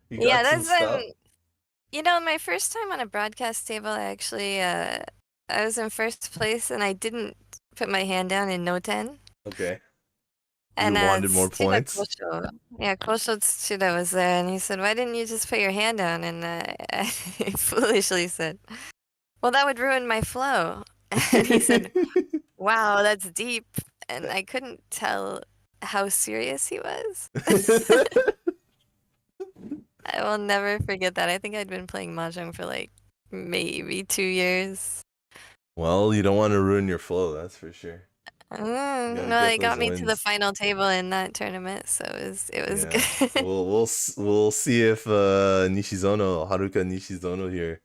Yeah, got some that's stuff? you know, my first time on a broadcast table, I actually I was in first place and I didn't put my hand down in no 10. Okay. And You wanted more Tsuda points? Kosho, yeah, Kosho Tsuda was there, and he said, "Why didn't you just put your hand down?" And I foolishly said, "Well, that would ruin my flow." And he said, "Wow, that's deep." And I couldn't tell how serious he was. I will never forget that. I think I'd been playing Mahjong for like maybe 2 years. Well, you don't want to ruin your flow, that's for sure. You gotta No, get they those got me to the wins. final table in that tournament, so it was Yeah. good. We'll see if Nishizono, Haruka Nishizono here,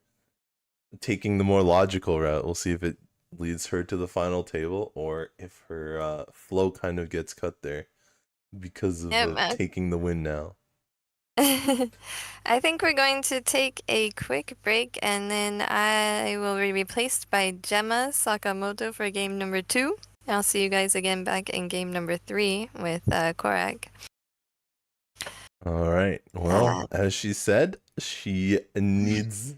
taking the more logical route. We'll see if it leads her to the final table or if her flow kind of gets cut there because of Yep, taking the win now. I think we're going to take a quick break and then I will be replaced by Gemma Sakamoto for game number 2. And I'll see you guys again back in game number 3 with Corak. All right. Well, as she said, she needs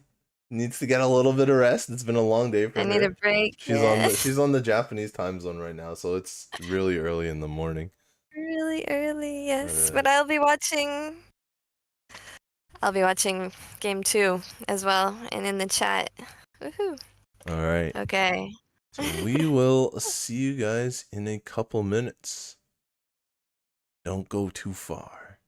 to get a little bit of rest. It's been a long day for I her. need a break. She's on the Japanese time zone right now, so it's really early in the morning. Really early, yes. But Right. I'll be watching game 2 as well and in the chat. Woohoo. All right. Okay. So we will see you guys in a couple minutes. Don't go too far.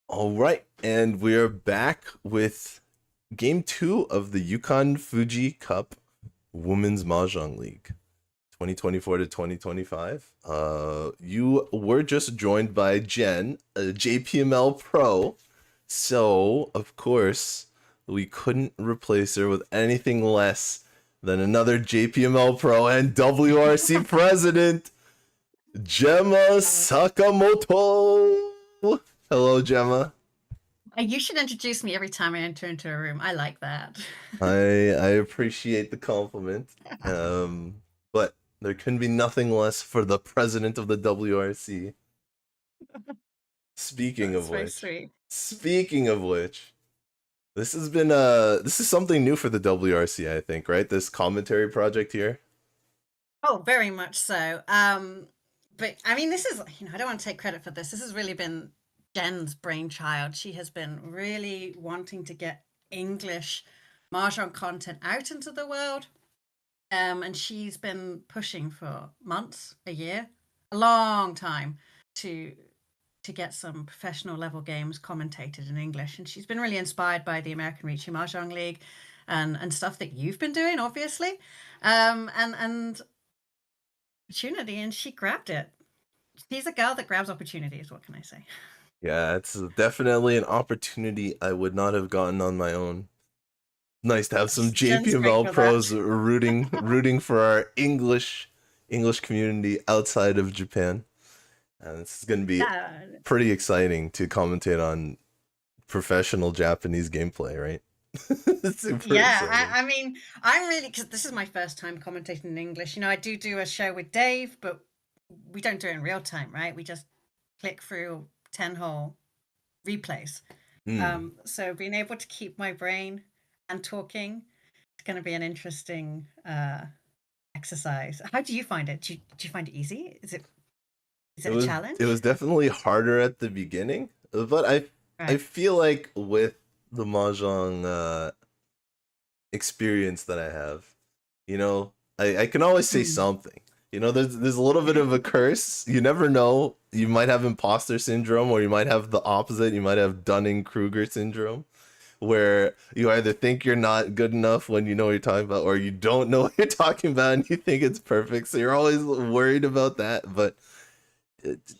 All right, and we are back with game 2 of the Yukan Fuji Cup Women's Mahjong League 2024 to 2025. You were just joined by Jenn, a JPML pro, so of course we couldn't replace her with anything less than another JPML pro and WRC president, Gemma Sakamoto. Hello, Gemma. You should introduce me every time I enter into a room. I like that. I appreciate the compliment. But there can be nothing less for the president of the WRC. Speaking of which, this has been this is something new for the WRC, I think, right? This commentary project here. Oh, very much so. But I mean, this is, I don't want to take credit for this. This has really been Jenn's brainchild. She has been really wanting to get English Mahjong content out into the world. And she's been pushing for months, a year, a long time to get some professional level games commentated in English. And she's been really inspired by the American Riichi Mahjong League and stuff that you've been doing, obviously. And opportunity, and she grabbed it. She's a girl that grabs opportunities. What can I say? Yeah, it's definitely an opportunity I would not have gotten on my own. Nice to have some JPML pros rooting for our English community outside of Japan. And this is going to be pretty exciting to commentate on professional Japanese gameplay, right? I mean, I'm really, because this is my first time commentating in English. I do a show with Dave, but we don't do it in real time, right? We just click through 10-hole replays. So being able to keep my brain and talking, it's going to be an interesting exercise. How do you find it? Do you find it easy? Is it a challenge? It was definitely harder at the beginning, but I feel like with the Mahjong experience that I have, I can always say something. There's a little bit of a curse. You never know. You might have imposter syndrome, or you might have the opposite. You might have Dunning-Kruger syndrome, where you either think you're not good enough when you know what you're talking about, or you don't know what you're talking about and you think it's perfect. So you're always worried about that. But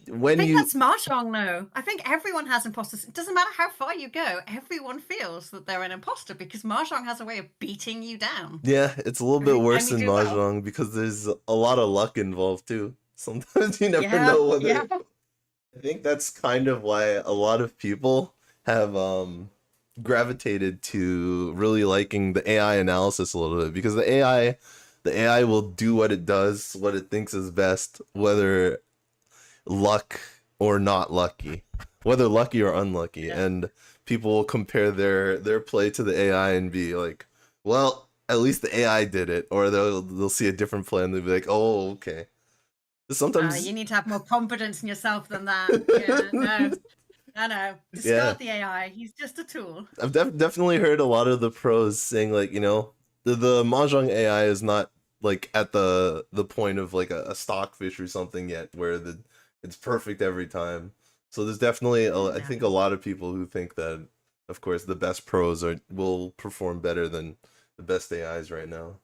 when I think that's Mahjong, though. I think everyone has imposters. It doesn't matter how far you go. Everyone feels that they're an imposter because Mahjong has a way of beating you down. Yeah, it's a little bit worse than Mahjong because there's a lot of luck involved too. Sometimes you never know whether. I think that's kind of why a lot of people have gravitated to really liking the AI analysis a little bit, because the AI will do what it does, what it thinks is best, whether luck or not lucky, whether lucky or unlucky. And people will compare their play to the AI and be like, well, at least the AI did it, or they'll see a different play and they'll be like, oh, okay. Sometimes you need to have more confidence in yourself than that. No, discard the AI. He's just a tool. I've definitely heard a lot of the pros saying, like, the Mahjong AI is not like at the point of like a stockfish or something yet, where it's perfect every time. So there's definitely I think a lot of people who think that, of course, the best pros will perform better than the best AIs right now.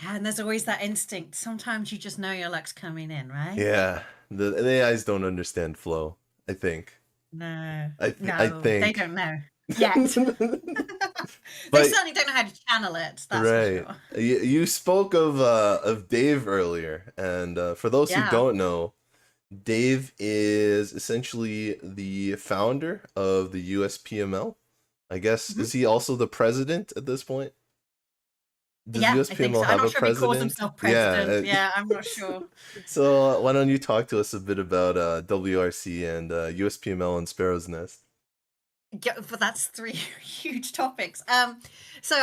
Yeah, and there's always that instinct. Sometimes you just know your luck's coming in, right? Yeah, the AIs don't understand flow, I think. No, I think they don't know yet. They certainly don't know how to channel it. That's for sure. You spoke of Dave earlier, and for those who don't know, Dave is essentially the founder of the USPML. I guess is he also the president at this point? Does USPML I think so. I'm not sure if he calls himself president. Yeah, I'm not sure. So why don't you talk to us a bit about WRC and USPML and Sparrow's Nest? Yeah, but that's 3 huge topics. So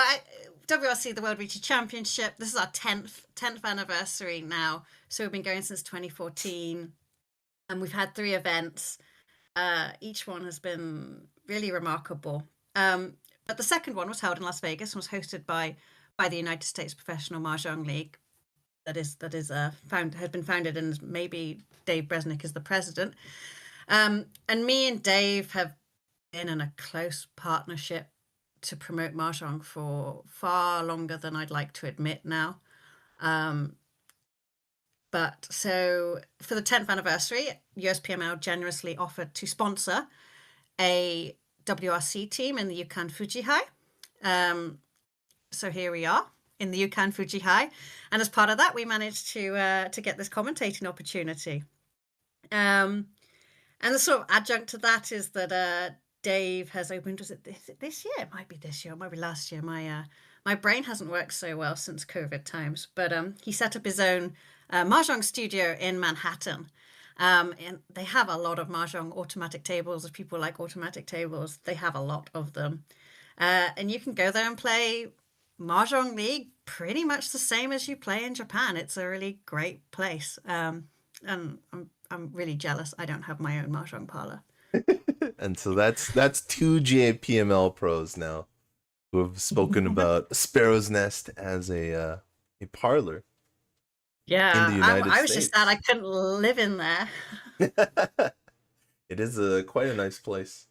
WRC, the World Riichi Championship, this is our 10th anniversary now. So we've been going since 2014, and we've had 3 events. Each one has been really remarkable. But the second one was held in Las Vegas and was hosted by the United States Professional Mahjong League. has been founded, and maybe Dave Bresnik is the president. And me and Dave have been in a close partnership to promote Mahjong for far longer than I'd like to admit now. But so for the 10th anniversary, USPML generously offered to sponsor a WRC team in the Yukan Fuji High. So here we are in the Yukan Fuji High, and as part of that, we managed to get this commentating opportunity. And the sort of adjunct to that is that Dave has opened. Was it this year? It might be this year. It might be last year. My brain hasn't worked so well since COVID times, but he set up his own mahjong studio in Manhattan. And they have a lot of mahjong automatic tables. If people like automatic tables, they have a lot of them. And you can go there and play Mahjong League pretty much the same as you play in Japan. It's a really great place. And I'm really jealous I don't have my own mahjong parlor. And so that's two JPML pros now who have spoken about Sparrow's Nest as a parlor. Yeah, in the United I was States. just sad I couldn't live in there. It is quite a nice place.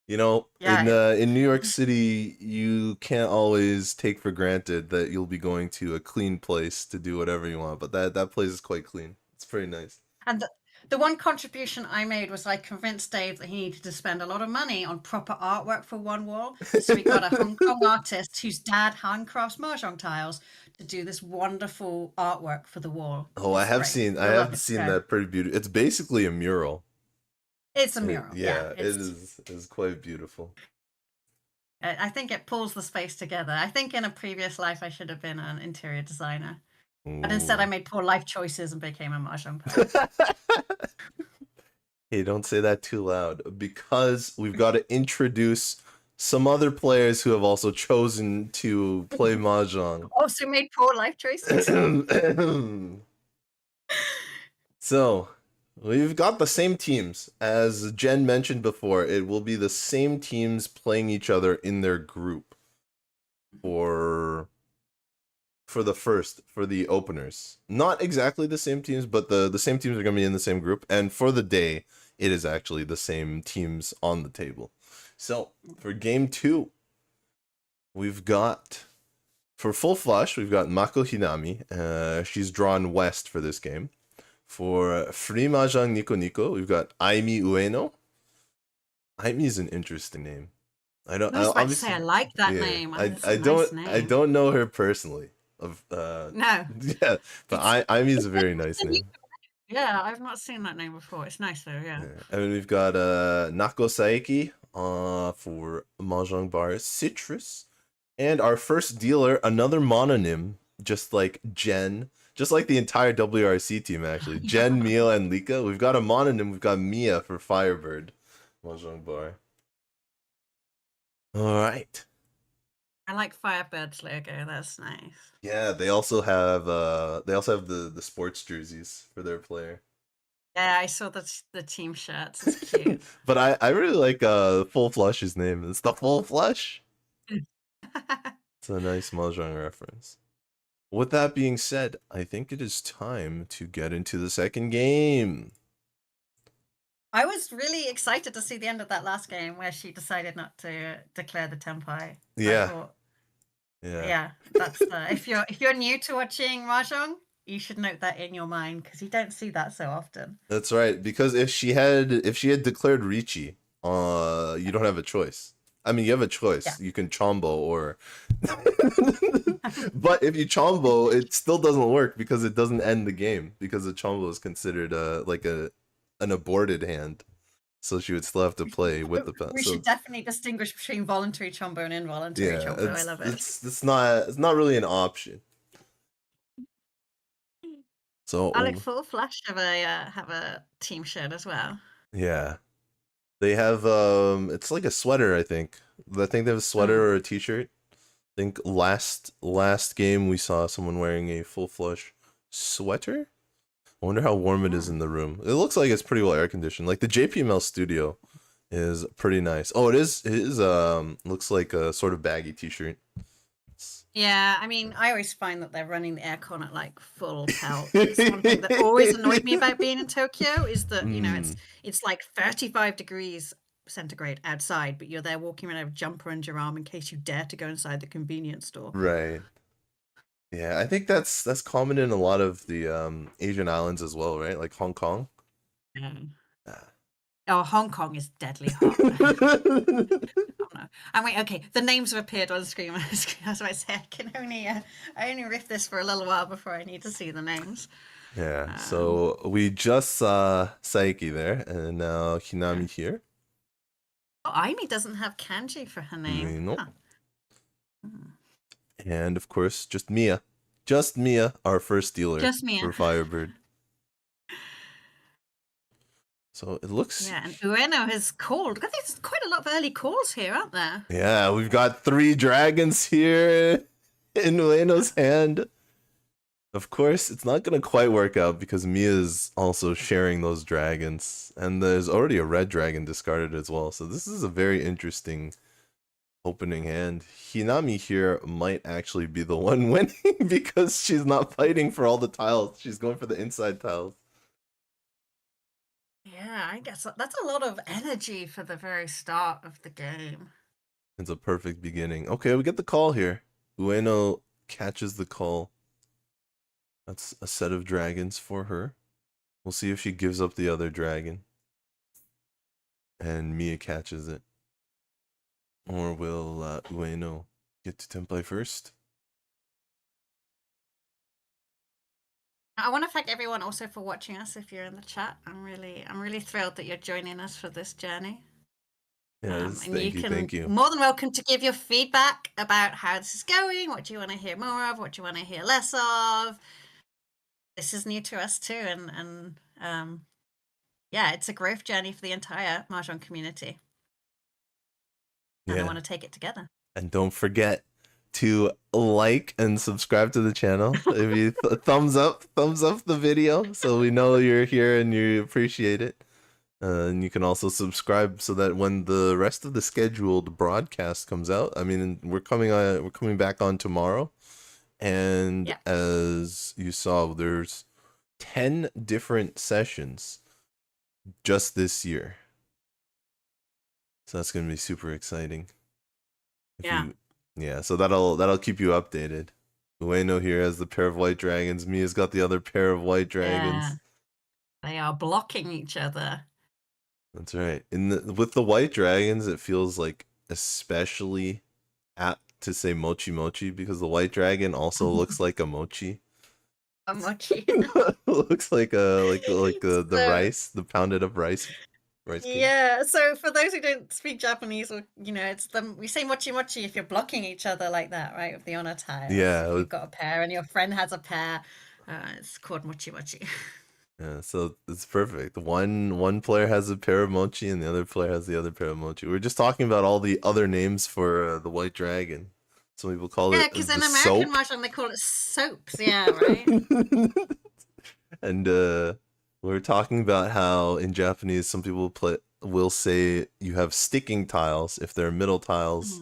You know, Yeah. in New York City, you can't always take for granted that you'll be going to a clean place to do whatever you want, but that place is quite clean. It's pretty nice. And the one contribution I made was I convinced Dave that he needed to spend a lot of money on proper artwork for one wall. So we got a Hong Kong artist whose dad handcrafts mahjong tiles to do this wonderful artwork for the wall. Oh, I have seen that pretty beautiful. It's basically a mural. It's a mural. Yeah, it is quite beautiful. I think it pulls the space together. I think in a previous life I should have been an interior designer. But instead I made poor life choices and became a mahjong player. Hey, don't say that too loud, because we've got to introduce some other players who have also chosen to play mahjong. Also made poor life choices. So, we've got the same teams. As Jenn mentioned before, it will be the same teams playing each other in their group for the openers. Not exactly the same teams, but the same teams are going to be in the same group. And for the day, it is actually the same teams on the table. So, for game 2, we've got, for full flush, we've got Mako Hinami. She's drawn west for this game. For free Mahjong NikoNiko, we've got Aimi Ueno. Aimi is an interesting name. I like that name. I don't know her personally. No. Yeah, but Aimi is a very nice name. Yeah, I've not seen that name before. It's nice though, yeah. And then we've got Saeki for MahjongxBAR Citrus. And our first dealer, another mononym, just like Jenn, just like the entire WRC team actually. Jenn, Mia, and Lika. We've got a mononym, we've got Mia for Firebird. MahjongxBAR. Alright. I like Firebird's logo. That's nice. Yeah, they also have the sports jerseys for their player. Yeah, I saw the team shirts. It's cute. But I really like Full Flush's name. It's the Full Flush. It's a nice mahjong reference. With that being said, I think it is time to get into the second game. I was really excited to see the end of that last game where she decided not to declare the tenpai. Yeah. Yeah, that's if you're new to watching mahjong, you should note that in your mind because you don't see that so often. That's right, because if she had declared Riichi, you don't have a choice. I mean, you have a choice. Yeah. You can chombo or but if you chombo, it still doesn't work because it doesn't end the game because the chombo is considered like an aborted hand. So she would still have to play with the pawn. We should definitely distinguish between voluntary chombo and involuntary chombo. I love it. It's not really an option. So I like Full Flush have a team shirt as well. Yeah. They have it's like a sweater, I think. I think they have a sweater or a t-shirt. I think last game we saw someone wearing a Full Flush sweater. I wonder how warm it is in the room. It looks like it's pretty well air conditioned. Like the JPML studio is pretty nice. Oh, it is looks like a sort of baggy t-shirt. It's Yeah, I mean, I always find that they're running the aircon at like full pelt. It's one thing that always annoyed me about being in Tokyo is that, you know, it's like 35 degrees centigrade outside, but you're there walking around with a jumper under your arm in case you dare to go inside the convenience store. Right. Yeah, I think that's common in a lot of the Asian islands as well, right? Like Hong Kong. Yeah. Ah. Oh, Hong Kong is deadly hot. Oh, no. And wait, okay, the names have appeared on the screen. I was about to say, I only riff this for a little while before I need to see the names. Yeah, so we just saw Saeki there, and now Hinami here. Oh, Aimi doesn't have kanji for her name. Nope. Huh. And of course, just Mia. Just Mia, our first dealer Just Mia. for Firebird. So it looks... Yeah, and Ueno has called. There's quite a lot of early calls here, aren't there? Yeah, we've got 3 dragons here in Ueno's hand. Of course, it's not going to quite work out because Mia's also sharing those dragons. And there's already a red dragon discarded as well. So this is a very interesting opening hand. Hinami here might actually be the one winning because she's not fighting for all the tiles. She's going for the inside tiles. Yeah, I guess that's a lot of energy for the very start of the game. It's a perfect beginning. Okay, we get the call here. Ueno catches the call. That's a set of dragons for her. We'll see if she gives up the other dragon. And Mia catches it. Or will Ueno get to Tempai first? I want to thank everyone also for watching us. If you're in the chat, I'm really thrilled that you're joining us for this journey. Yes, and thank you. More than welcome to give your feedback about how this is going. What do you want to hear more of? What do you want to hear less of? This is new to us too, and yeah, it's a growth journey for the entire Mahjong community. And I want to take it together. And don't forget to like and subscribe to the channel. If you thumbs up the video so we know you're here and you appreciate it. And you can also subscribe so that when the rest of the scheduled broadcast comes out, I mean, we're coming back on tomorrow. And as you saw, there's 10 different sessions just this year. So that's going to be super exciting. Yeah, so that'll keep you updated. Ueno here has the pair of white dragons. Mia's got the other pair of white dragons. Yeah. They are blocking each other. That's right. With the white dragons, it feels like especially apt to say mochi mochi because the white dragon also looks like a mochi. A mochi. Looks like the rice, the pounded up rice. Yeah, so for those who don't speak Japanese, or we say mochi mochi if you're blocking each other like that, right? With the honor tiles. Yeah, if you've got a pair and your friend has a pair, it's called mochi mochi. Yeah, so it's perfect. One player has a pair of mochi and the other player has the other pair of mochi. We're just talking about all the other names for the white dragon. Some people call it because in American Mahjong they call it soaps. Yeah, right. And we're talking about how in Japanese some people will say you have sticking tiles if they're middle tiles.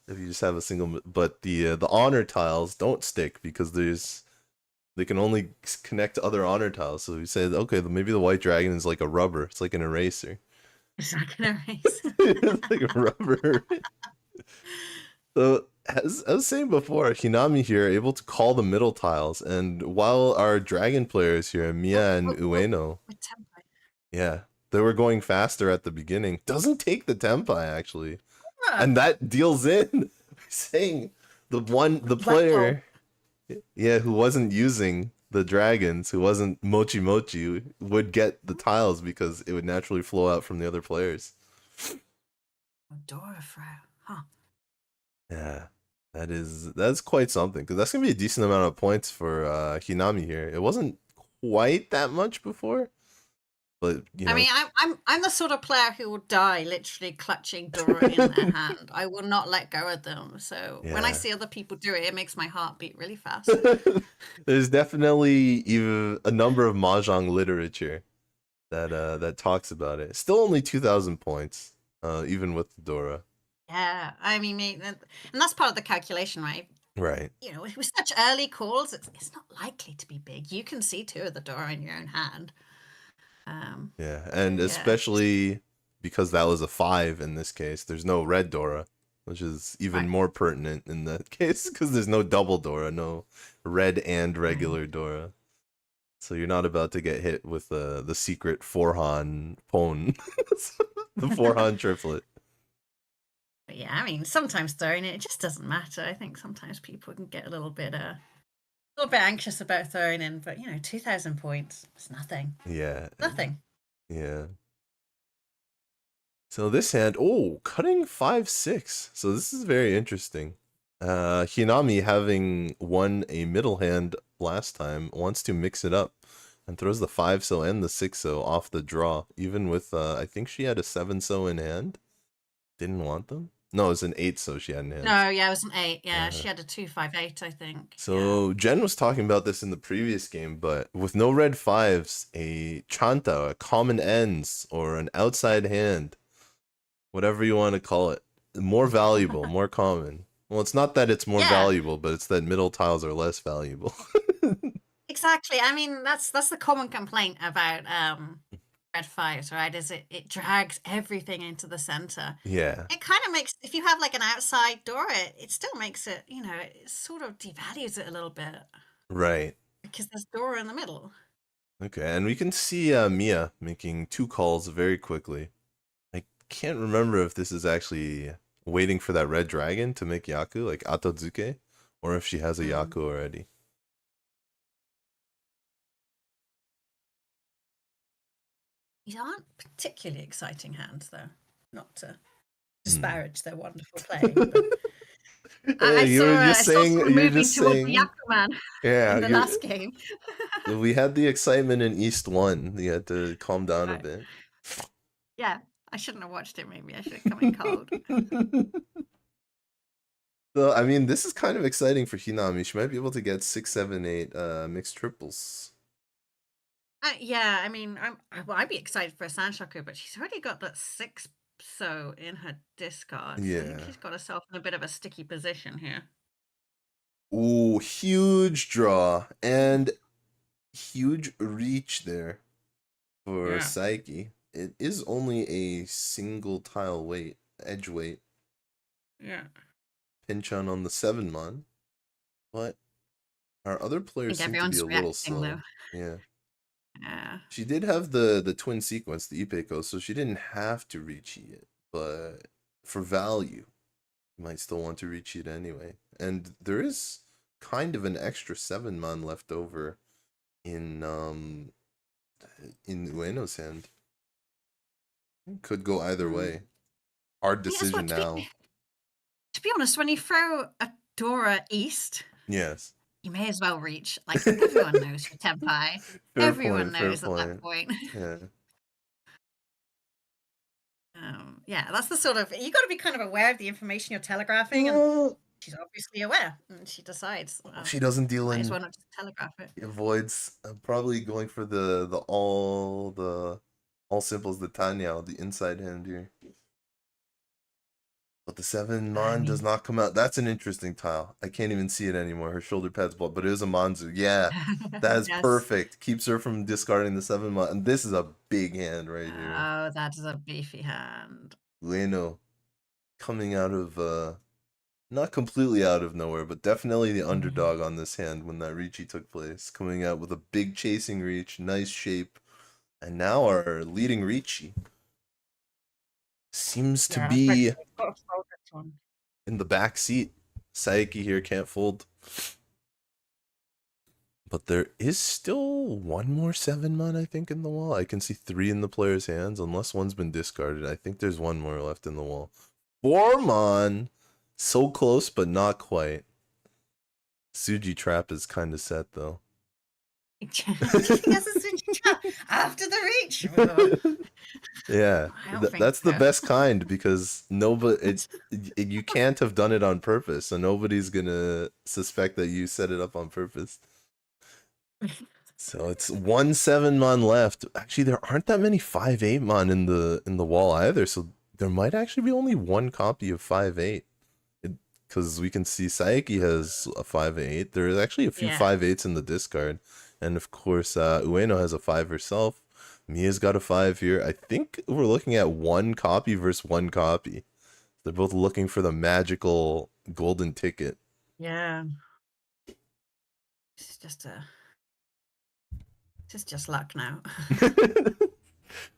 If you just have a single, but the honor tiles don't stick because they can only connect to other honor tiles. So we say, okay, maybe the white dragon is like a rubber. It's like an eraser. It's like an eraser. It's like a rubber. So as I was saying before, Hinami here able to call the middle tiles, and while our dragon players here, Mia and Ueno, yeah, they were going faster at the beginning. Doesn't take the tempai actually, and that deals in saying the player, yeah, who wasn't using the dragons, who wasn't mochi mochi, would get the tiles because it would naturally flow out from the other players. Dorafrau, huh? Yeah, that's quite something because that's gonna be a decent amount of points for Hinami here. It wasn't quite that much before, but I mean, I'm the sort of player who will die literally clutching Dora in their hand. I will not let go of them. So when I see other people do it, it makes my heart beat really fast. There's definitely even a number of mahjong literature that talks about it. Still only 2,000 points, even with Dora. Yeah, I mean, and that's part of the calculation, right? Right. you know, with such early calls, it's not likely to be big. You can see 2 of the Dora in your own hand. Yeah, and Yeah. especially because that was a 5 in this case, there's no red Dora, which is even Right. more pertinent in that case because there's no double Dora, no red and regular Right. Dora. So you're not about to get hit with the secret Forhan Pon, the Forhan triplet. But yeah, I mean, sometimes throwing it just doesn't matter. I think sometimes people can get a little bit anxious about throwing in, but you know, 2,000 points, it's nothing. Yeah. Nothing. Yeah. So this hand, oh, cutting 5-6. So this is very interesting. Hinami, having won a middle hand last time, wants to mix it up and throws the 5-so and the 6-so off the draw, even with, I think she had a 7-so in hand. Didn't want them? No, it was an 8-so she had in hand. No, yeah, it was an 8. Yeah, she had a 2-5-8, I think. So Jenn was talking about this in the previous game, but with no red 5s, a chanta, a common ends, or an outside hand, whatever you want to call it, more valuable, more common. Well, it's not that it's more valuable, but it's that middle tiles are less valuable. Exactly. I mean, that's the common complaint about red 5s, right? Is it drags everything into the center. Yeah. It kind of makes, if you have like an outside door, it still makes it, you know, it sort of devalues it a little bit. Right. Because there's door in the middle. Okay, and we can see Mia making 2 calls very quickly. I can't remember if this is actually waiting for that red dragon to make Yaku, like Atozuke, or if she has a Yaku already. These aren't particularly exciting hands, though. Not to disparage their wonderful play. You're just saying the Yakuman in the last game. We had the excitement in East 1. You had to calm down a bit. Yeah, I shouldn't have watched it. Maybe I should have come in cold. So, I mean, this is kind of exciting for Hinami. She might be able to get 6, 7, 8 mixed triples. Yeah, I mean, I'd be excited for a Sanshoku, but she's already got that 6-so in her discard. Yeah. So I think she's got herself in a bit of a sticky position here. Ooh, huge draw and huge reach there for Saeki. It is only a single tile weight, edge weight. Yeah. Pinch on the 7-mon, but our other players seem to be a little slow. Though. Yeah. Yeah. She did have the twin sequence, the Ipeko, so she didn't have to Riichi it, but for value, you might still want to Riichi it anyway. And there is kind of an extra 7-mon left over in Ueno's hand. Could go either way. Hard decision now. To be honest, when you throw a Dora east, yes, you may as well reach. Like, everyone knows your Tenpai. Everyone knows at that point. Yeah. Yeah, that's the sort of, you got to be kind of aware of the information you're telegraphing, and she's obviously aware, and she decides. She doesn't deal in. Might as well not just telegraph it. Avoids probably going for the all simples, the Tanya, the inside hand here. But the 7-mon does not come out. That's an interesting tile. I can't even see it anymore. Her shoulder pad's blocked, but it is a Manzu. Yeah, that is perfect. Keeps her from discarding the 7-mon. And this is a big hand right here. Oh, that is a beefy hand. Ueno coming out of, not completely out of nowhere, but definitely the underdog on this hand when that Riichi took place. Coming out with a big chasing reach, nice shape. And now our leading Riichi seems to be in the back seat. Saeki here can't fold. But there is still one more 7-mon, I think, in the wall. I can see 3 in the player's hands, unless one's been discarded. I think there's one more left in the wall. 4-mon! So close, but not quite. Suji trap is kind of set, though. After the reach. Yeah, that's the best kind, because you can't have done it on purpose, so nobody's gonna suspect that you set it up on purpose. So it's 1 7-mon left. Actually, there aren't that many 5-8-mon in the wall either, so there might actually be only one copy of 5-8. because we can see Saeki has a 5-8. There's actually a few Yeah. 5-8s in the discard, and of course, Ueno has a 5 herself. Mia's got a 5 here. I think we're looking at one copy versus one copy. They're both looking for the magical golden ticket. Yeah. It's just luck now.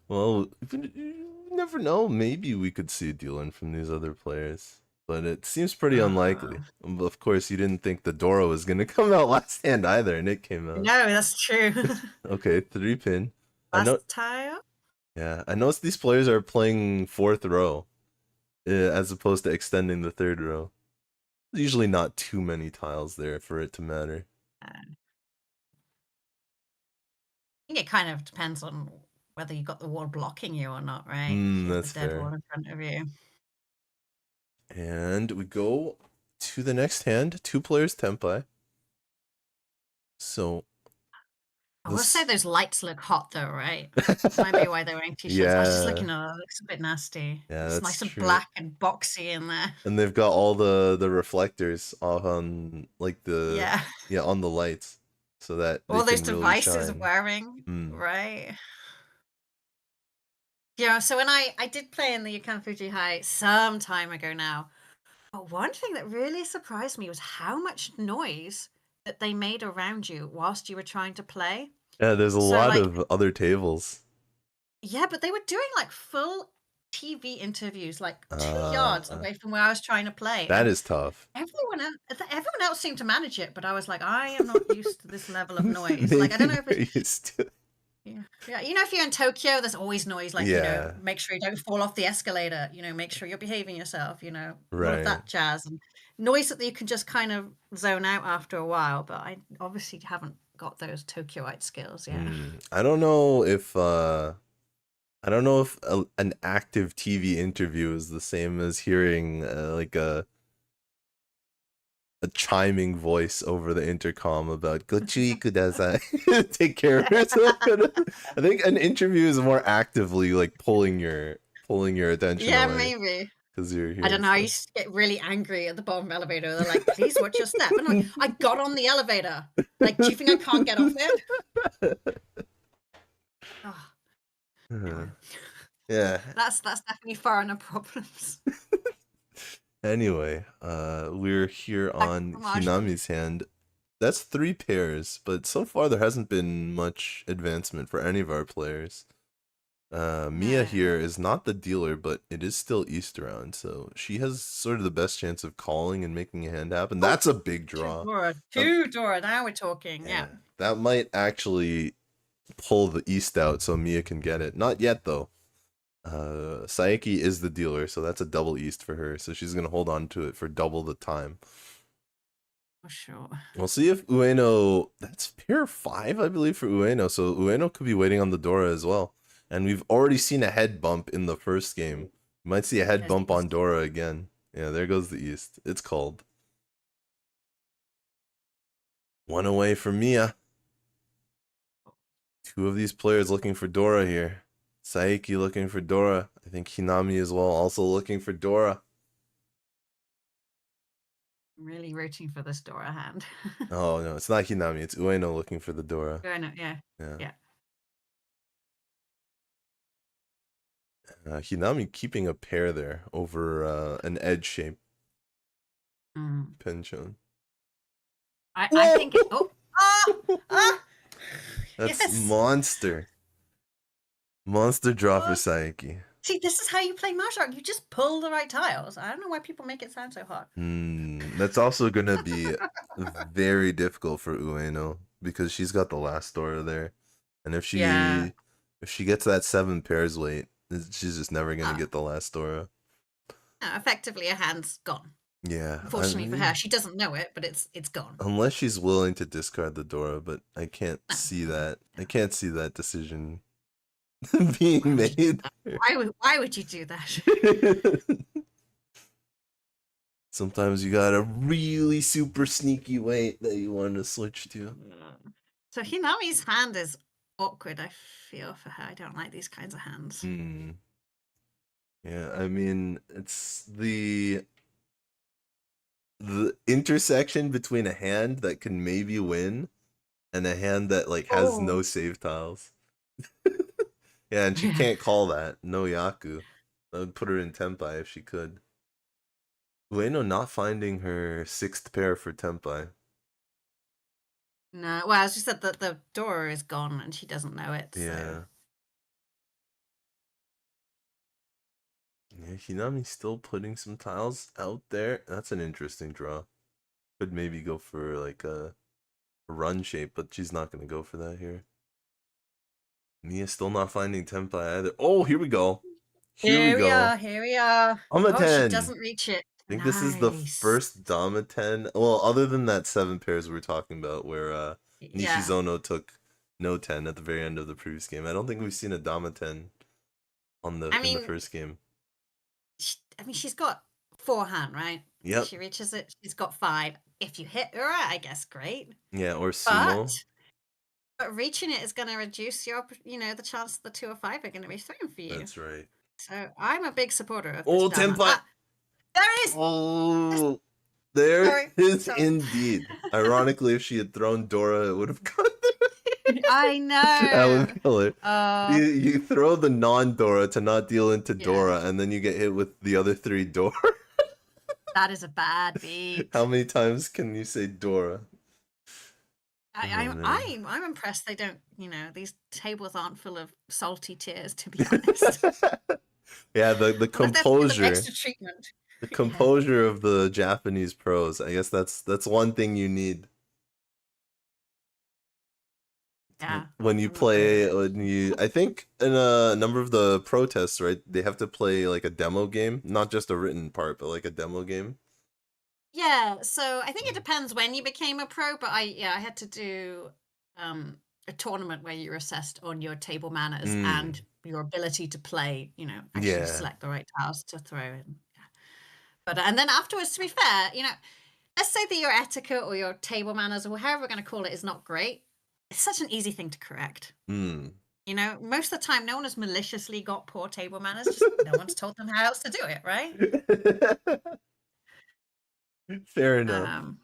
Well, you never know. Maybe we could see a deal in from these other players, but it seems pretty unlikely. Of course, you didn't think the Dora was gonna come out last hand either, and it came out. No, that's true. Okay, 3-pin. I know. Last tile? Yeah, I noticed these players are playing fourth row, as opposed to extending the third row. There's usually not too many tiles there for it to matter. I think it kind of depends on whether you got the wall blocking you or not, right? If you have That's the dead fair. wall in front of you. And we go to the next hand. 2 players tempai. So I will say those lights look hot though, right? That might be why they're wearing t-shirts. I was just looking at it. It looks a bit nasty. Yeah, It's that's nice and true. black and boxy in there. And they've got all the reflectors on like the on the lights, so that all they those can really devices shine. wearing, right? Yeah, so when I did play in the Yukan Fuji High some time ago now, but one thing that really surprised me was how much noise that they made around you whilst you were trying to play. Yeah, there's a lot of other tables. Yeah, but they were doing like full TV interviews, like 2 yards away from where I was trying to play. That is tough. Everyone else seemed to manage it, but I was like, I am not used to this level of noise. Like, I don't know if it's used to. Yeah, you know, if you're in Tokyo, there's always noise. Like, you know, make sure you don't fall off the escalator. You know, make sure you're behaving yourself. You know, all of that jazz and noise that you can just kind of zone out after a while. But I obviously haven't got those Tokyoite skills yet. I don't know if an active TV interview is the same as hearing like a chiming voice over the intercom about "Gochi kudasai," take care of yourself. I think an interview is more actively like pulling your attention. Yeah, away maybe. Because you're here. I don't know. I used to get really angry at the bottom elevator. They're like, "Please watch your step." And I'm like, I got on the elevator. Like, do you think I can't get off it? Yeah. That's definitely foreigner problems. Anyway, we're here on Hinami's hand. That's 3 pairs, but so far there hasn't been much advancement for any of our players. Mia here is not the dealer, but it is still East round, so she has sort of the best chance of calling and making a hand happen. That's a big draw. Two Dora, now we're talking. Yeah. That might actually pull the East out so Mia can get it. Not yet, though. Saeki is the dealer, so that's a double East for her, so she's going to hold on to it for double the time. For sure. We'll see if Ueno... That's pair 5, I believe, for Ueno, so Ueno could be waiting on the Dora as well. And we've already seen a head bump in the first game. We might see a head bump on Dora again. Yeah, there goes the East. It's called. 1 away from Mia. 2 of these players looking for Dora here. Saeki looking for Dora. I think Hinami as well, also looking for Dora. I'm really rooting for this Dora hand. Oh, no, it's not Hinami. It's Ueno looking for the Dora. Ueno, yeah. Hinami keeping a pair there over an edge shape. Penchon. I think it... That's monster. Monster draw for Saeki. See, this is how you play Mahjong. You just pull the right tiles. I don't know why people make it sound so hard. That's also going to be very difficult for Ueno because she's got the last Dora there. And if she gets that 7 pairs late, she's just never going to get the last Dora. Effectively, her hand's gone. Yeah. Unfortunately for her, she doesn't know it, but it's gone. Unless she's willing to discard the Dora, but I can't see that. I can't see that decision being made. Why would you do that? Sometimes you got a really super sneaky weight that you want to switch to. So Hinami's hand is awkward, I feel, for her. I don't like these kinds of hands. Yeah, I mean, it's the the intersection between a hand that can maybe win and a hand that like has Oh. no save tiles. Yeah, and she can't call that. No Yaku. That would put her in Tenpai if she could. Ueno not finding her 6th pair for Tenpai. No, well, as you said, the door is gone and she doesn't know it. So. Yeah. Yeah, Hinami's still putting some tiles out there. That's an interesting draw. Could maybe go for like a run shape, but she's not going to go for that here. Mia's still not finding Tenpai either. Oh, here we go. Here we go. Here we are. I'm a Oh, 10. she doesn't reach it. I think this is the Nice. first Dama 10. Well, other than that 7 pairs we were talking about where Yeah. Nishizono took no 10 at the very end of the previous game. I don't think we've seen a Dama 10 on in the first game. I mean, she's got 4-hand, right? Yep. She reaches it. She's got 5. If you hit her, I guess great. Yeah, or sumo. But reaching it is going to reduce your, the chance the 2 or 5 are going to be thrown for you. That's right. So I'm a big supporter of this. Oh, Tenpai! There it is! Oh, there is indeed. Ironically, if she had thrown Dora, it would have gone through. I know. That would kill her. You throw the non-Dora to not deal into Dora, and then you get hit with the other 3 Dora. That is a bad beat. How many times can you say Dora? I'm impressed they don't, these tables aren't full of salty tears, to be honest. Yeah, the composure. Extra treatment. The composure of the Japanese pros. I guess that's one thing you need. Yeah. When you play, I think in a number of the protests, right, they have to play like a demo game, not just a written part, but like a demo game. Yeah, so I think it depends when you became a pro, but I had to do a tournament where you were assessed on your table manners and your ability to play, actually select the right tiles to throw in. But and then afterwards, to be fair, let's say that your etiquette or your table manners or however we're going to call it is not great. It's such an easy thing to correct. Most of the time, no one has maliciously got poor table manners. Just no one's told them how else to do it, right? Fair enough.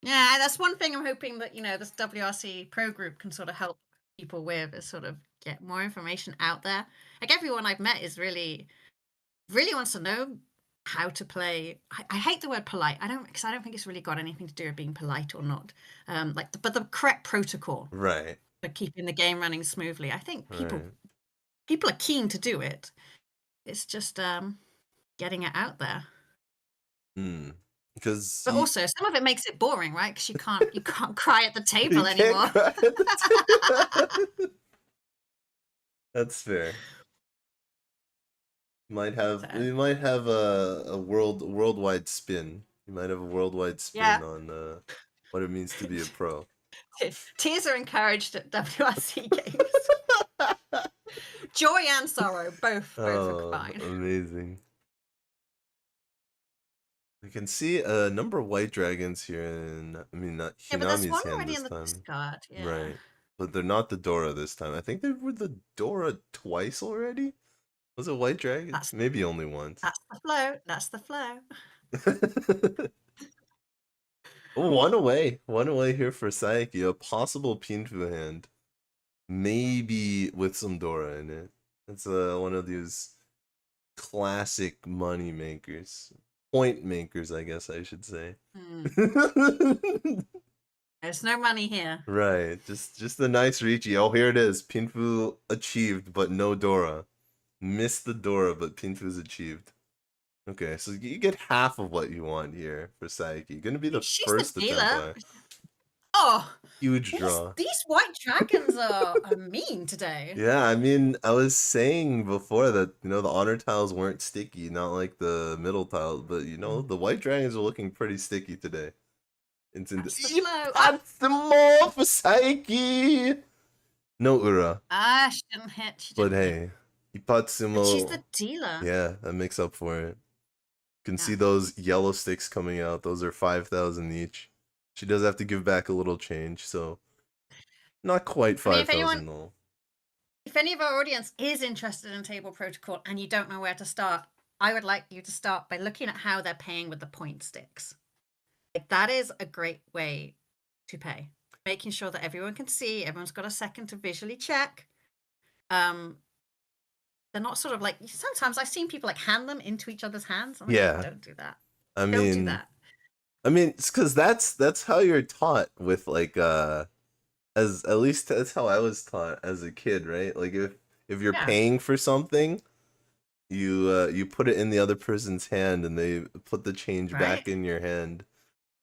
Yeah, that's one thing I'm hoping that, this WRC pro group can sort of help people with, is sort of get more information out there. Like everyone I've met is really, really wants to know how to play. I hate the word polite. Because I don't think it's really got anything to do with being polite or not. But the correct protocol. Right. For keeping the game running smoothly. I think people are keen to do it. It's just getting it out there. But also some of it makes it boring, right? Because you can't cry at the table anymore. That's fair. We might have a worldwide spin. You might have a worldwide spin on what it means to be a pro. Tears are encouraged at WRC games. Joy and sorrow, both are combined. Amazing. You can see a number of white dragons here, and not Hinami's hand this time. Discard, right? But they're not the Dora this time. I think they were the Dora twice already. Was it white dragon? Maybe only once. That's the flow. One away here for Saeki. A possible Pinfu hand, maybe with some Dora in it. It's one of these classic money makers. Point makers, I guess I should say. There's no money here. Right, just a nice Riichi. Oh, here it is. Pinfu achieved, but no Dora. Missed the Dora, but Pinfu's achieved. Okay, so you get half of what you want here for Saeki. Gonna be the first attempt. Oh, huge draw. These white dragons are mean today. Yeah, I was saying before that the honor tiles weren't sticky, not like the middle tiles, but the white dragons are looking pretty sticky today. It's in That's more for Saeki. No Ura. She didn't hit. But hey, Ipatsumo. But she's the dealer. Yeah, that makes up for it. You can see those yellow sticks coming out. Those are 5,000 each. She does have to give back a little change, so not quite 5,000 though. If any of our audience is interested in table protocol and you don't know where to start, I would like you to start by looking at how they're paying with the point sticks. That is a great way to pay. Making sure that everyone can see, everyone's got a second to visually check. They're not sort of like, sometimes I've seen people like hand them into each other's hands. I'm like, Yeah. don't do that. I Don't do mean, that. it's because that's how you're taught with like as at least that's how I was taught as a kid, right? Like if you're Yeah. paying for something, you put it in the other person's hand and they put the change back Right? in your hand.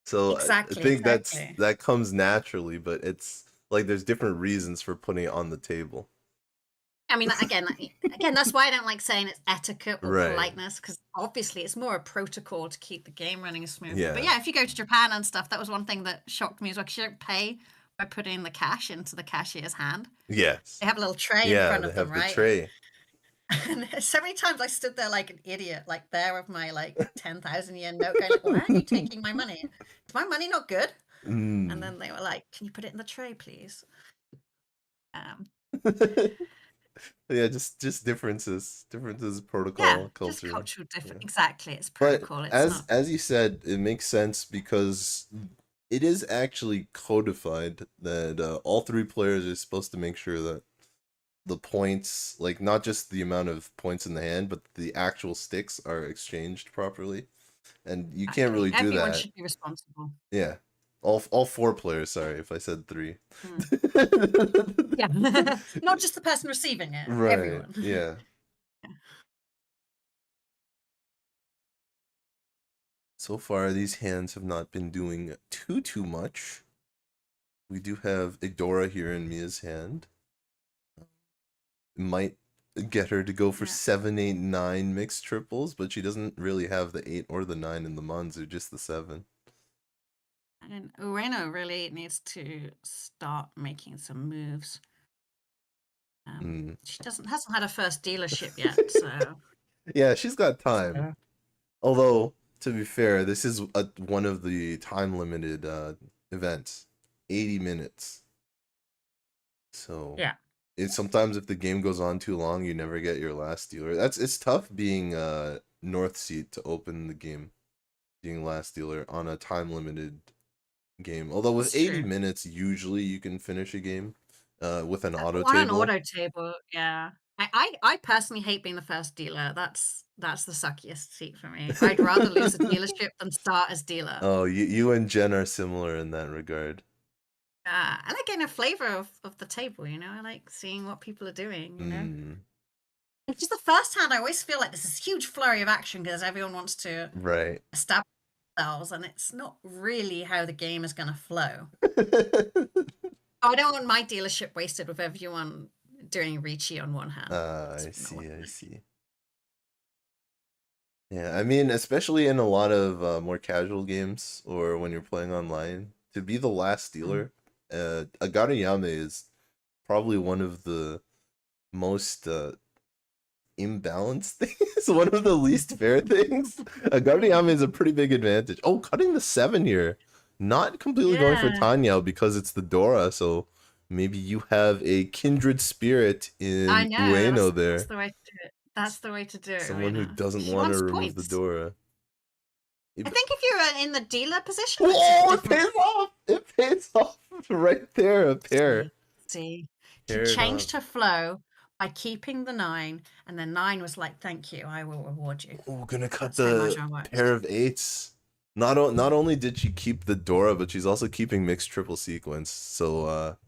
So I Exactly, think exactly. that comes naturally, but it's like there's different reasons for putting it on the table. I mean, again, that's why I don't like saying it's etiquette or Right. politeness, because obviously it's more a protocol to keep the game running smoothly. Yeah. But yeah, if you go to Japan and stuff, that was one thing that shocked me as well, because you don't pay by putting the cash into the cashier's hand. Yes. They have a little tray in front of them, they have right? the tray. And so many times I stood there like an idiot, like there with my like 10,000 yen note going like, why are you taking my money? Is my money not good? And then they were like, can you put it in the tray, please? Yeah, just differences protocol, Yeah, culture. just cultural difference. Yeah. Exactly, it's But protocol. It's as you said, it makes sense because it is actually codified that all three players are supposed to make sure that the points, like not just the amount of points in the hand, but the actual sticks are exchanged properly. And you can't really do everyone that. should be responsible. Yeah. All four players, sorry if I said three. Yeah. Not just the person receiving it, Right. everyone. Yeah. So far, these hands have not been doing too much. We do have Idora here in Mia's hand. Might get her to go for 7, 8, 9 mixed triples, but she doesn't really have the 8 or the 9 in the Manzu, just the 7. And Ueno really needs to start making some moves. She hasn't had a first dealership yet, so yeah, she's got time. Although, to be fair, this is one of the time limited events, 80 minutes. So yeah, sometimes if the game goes on too long, you never get your last dealer. It's tough being North Seat to open the game, being last dealer on a time limited game. Although with 80 minutes, usually you can finish a game with an auto on table. an auto table, yeah. I personally hate being the first dealer. That's the suckiest seat for me. I'd rather lose a dealership than start as dealer. Oh, you and Jenn are similar in that regard. I like getting a flavor of the table, you know. I like seeing what people are doing, you know. It's just the first hand, I always feel like there's this huge flurry of action because everyone wants to establish themselves, and it's not really how the game is going to flow. I don't want my dealership wasted with everyone doing Riichi on one hand. I see. Yeah, I mean, especially in a lot of more casual games or when you're playing online, to be the last dealer, Agariyame is probably one of the most imbalanced things, one of the least fair things. Agariyame is a pretty big advantage. Oh, cutting the 7 here. Not completely going for Tanyao because it's the Dora, so maybe you have a kindred spirit in Ueno there. That's the way to do it. That's the way to do it. Someone who doesn't want to remove the Dora. I think if you're in the dealer position, it pays off! It pays off right there, a pair. See, she changed her flow by keeping the 9, and then 9 was like, "Thank you, I will reward you." Oh, gonna cut the pair of 8s. Not only did she keep the Dora, but she's also keeping mixed triple sequence. So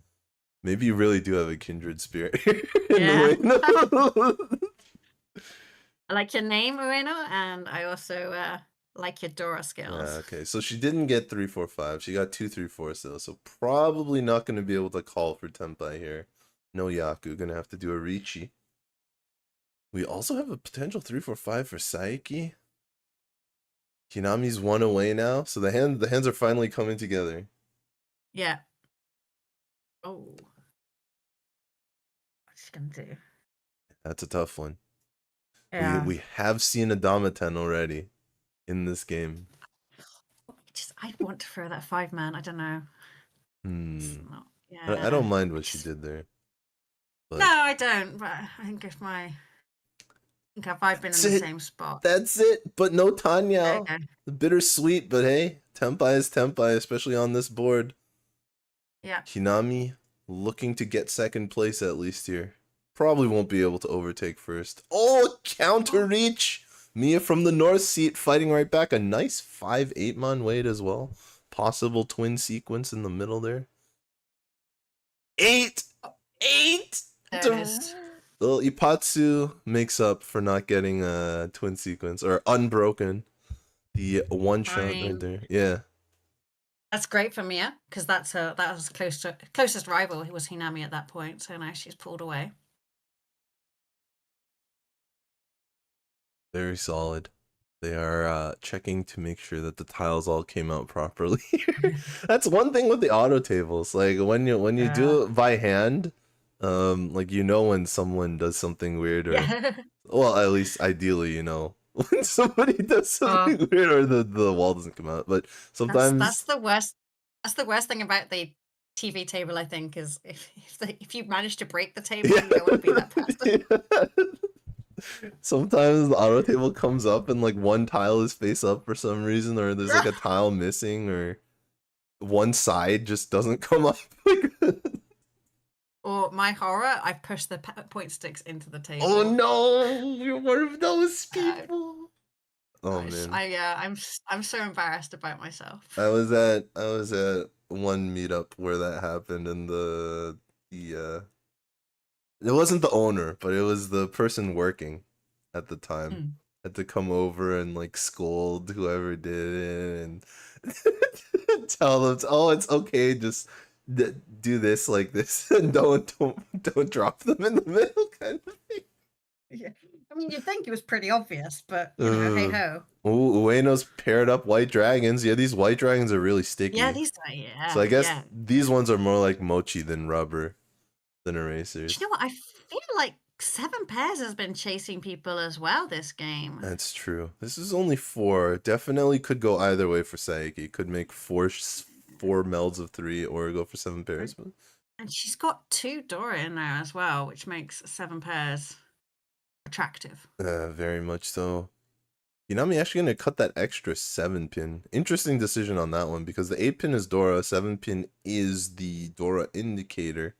maybe you really do have a kindred spirit. Yeah. I like your name, Ueno, and I also like your Dora skills. Okay, so she didn't get 3, 4, 5. She got 2, 3, 4 still. So probably not going to be able to call for Tenpai here. No Yaku. Going to have to do a Riichi. We also have a potential 3, 4, 5 for Saeki. Hinami's 1 away now. So the hands are finally coming together. Yeah. Oh. What's she going to do? That's a tough one. Yeah. We have seen a Damaten already in this game. I want to throw that 5-man. I don't know. I don't mind what she did there. But... No, I don't. But I think if my think I've been in That's the it. same spot. That's it. But no There you Tanyao. go. Bittersweet, but hey, Tenpai is Tenpai, especially on this board. Yeah. Hinami looking to get second place at least here. Probably won't be able to overtake first. Oh, counter reach! Mia from the north seat fighting right back. A nice 5-8 man weight as well. Possible twin sequence in the middle there. 8! 8! There it is. Little Ipatsu makes up for not getting a twin sequence or unbroken. The one shot right Fine. there. Yeah. That's great for Mia because that was closest rival who was Hinami at that point. So now she's pulled away. Very solid. They are checking to make sure that the tiles all came out properly. That's one thing with the auto tables. Like when you do it by hand, like when someone does something weird, or well, at least ideally, when somebody does something weird or the wall doesn't come out. But sometimes that's the worst. That's the worst thing about the TV table. I think is if you manage to break the table, you don't want to be that person. Sometimes the auto table comes up and like one tile is face up for some reason, or there's like a tile missing, or one side just doesn't come up. Or my horror, I've pushed the point sticks into the table. Oh no, you're one of those people. Oh man, I'm so embarrassed about myself. I was at one meetup where that happened, and it wasn't the owner, but it was the person working at the time. Had to come over and like scold whoever did it and tell them, "Oh, it's okay, just do this like this, and don't drop them in the middle," kind of thing. Yeah, I mean, you'd think it was pretty obvious, but hey ho. Ueno's paired up white dragons. Yeah, these white dragons are really sticky. Yeah, these are. Yeah. So I guess these ones are more like mochi than rubber. Than erasers. You know what? I feel like 7 pairs has been chasing people as well this game. That's true. This is only 4. Definitely could go either way for Saeki. Could make 4 melds of 3 or go for 7 pairs. But... And she's got 2 Dora in there as well, which makes 7 pairs attractive. Very much so. Hinami actually going to cut that extra 7 pin. Interesting decision on that one because the 8 pin is Dora, 7 pin is the Dora indicator.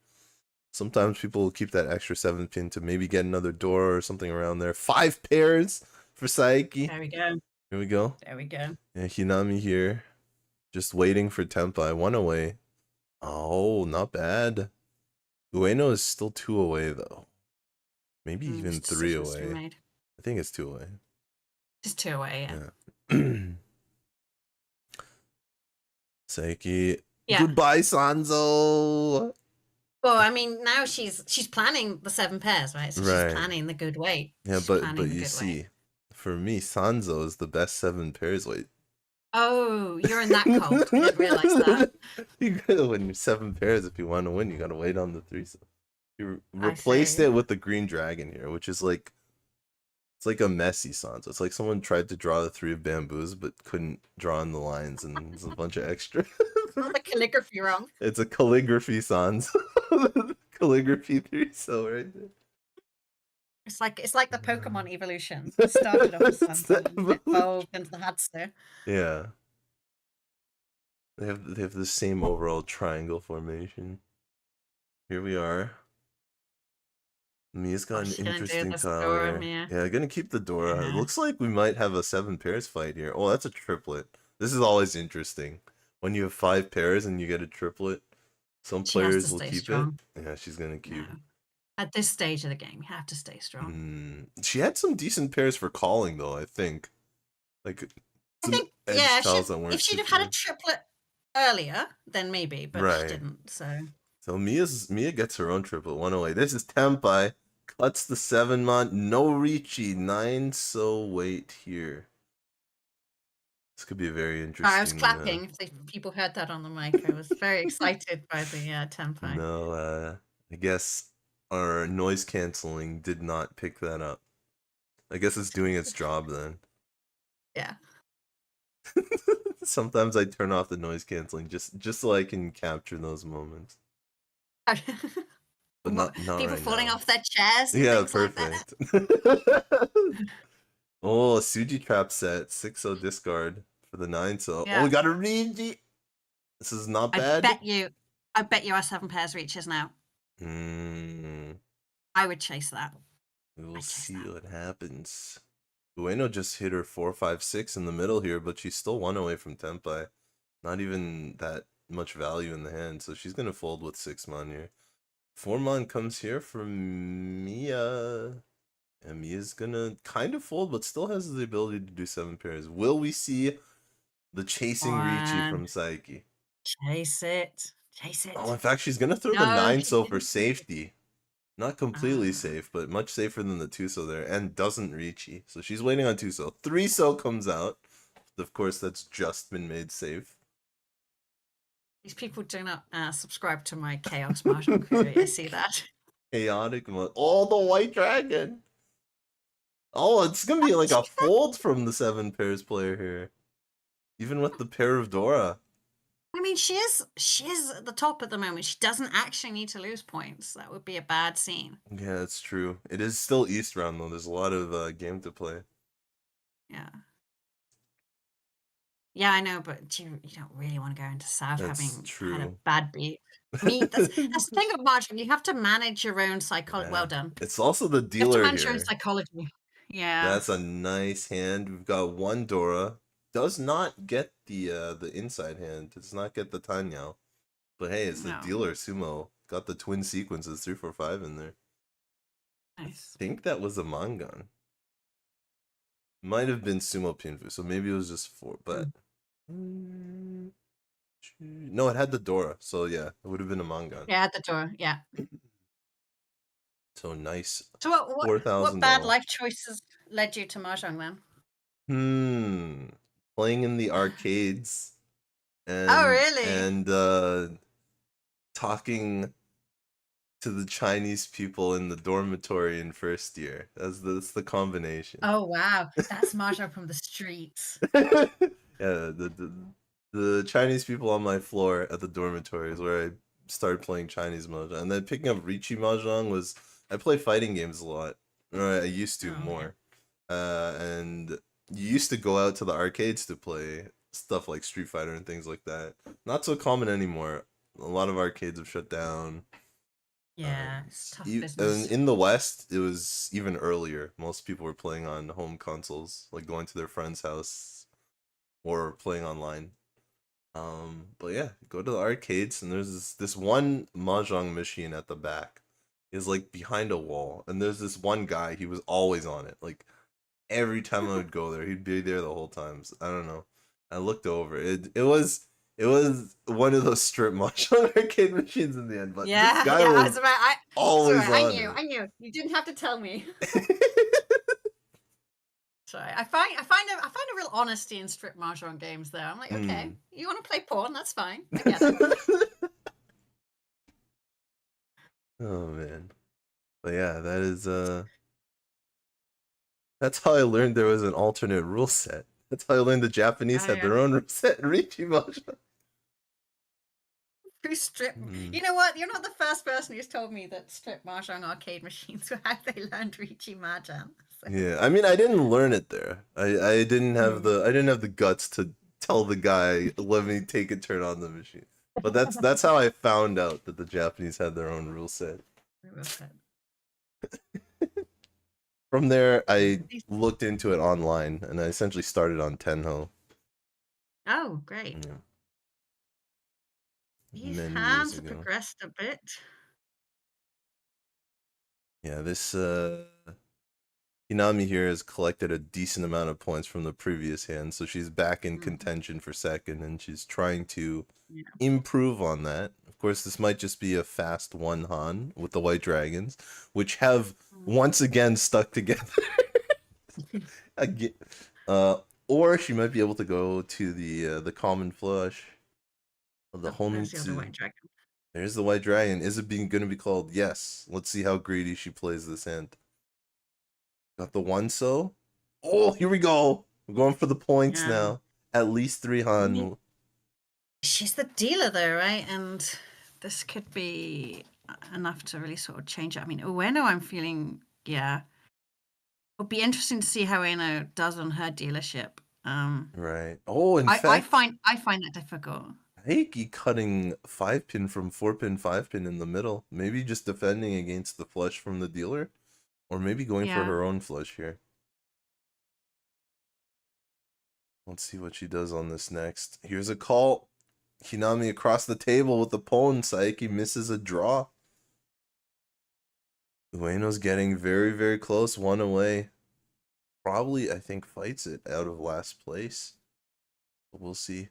Sometimes people will keep that extra 7 pin to maybe get another door or something around there. 5 pairs for Saeki. There we go. Here we go. There we go. Yeah, Hinami here. Just waiting for Tenpai. 1 away. Oh, not bad. Ueno is still 2 away, though. Maybe even 3 away. I think it's 2 away. Just 2 away, yeah. Saeki. Yeah. Goodbye, Sanzo! Well, I mean, now she's planning the 7 pairs, right? So she's planning the good weight. Yeah, but you see, for me, Sanzo is the best 7 pairs weight. Oh, you're in that cult. I didn't realize that. You gotta win your 7 pairs if you want to win. You gotta wait on the 3. So you replaced it with the green dragon here, which is like it's like a messy Sanzo. It's like someone tried to draw the 3 of bamboos but couldn't draw in the lines, and there's a bunch of extra. The calligraphy wrong. It's a calligraphy Sanzo. Calligraphy 3 so right there. It's like the Pokemon evolution. It started off as Sanzo and evolved into the Hatsu. Yeah. They have the same overall triangle formation. Here we are. Mia's got an interesting tile here. Yeah, gonna keep the Dora. Yeah. It looks like we might have a 7 pairs fight here. Oh, that's a triplet. This is always interesting. When you have 5 pairs and you get a triplet, some players will keep it. Yeah, she's gonna keep. Yeah. At this stage of the game, you have to stay strong. She had some decent pairs for calling, though. I think. Like, I think if she'd have had a triplet earlier, then maybe, but she didn't. So Mia gets her own triplet 1 away. This is Tenpai. Cuts the 7 man. No Riichi. 9 so wait here. This could be a very interesting. I was clapping if people heard that on the mic. I was very excited by the Tenpai. No, I guess our noise canceling did not pick that up. I guess it's doing its job then. Yeah. Sometimes I turn off the noise canceling just so I can capture those moments. but not People right falling now. off their chairs and Yeah, things like that. perfect. Oh, a Suji trap set, 6-0 discard for the 9-0. Oh, Yeah. we got a Riichi. This is not bad. I bet you our 7 pairs reaches now. I would chase that. We will see what happens. Ueno just hit her 4-5-6 in the middle here, but she's still 1 away from Tenpai. Not even that much value in the hand, so she's gonna fold with 6 mon here. 4 mon comes here from Mia. And Mia's gonna kind of fold, but still has the ability to do 7 pairs. Will we see the chasing Riichi from Saeki? Chase it. Chase it. Oh, in fact, she's gonna throw the 9-so for safety. Not completely safe, but much safer than the 2-so there, and doesn't Riichi. So she's waiting on 2-so. 3-so comes out. Of course, that's just been made safe. These people do not subscribe to my Chaos Mahjong theory. I see that. Chaotic mode. Oh, the white dragon! Oh, it's gonna be like a fold from the 7 pairs player here. Even with the pair of Dora. I mean, she is at the top at the moment. She doesn't actually need to lose points. That would be a bad scene. Yeah, it's true. It is still East round though. There's a lot of game to play. Yeah. Yeah, I know, but you don't really want to go into South having had a bad beat. I mean, that's the thing of Mahjong. You have to manage your own psychology. Yeah. Well done. It's also the dealer you have to manage here. your own psychology. Yeah. That's a nice hand. We've got 1 Dora. Does not get the inside hand. Does not get the Tanyao. But hey, it's the dealer Sumo. Got the twin sequences 3, 4, 5 in there. Nice. I think that was a Mangan. Might have been Sumo Pinfu, so maybe it was just 4, but no, it had the Dora, so yeah, it would have been a Mangan. Yeah, it had the Dora, yeah. So nice. So what bad life choices led you to Mahjong then? Playing in the arcades. And, oh, really? And talking to the Chinese people in the dormitory in first year. That's the combination. Oh wow, that's Mahjong from the streets. Yeah, the Chinese people on my floor at the dormitory is where I started playing Chinese Mahjong. And then picking up Riichi Mahjong was, I play fighting games a lot. Or I used to more. And you used to go out to the arcades to play stuff like Street Fighter and things like that. Not so common anymore. A lot of arcades have shut down. Yeah, it's tough business. And in the West, it was even earlier. Most people were playing on home consoles, like going to their friend's house or playing online. But yeah, go to the arcades, and there's this one Mahjong machine at the back. Is like behind a wall, and there's this one guy. He was always on it. Like every time I would go there, he'd be there the whole time. So, I don't know. I looked over. It was one of those strip Mahjong arcade machines in the end. But yeah, this guy was always on I knew. You didn't have to tell me. Sorry, I find a real honesty in strip Mahjong games. Though I'm like, okay, you want to play porn? That's fine. I get it. Oh man, but yeah, that is that's how I learned there was an alternate rule set. That's how I learned the Japanese had their own rule set. Riichi Mahjong. Strip. You know what? You're not the first person who's told me that strip Mahjong arcade machines were how they learned Riichi Mahjong. So. Yeah, I mean, I didn't learn it there. I didn't have the guts to tell the guy, let me take a turn on the machine. But that's how I found out that the Japanese had their own rule set. From there, I looked into it online, and I essentially started on Tenho. Oh, great. Yeah. These hands have progressed a bit. Yeah, this Hinami here has collected a decent amount of points from the previous hand, so she's back in contention for second, and she's trying to improve on that. Of course, this might just be a fast one Han with the White Dragons, which have once again stuck together. Again, or she might be able to go to the common flush. The there's the White Dragon. Is it going to be called? Yes. Let's see how greedy she plays this hand. Got the 1-so. Oh, here we go. We're going for the points now. At least 3 Han. She's the dealer though, right? And this could be enough to really sort of change it. I mean, Ueno, I'm feeling, yeah. It'll be interesting to see how Ueno does on her dealership. Right. Oh, in I fact, find that difficult. Saeki cutting 5-pin from 4-pin 5-pin in the middle. Maybe just defending against the flush from the dealer, or maybe going for Yeah. her own flush here. Let's see what she does on this next. Here's a call. Hinami across the table with the pawn. Saeki misses a draw. Ueno's getting very, very close. One away. Probably, I think, fights it out of last place. But we'll see.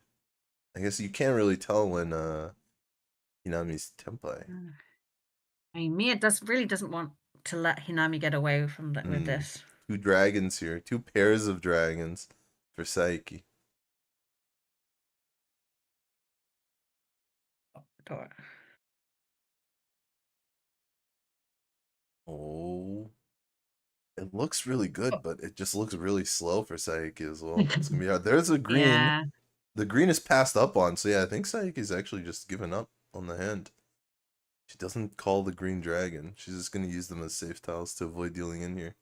I guess you can't really tell when Hinami's tempai. I mean, Mia really doesn't want to let Hinami get away from with this. 2 dragons here. 2 pairs of dragons for Saeki. Oh. It looks really good, but it just looks really slow for Saeki as well. It's gonna be hard. There's a green. Yeah. The green is passed up on, so yeah, I think Saeki's actually just given up on the hand. She doesn't call the green dragon. She's just gonna use them as safe tiles to avoid dealing in here.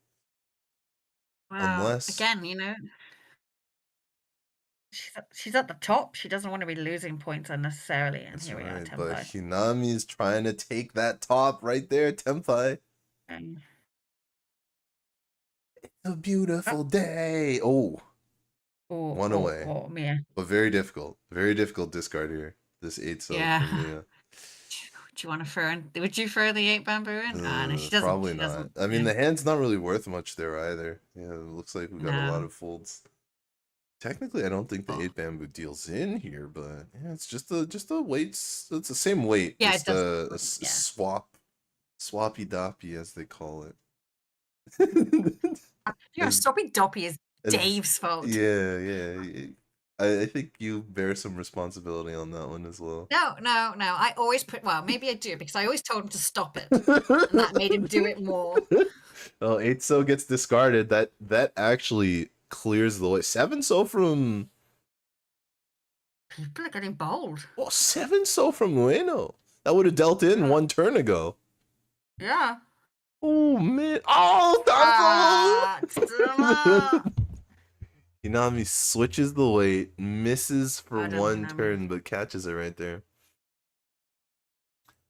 Well, Unless again, she's at the top. She doesn't want to be losing points unnecessarily. And that's here we are, right, but Tempai. Hinami's trying to take that top right there, Tempai. It's a beautiful day. Oh, one away. Oh, Mia. But very difficult. Very difficult discard here. This 8 so from Mia. Do you want to throw in? Would you throw the 8 bamboo in? No, she doesn't. Probably not. I mean, the hand's not really worth much there either. Yeah, it looks like we got a lot of folds. Technically, I don't think the 8 bamboo deals in here, but yeah, it's just a weight. It's the same weight. Yeah, just it a does. swappy doppy as they call it. Swappy doppy is Dave's fault. Yeah. I think you bear some responsibility on that one as well. No. I always maybe I do, because I always told him to stop it, and that made him do it more. Well, 8 so gets discarded. That actually clears the way. 7 so from. People are getting bold. Well, 7 so from Ueno. That would have dealt in 1 turn ago. Yeah. Oh man! Oh, Hinami switches the weight, misses for 1 turn, but catches it right there.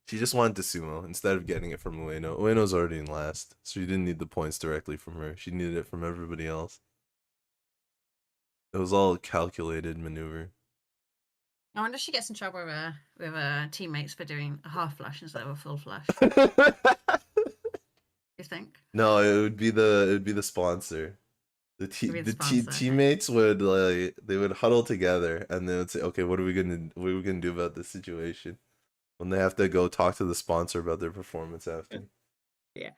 She just wanted to sumo instead of getting it from Ueno. Ueno's already in last, so she didn't need the points directly from her. She needed it from everybody else. It was all a calculated maneuver. I wonder if she gets in trouble with teammates for doing a half flush instead of a full flush. You think? No, it would be the sponsor. The teammates would they would huddle together and they would say, "Okay, what are we gonna do about this situation?" When they have to go talk to the sponsor about their performance after. Yeah.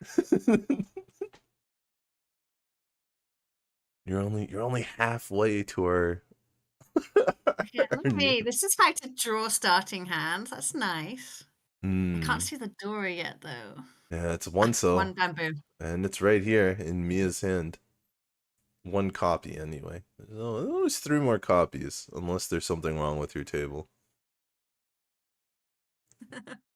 You're only halfway to our. Yeah, hey, this is how to draw starting hands. That's nice. I can't see the Dora yet, though. Yeah, it's 1 so. 1 bamboo. And it's right here in Mia's hand. 1 copy, anyway. There's always 3 more copies, unless there's something wrong with your table.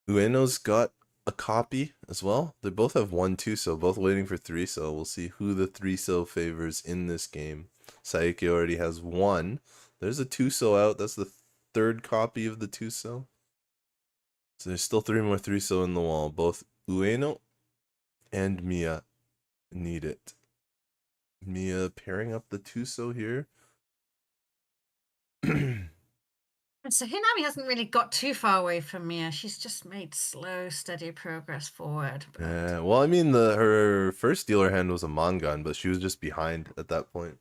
Ueno's got a copy as well. They both have 1 2 so, both waiting for 3 so. We'll see who the 3 so favors in this game. Saeki already has 1. There's a 2 so out. That's the 3rd copy of the 2 so. So there's still 3 more 3 so in the wall. Both Ueno and Mia need it. Mia pairing up the 2 so here. So Hinami hasn't really got too far away from Mia. She's just made slow, steady progress forward. But... Yeah, well, I mean, her first dealer hand was a Mangan, but she was just behind at that point.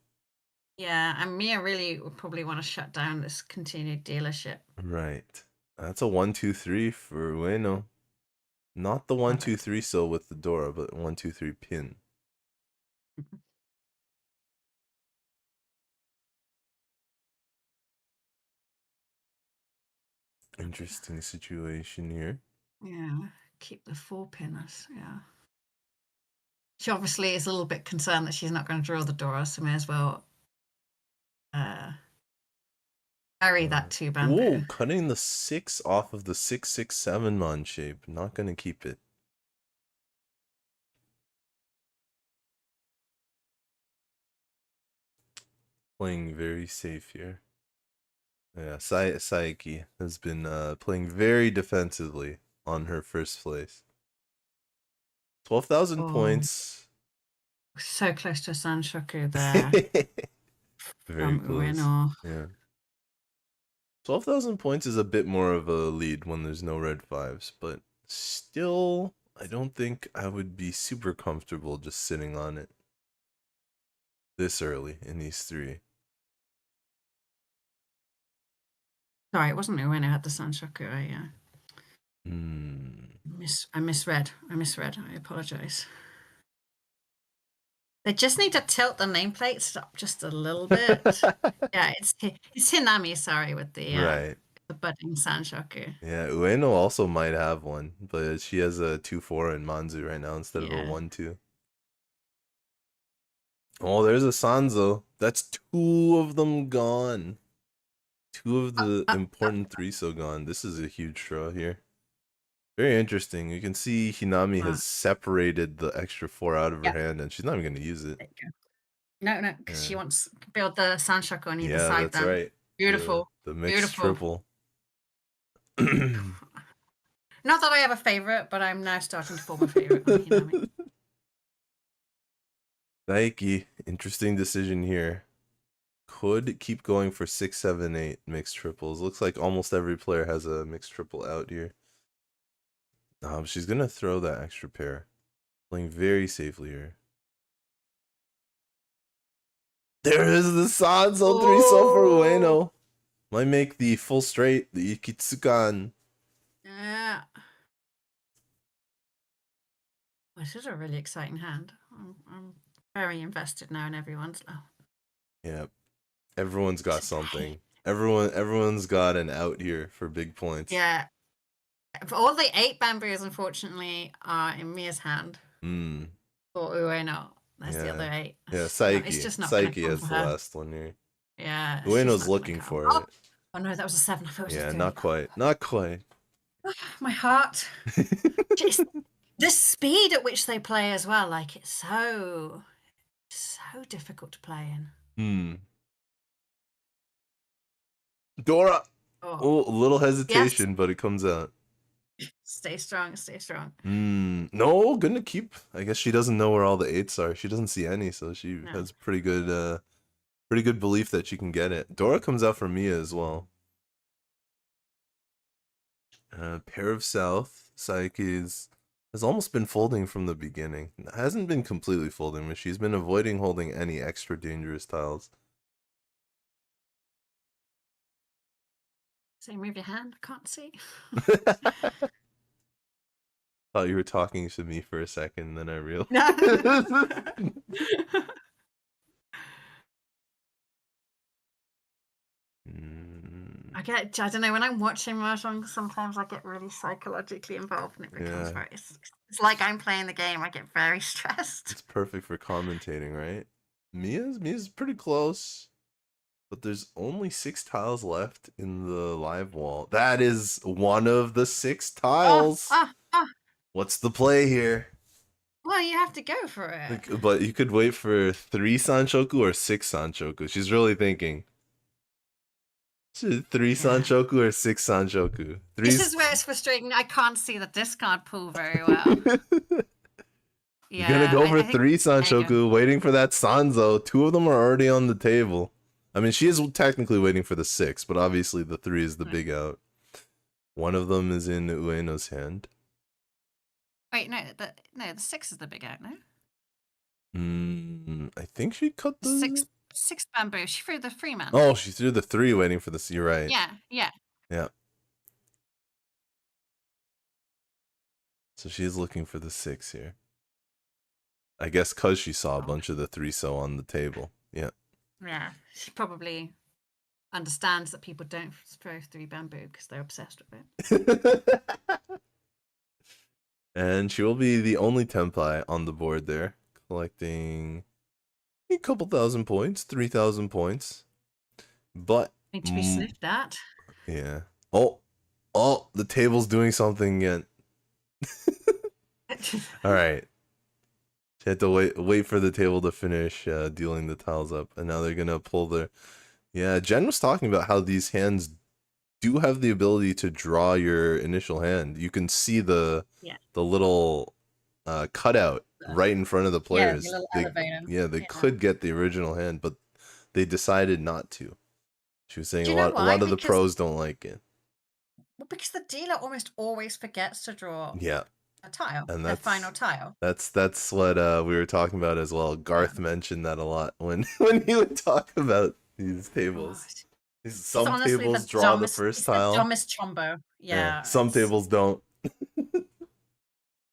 Yeah, and Mia really would probably want to shut down this continued dealership. Right. That's a 1 2 3 for Ueno. Not the 1 2 3 so with the Dora, but 1 2 3 pin. Interesting situation here. Yeah, keep the 4 pinners. Yeah. She obviously is a little bit concerned that she's not going to draw the Dora, so may as well Bury that 2 bamboo. Whoa, cutting the 6 off of the 667 mon shape. Not gonna keep it. Playing very safe here. Yeah, Saeki has been playing very defensively on her first place. 12,000 points. So close to Sanshoku there. Very close. Ueno. Yeah. 12,000 points is a bit more of a lead when there's no red 5s, but still, I don't think I would be super comfortable just sitting on it this early in these 3. Sorry, it wasn't Ueno had the Sanshoku. I misread. I apologize. They just need to tilt the nameplates up just a little bit. Yeah, it's Hinami, sorry, with the budding Sanshoku. Yeah, Ueno also might have one, but she has a 2-4 in Manzu right now instead of a 1-2. Oh, there's a Sanzo. That's 2 of them gone. 2 of the important 3 so gone. This is a huge draw here. Very interesting. You can see Hinami has separated the extra 4 out of her hand, and she's not even going to use it. No, because she wants to build the Sanshoku on either side. Yeah, that's right. Beautiful. The mixed triple. Not that I have a favorite, but I'm now starting to form a favorite on Hinami. Saeki, interesting decision here. Could keep going for 6, 7, 8 mixed triples. Looks like almost every player has a mixed triple out here. She's going to throw that extra pair. Playing very safely here. There is the Sanzo 3 so for Ueno. Might make the full straight, the Ikitsukan. Yeah. This is a really exciting hand. I'm very invested now in everyone's. Yeah. Everyone's got something. Everyone's got an out here for big points. Yeah. All the 8 bamboos, unfortunately, are in Mia's hand. For Ueno. That's the other 8. Yeah, Saeki. It's just not Saeki has the last one here. Yeah. Ueno's looking for it. Oh no, that was a 7. I thought it was a 3. Not quite. Not quite. My heart. Just the speed at which they play as well. Like, it's so difficult to play in. Dora. Oh, a little hesitation, but it comes out. Stay strong, stay strong. No, gonna keep. I guess she doesn't know where all the 8s are. She doesn't see any, so she has pretty good belief that she can get it. Dora comes out for Mia as well. Pair of South. Saeki has almost been folding from the beginning. Hasn't been completely folding, but she's been avoiding holding any extra dangerous tiles. So move your hand. I can't see. Thought you were talking to me for a second, then I realized. I don't know, when I'm watching Mahjong, sometimes I get really psychologically involved and it becomes very, it's like I'm playing the game. I get very stressed. It's perfect for commentating, right? Mia's pretty close, but there's only 6 tiles left in the live wall. That is one of the 6 tiles. What's the play here? Well, you have to go for it. But you could wait for 3 Sanshoku or 6 Sanshoku. She's really thinking. 3 Sanshoku or 6 Sanshoku? This is where it's frustrating. I can't see the discard pool very well. You're gonna go for 3 Sanshoku, waiting for that Sanzo. 2 of them are already on the table. I mean, she is technically waiting for the 6, but obviously the 3 is the big out. One of them is in Ueno's hand. Wait, no, the 6 is the big out, no? I think she cut the 6 bamboo. She threw the 3 man. Oh, she threw the 3 waiting for the. You're right. Yeah. So she's looking for the 6 here. I guess because she saw a bunch of the 3 so on the table. Yeah. Yeah, she probably understands that people don't throw 3 bamboo because they're obsessed with it. And she will be the only Tempai on the board there, collecting a couple thousand points, 3,000 points. But Need to be sniffed at. Yeah. Oh, the table's doing something again. All right. She had to wait for the table to finish dealing the tiles up, and now they're gonna pull their. Yeah, Jenn was talking about how these hands do have the ability to draw your initial hand. You can see the little cutout right in front of the players. The little elevator. They could get the original hand, but they decided not to. She was saying Do a you know lot why? of the Because pros don't like it. Well, because the dealer almost always forgets to draw Yeah. a tile, And their final tile. That's what we were talking about as well. Garth mentioned that a lot when he would talk about these tables. Some tables draw the first tile. The dumbest chombo. Yeah. Some tables don't.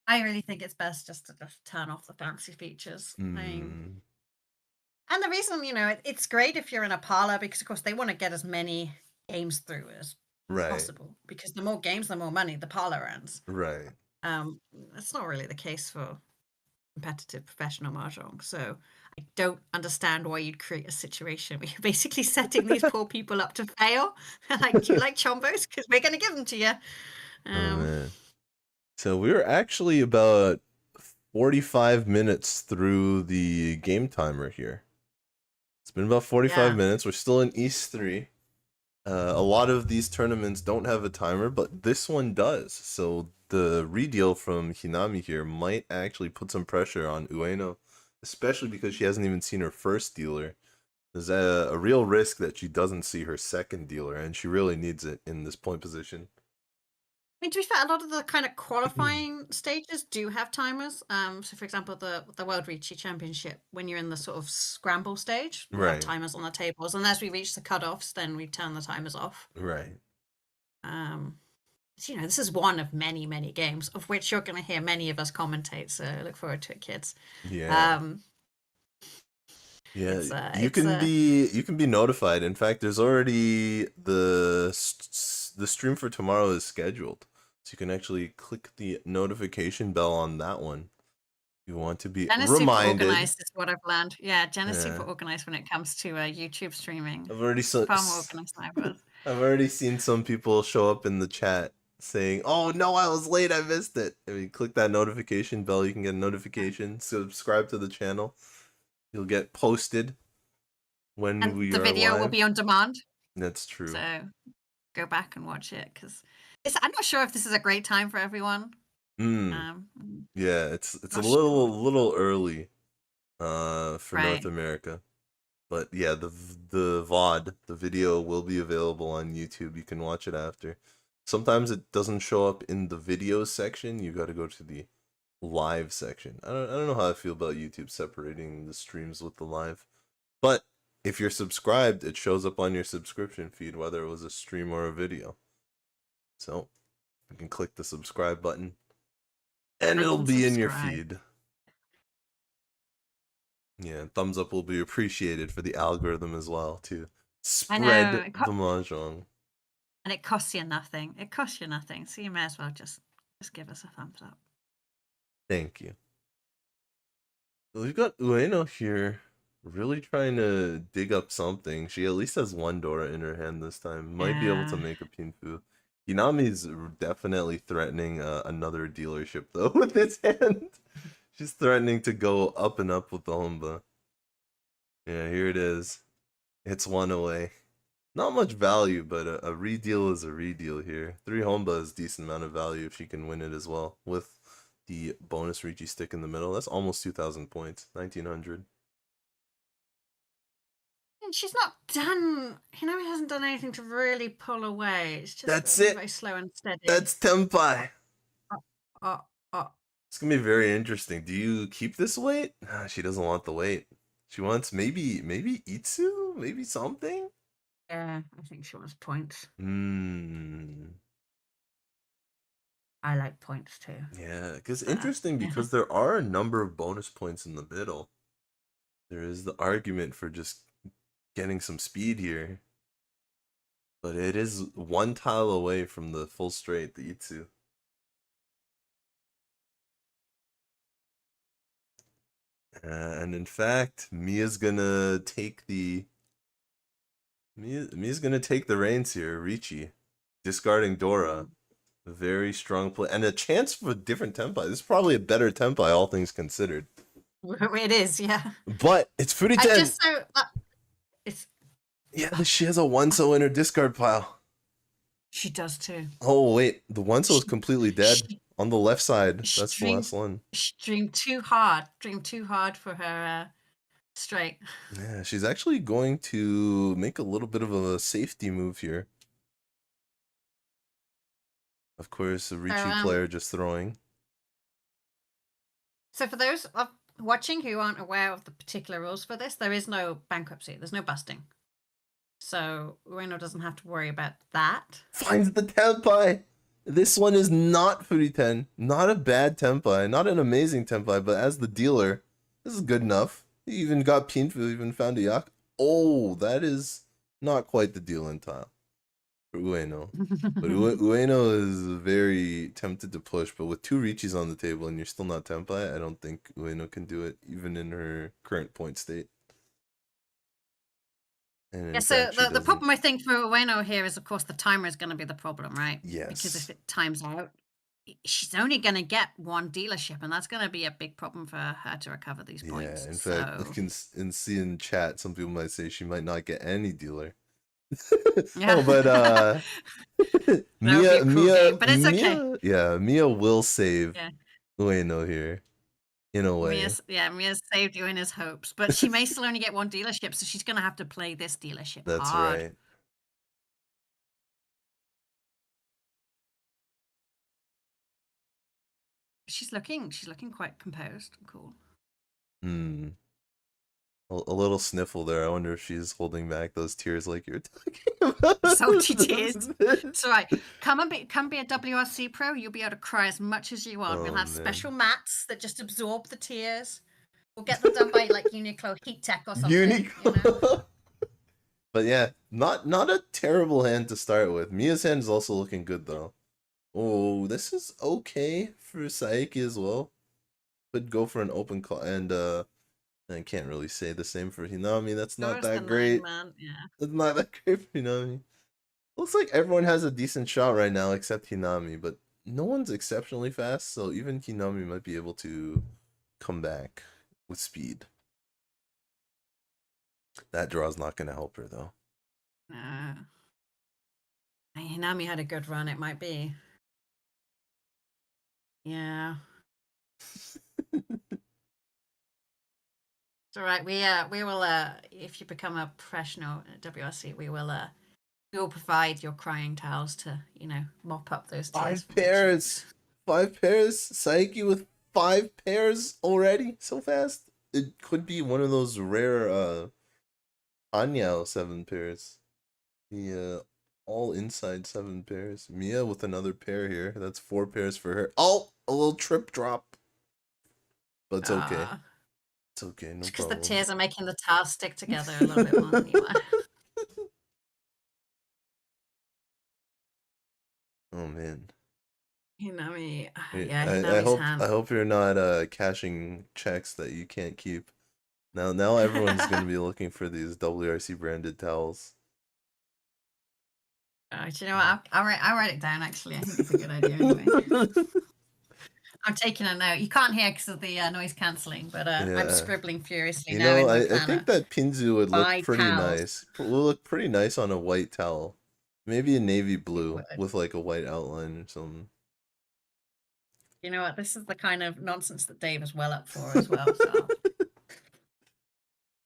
I really think it's best just to just turn off the fancy features. I mean, and the reason, it's great if you're in a parlor because, of course, they want to get as many games through as possible. Because the more games, the more money the parlor earns. Right. That's not really the case for competitive professional mahjong. So I don't understand why you'd create a situation where you're basically setting these poor people up to fail. Like, do you like chombos? Because we're going to give them to you. Oh, man. So we were actually about 45 minutes through the game timer here. It's been about 45 minutes. We're still in East 3. A lot of these tournaments don't have a timer, but this one does. So the redeal from Hinami here might actually put some pressure on Ueno, especially because she hasn't even seen her first dealer. There's a real risk that she doesn't see her second dealer, and she really needs it in this point position. I mean, to be fair, a lot of the kind of qualifying stages do have timers. So, for example, the World Riichi Championship, when you're in the sort of scramble stage, we have timers on the tables. And as we reach the cutoffs, then we turn the timers off. Right. So, this is one of many, many games, of which you're going to hear many of us commentate. So, look forward to it, kids. Yeah. You can be notified. In fact, there's already the stream for tomorrow is scheduled. So you can actually click the notification bell on that one. You want to be reminded. Super organized is what I've learned. Yeah, Jenn is super organized when it comes to YouTube streaming. I've already far more organized than I was. I've already seen some people show up in the chat saying, "Oh no, I was late. I missed it." If you click that notification bell, you can get a notification. Subscribe to the channel. You'll get posted when the video live. Will be on demand. That's true. So go back and watch it because I'm not sure if this is a great time for everyone. Yeah, it's a little early for North America. But yeah, the VOD, the video will be available on YouTube. You can watch it after. Sometimes it doesn't show up in the video section. You got to go to the live section. I don't know how I feel about YouTube separating the streams with the live. But if you're subscribed, it shows up on your subscription feed, whether it was a stream or a video. So you can click the subscribe button and it'll be in your feed. Yeah, thumbs up will be appreciated for the algorithm as well to spread the mahjong. And it costs you nothing. It costs you nothing, so you may as well just give us a thumbs up. Thank you. Well, we've got Ueno here, really trying to dig up something. She at least has one Dora in her hand this time. Might be able to make a Pinfu. Hinami's definitely threatening another dealership though with this hand. She's threatening to go up and up with the Honba. Yeah, here it is. It's one away. Not much value, but a redeal is a redeal here. 3 Honba is a decent amount of value if she can win it as well. With the bonus Riichi stick in the middle. That's almost 2,000 points. 1,900. And she's not done... Hinami hasn't done anything to really pull away. It's just very slow and steady. That's Tenpai. It's going to be very interesting. Do you keep this weight? She doesn't want the weight. She wants maybe Itsu? Maybe something? Yeah, I think she wants points. I like points too. Yeah, because interesting because there are a number of bonus points in the middle. There is the argument for just getting some speed here. But it is one tile away from the full straight, the Itsu. And in fact, Mia's gonna take the Mia's gonna take the reins here. Riichi discarding Dora. A very strong play and a chance for a different tempai. This is probably a better tempai, all things considered. It is, yeah. But it's I Furiten. just so it's Yeah, she has a one-so in her discard pile. she does too. Oh wait, the one-so is completely dead She, on the left side. she That's the dreamed, last one. she dreamed too hard. Dreamed too hard for her straight. Yeah, she's actually going to make a little bit of a safety move here. Of course, a Riichi player just throwing. So for those watching who aren't aware of the particular rules for this, there is no bankruptcy. There's no busting. So Ueno doesn't have to worry about that. Finds the tempai. This one is not Furiten. Not a bad tempai. Not an amazing tempai, but as the dealer, this is good enough. He even got Pinfu, even found a yak. Oh, that is not quite the deal in tile for Ueno. But Ueno is very tempted to push, but with two Riichis on the table and you're still not tempai, I don't think Ueno can do it, even in her current point state. Yeah, so the problem I think for Ueno here is, of course, the timer is going to be the problem, right? Yes. Because if it times out, she's only going to get one dealership, and that's going to be a big problem for her to recover these points. Yeah, in fact, you can see in chat, some people might say she might not get any dealer. Yeah. Oh, but Mia, but it's okay. Yeah, Mia will save Ueno here. In a way. Mia's saved you in his hopes, but she may still only get one dealership, so she's going to have to play this dealership That's hard. right. She's looking quite composed and cool. A little sniffle there. I wonder if she's holding back those tears like you're talking about. Salty tears. It's all right. Come be a WRC pro. You'll be able to cry as much as you want. We'll have special mats that just absorb the tears. We'll get them done by like Uniqlo Heat Tech or something. Uniqlo. You know? But yeah, not a terrible hand to start with. Mia's hand is also looking good though. Oh, this is okay for Saeki as well. Could go for an open call, and I can't really say the same for Hinami. That's not that great. It's not that great for Hinami. Looks like everyone has a decent shot right now except Hinami, but no one's exceptionally fast, so even Hinami might be able to come back with speed. That draw's not going to help her, though. Hinami had a good run, it might be. Yeah. It's all right. We will if you become a professional at WRC, we will provide your crying towels to, mop up those tears. 5 pairs. 5 pairs. Saeki with 5 pairs already. So fast. It could be one of those rare Anyao 7 pairs. The all inside 7 pairs. Mia with another pair here. That's 4 pairs for her. Oh, a little trip drop. But it's okay. It's okay, no problem. Because the tears are making the towels stick together a little bit more than you are. Oh man. Hinami. I hope you're not cashing checks that you can't keep. Now everyone's gonna be looking for these WRC branded towels. Do you know what? I'll write it down. Actually, I think it's a good idea. Anyway, I'm taking a note. You can't hear because of the noise cancelling, but I'm scribbling furiously now. I think that Pinzu would look pretty nice. Will look pretty nice on a white towel. Maybe a navy blue with like a white outline or something. You know what? This is the kind of nonsense that Dave is well up for as well. So.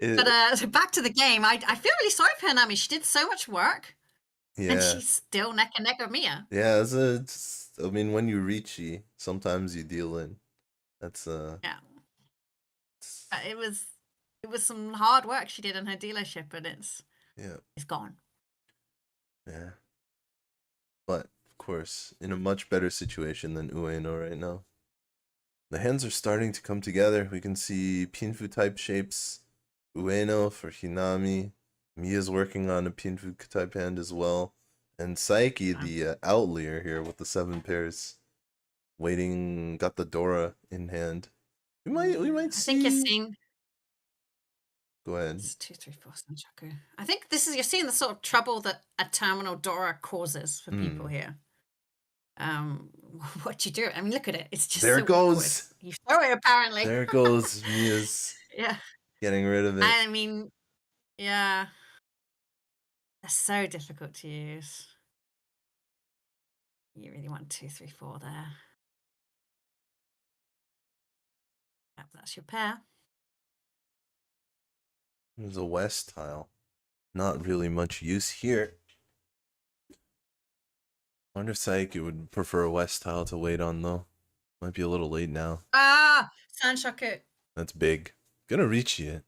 But back to the game. I feel really sorry for Hinami. She did so much work. Yeah. And she's still neck and neck with Mia. Yeah, I mean, when you Riichi, sometimes you deal in. That's yeah. It was some hard work she did in her dealership, and it's gone. Yeah. But of course, in a much better situation than Ueno right now. The hands are starting to come together. We can see Pinfu type shapes. Ueno for Hinami. Mia's working on a Pinfu type hand as well. And Saeki, the outlier here with the 7 pairs. Waiting, got the Dora in hand. We might see... I think you're seeing... Go ahead. It's 2, 3, 4 Sanchoku. I think this is, you're seeing the sort of trouble that a terminal Dora causes for people here. What you do? I mean, look at it. It's just There so it goes. awkward. You throw it apparently. There it goes. Mia's Yeah. getting rid of it. I mean, yeah. They're so difficult to use. You really want 2, 3, 4 there. Yep, that's your pair. There's a west tile. Not really much use here. I wonder if Saeki would prefer a west tile to wait on, though. Might be a little late now. Ah, Sanshoku. That's big. Gonna reach it.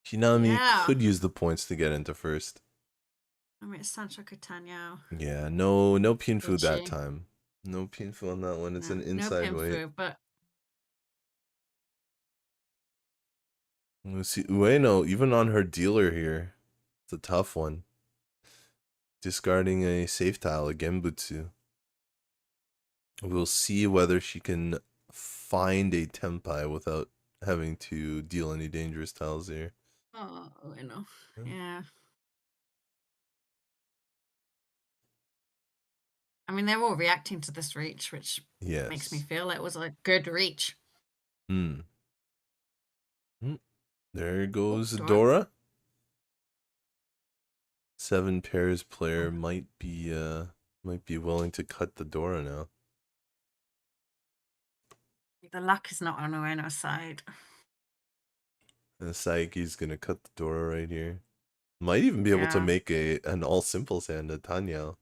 Hinami could use the points to get into first. I mean, it's Sanshoku Tanyao. Yeah, no Pinfu that time. No Pinfu on that one. It's an inside no wait. But We'll see. Ueno, even on her dealer here, it's a tough one. Discarding a safe tile, a Genbutsu. We'll see whether she can find a Tenpai without having to deal any dangerous tiles here. oh, Ueno. Yeah. I mean, they're all reacting to this reach, which makes me feel it was a good reach. There goes Dora. 7 pairs player might be willing to cut the Dora now. The luck is not on Ueno's side. And Saeki's gonna cut the Dora right here. Might even be able to make an all simples hand, a Tanyao.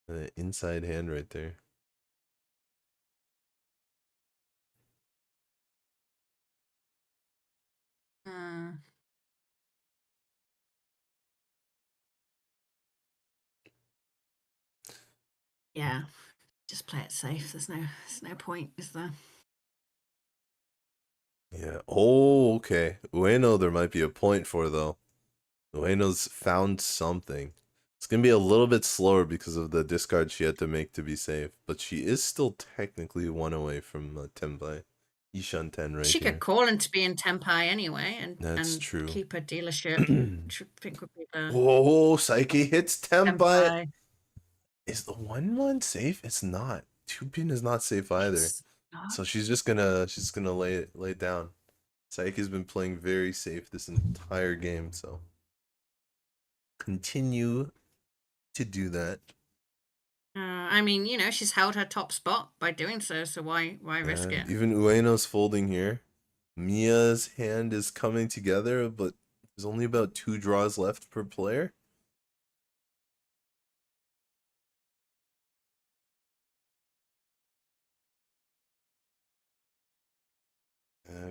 An inside hand right there. Yeah, just play it safe. There's no point, is there? Yeah. Oh, okay. Ueno, there might be a point for, though. Ueno's found something. It's going to be a little bit slower because of the discard she had to make to be safe. But she is still technically 1 away from Tenpai. Ishan 10 right She here. could call in to be in Tenpai anyway and true. Keep her dealership. Which I think would be the Whoa, Saeki hits Tenpai. Is the 1-1 safe? It's not. 2-pin is not safe either. So she's just gonna lay it down. Saeki's been playing very safe this entire game, so continue to do that. I mean, you know, she's held her top spot by doing so why risk it? Even Ueno's folding here. Mia's hand is coming together, but there's only about 2 draws left per player.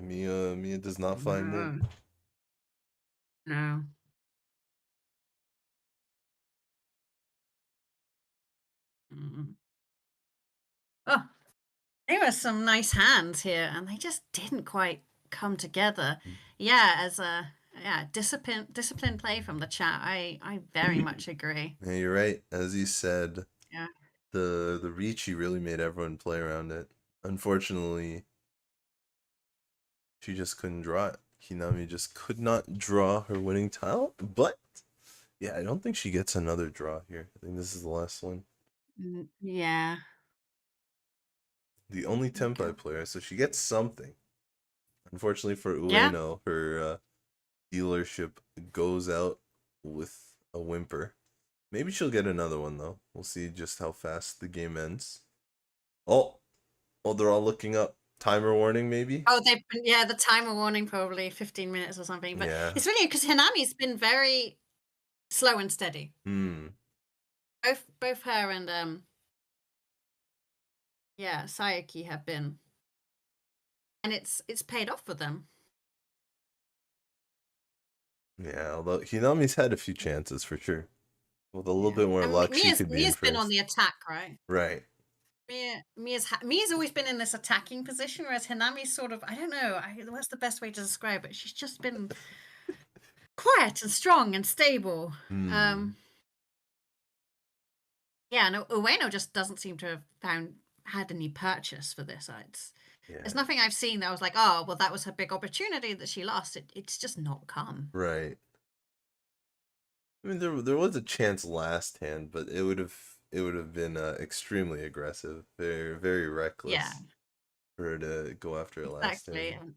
Mia does not find it. No. Oh, there were some nice hands here, and they just didn't quite come together. Yeah, as a disciplined play from the chat. I very much agree. Yeah, you're right. As you said, the Riichi really made everyone play around it. Unfortunately, she just couldn't draw it. Hinami just could not draw her winning tile, but yeah, I don't think she gets another draw here. I think this is the last one. Yeah. The only Tenpai player, so she gets something. Unfortunately for Ueno, her dealership goes out with a whimper. Maybe she'll get another one, though. We'll see just how fast the game ends. Oh, they're all looking up. Timer warning, maybe? Oh, the timer warning, probably 15 minutes or something. But it's really because Hinami's been very slow and steady. Both her and Saeki have been, and it's paid off for them. Yeah, although Hinami's had a few chances for sure. With a little bit more luck, she could be in first. Mia's been on the attack, right? Right. Mia's always been in this attacking position, whereas Hinami's sort of, I don't know, what's the best way to describe it? She's just been quiet and strong and stable. Yeah, no, Ueno just doesn't seem to have had any purchase for this. Yeah. There's nothing I've seen that I was like, oh, well, that was her big opportunity that she lost. It's just not come. Right. I mean, there was a chance last hand, but it would have been extremely aggressive, very very Yeah, reckless for her to go after it last exactly. turn.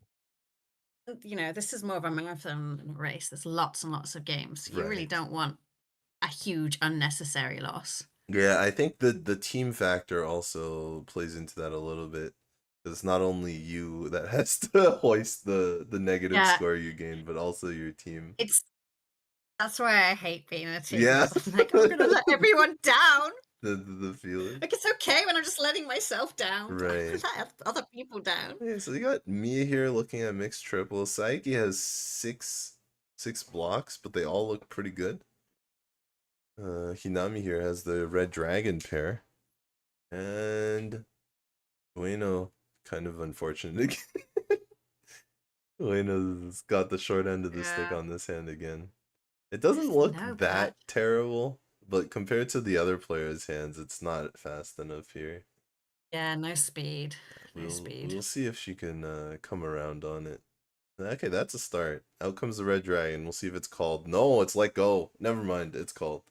And, this is more of a marathon than a race. There's lots and lots of games. You really Right. don't want a huge unnecessary loss. Yeah, I think the team factor also plays into that a little bit. 'Cause it's not only you that has to hoist the negative Yeah, score you gain, but also your team. that's why I hate being a team. Yeah. 'Cause I'm like, I'm gonna let everyone down. The feeling. Like, it's okay when I'm just letting myself down, but I Right. let other people down. Yeah, so you got Mia here looking at mixed triples. Saeki has six blocks, but they all look pretty good. Hinami here has the red dragon pair. And Ueno, kind of unfortunate. Ueno's got the short end of the stick Yeah. on this hand again. It doesn't Just look no that bad. terrible, but compared to the other players' hands, it's not fast enough here. Yeah, no speed. No We'll speed. see if she can come around on it. Okay, that's a start. Out comes the red dragon. We'll see if it's called. No, it's let go. Never mind, it's called.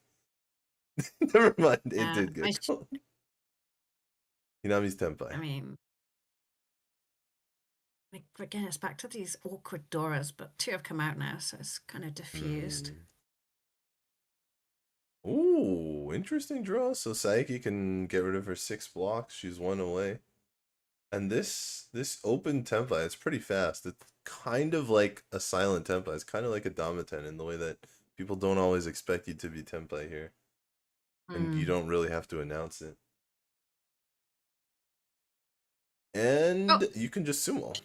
Never mind, it Yeah, did get called. Hinami's Tenpai. I mean, like, again, it's back to these awkward Doras, but 2 have come out now, so it's kind of diffused. Ooh, interesting draw. So Saeki can get rid of her 6 blocks. She's 1 away. And this open Tenpai, it's pretty fast. It's kind of like a silent Tenpai. It's kind of like a Damaten in the way that people don't always expect you to be Tenpai here. And you don't really have to announce it. And you can just sumo.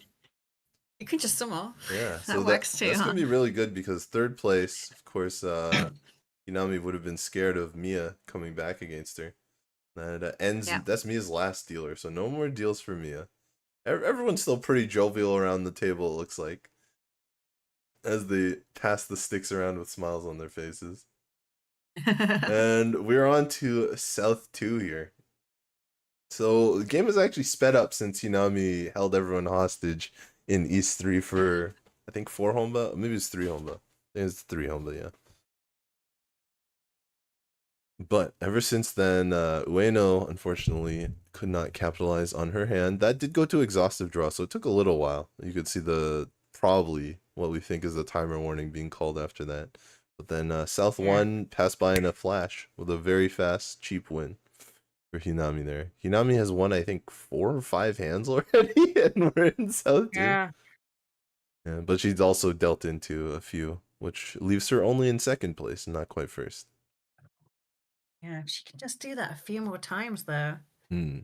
You can just sumo. Yeah, That so works too, that's huh? gonna be really good because third place, of course, Hinami would have been scared of Mia coming back against her. That ends. Yeah. That's Mia's last dealer, so no more deals for Mia. Everyone's still pretty jovial around the table. It looks like as they pass the sticks around with smiles on their faces. And we're on to South 2 here. So the game is actually sped up since Hinami held everyone hostage in East 3 for, I think, 4 Honba? Maybe it's 3 Honba. I think it's 3 Honba, yeah. But ever since then, Ueno, unfortunately, could not capitalize on her hand. That did go to exhaustive draw, so it took a little while. You could see probably what we think is a timer warning being called after that. But then South 1 passed by in a flash with a very fast, cheap win for Hinami there. Hinami has won, I think, 4 or 5 hands already, and we're in South 2. Yeah. Yeah, but she's also dealt into a few, which leaves her only in second place and not quite first. Yeah, she can just do that a few more times, though. Hmm.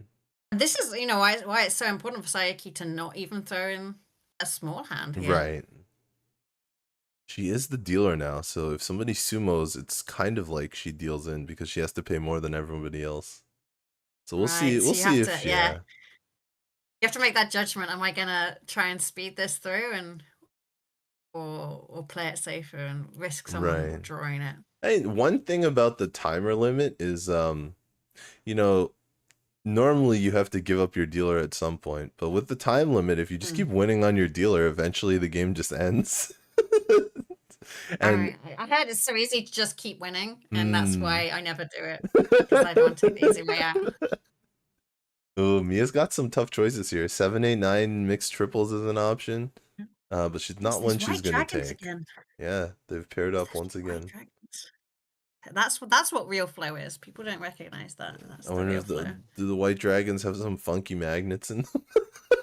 This is, why it's so important for Saeki to not even throw in a small hand here. Right. She is the dealer now, so if somebody sumos, it's kind of like she deals in because she has to pay more than everybody else. So we'll see. Right, so We'll you see have if to, yeah. You have to make that judgment. Am I gonna try and speed this through or play it safer and risk someone Right. drawing it? Hey, one thing about the timer limit is, normally you have to give up your dealer at some point, but with the time limit, if you just keep winning on your dealer, eventually the game just ends. And I heard it's so easy to just keep winning, and that's why I never do it, because I don't want to take the easy way out. Oh, Mia's got some tough choices here. 7, 8, 9 mixed triples is an option, but she's not one she's gonna take. Again. Yeah, they've paired up once again. That's what real flow is. People don't recognize that. That's I the wonder real if flow. do the white dragons have some funky magnets in them?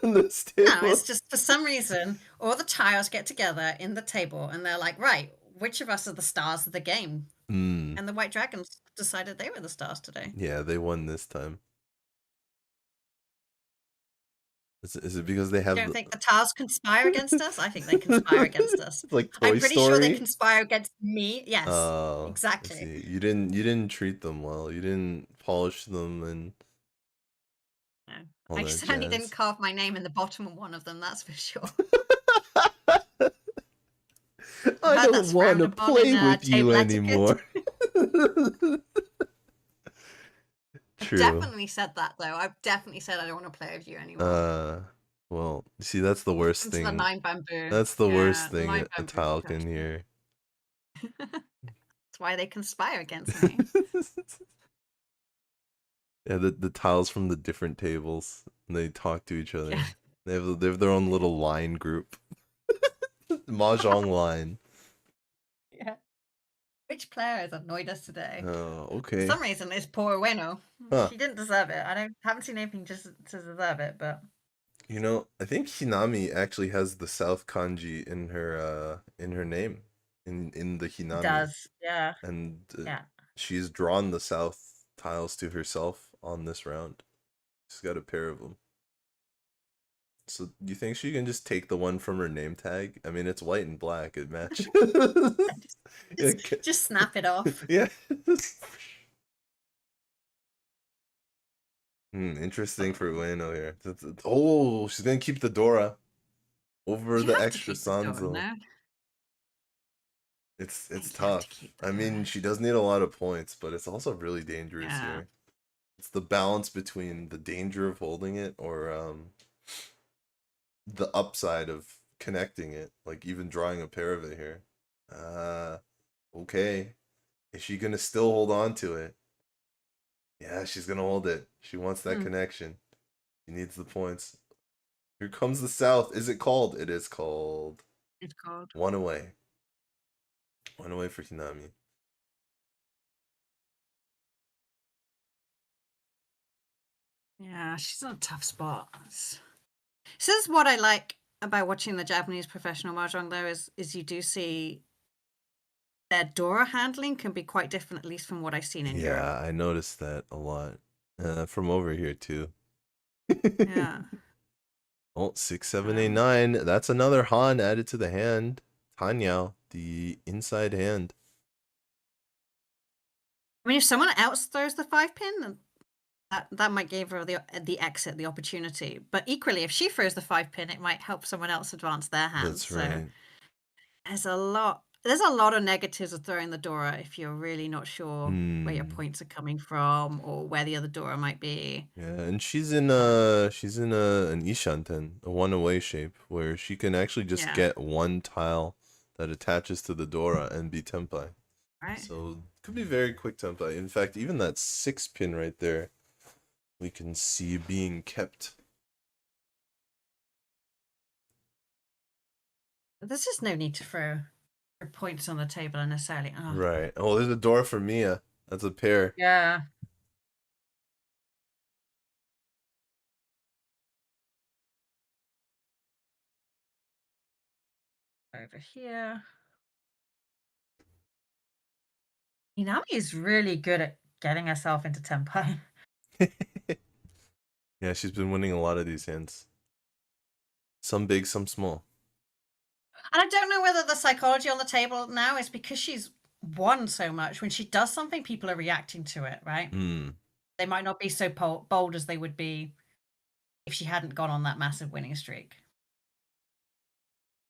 In this table? No, it's just for some reason all the tiles get together in the table and they're like, right, which of us are the stars of the game? And the white dragons decided they were the stars today. Yeah, they won this time. Is it because they have? You don't think the tiles conspire against us? I think they conspire against us. Like Toy I'm pretty Story? sure they conspire against me. Yes, Oh, exactly. I see. You didn't treat them well. You didn't polish them and. No. I certainly didn't carve my name in the bottom of one of them. That's for sure. I don't want to play with you anymore. True. I've definitely said that though. I've definitely said I don't want to play with you anymore. Well, see, that's the worst Into the thing. 9 bamboo. That's the worst the thing 9 a bamboo tile touched can me. hear. That's why they conspire against me. Yeah, the tiles from the different tables. They talk to each other. Yeah. They have their own little line group. Mahjong line. Yeah. Which player has annoyed us today? Oh, For okay. some reason, it's poor Ueno. Huh. She didn't deserve it. Haven't seen anything just to deserve it, but You know, I think Hinami actually has the South kanji in her name, in the she Hinami, does. Yeah. and Yeah. she's drawn the South tiles to herself on this round. She's got a pair of them. So do you think she can just take the one from her name tag? I mean, it's white and black. It matches. Just snap it off. Yeah. Interesting for Ueno here. Oh, she's gonna keep the Dora over You the have to extra keep the door, Sanzo. no? It's You have to tough. keep the I mean, door. she does need a lot of points, but it's also really dangerous Yeah. here. It's the balance between the danger of holding it or the upside of connecting it, like even drawing a pair of it here. Okay. Is she gonna still hold on to it? Yeah, she's gonna hold it. She wants that connection. She needs the points. Here comes the South. Is it called? It is called. It's called. One away. One away for Hinami. Yeah, she's in a tough spot. This is what I like about watching the Japanese professional mahjong, though, is you do see their Dora handling can be quite different, at least from what I've seen in Europe. Yeah, I noticed that a lot. From over here too. Yeah. Oh, 6, 7, 8, 9. That's another Han added to the hand. Tanyao, the inside hand. I mean, if someone else throws the 5-pin, then that might give her the exit, the opportunity. But equally, if she throws the 5-pin, it might help someone else advance their hand. That's right. So there's a lot of negatives of throwing the Dora if you're really not sure where your points are coming from or where the other Dora might be. Yeah, and she's in an Ishanten, a one away shape, where she can actually just get one tile that attaches to the Dora and be tempai. Right. So could be very quick tempai. In fact, even that 6-pin right there, we can see being kept. There's just no need to throw points on the table unnecessarily. Oh. Right. Oh, there's a Dora for Mia. That's a pair. Yeah. Over here. Hinami is really good at getting herself into tempai. Yeah, she's been winning a lot of these hands. Some big, some small. And I don't know whether the psychology on the table now is because she's won so much. When she does something, people are reacting to it, right? They might not be so bold as they would be if she hadn't gone on that massive winning streak.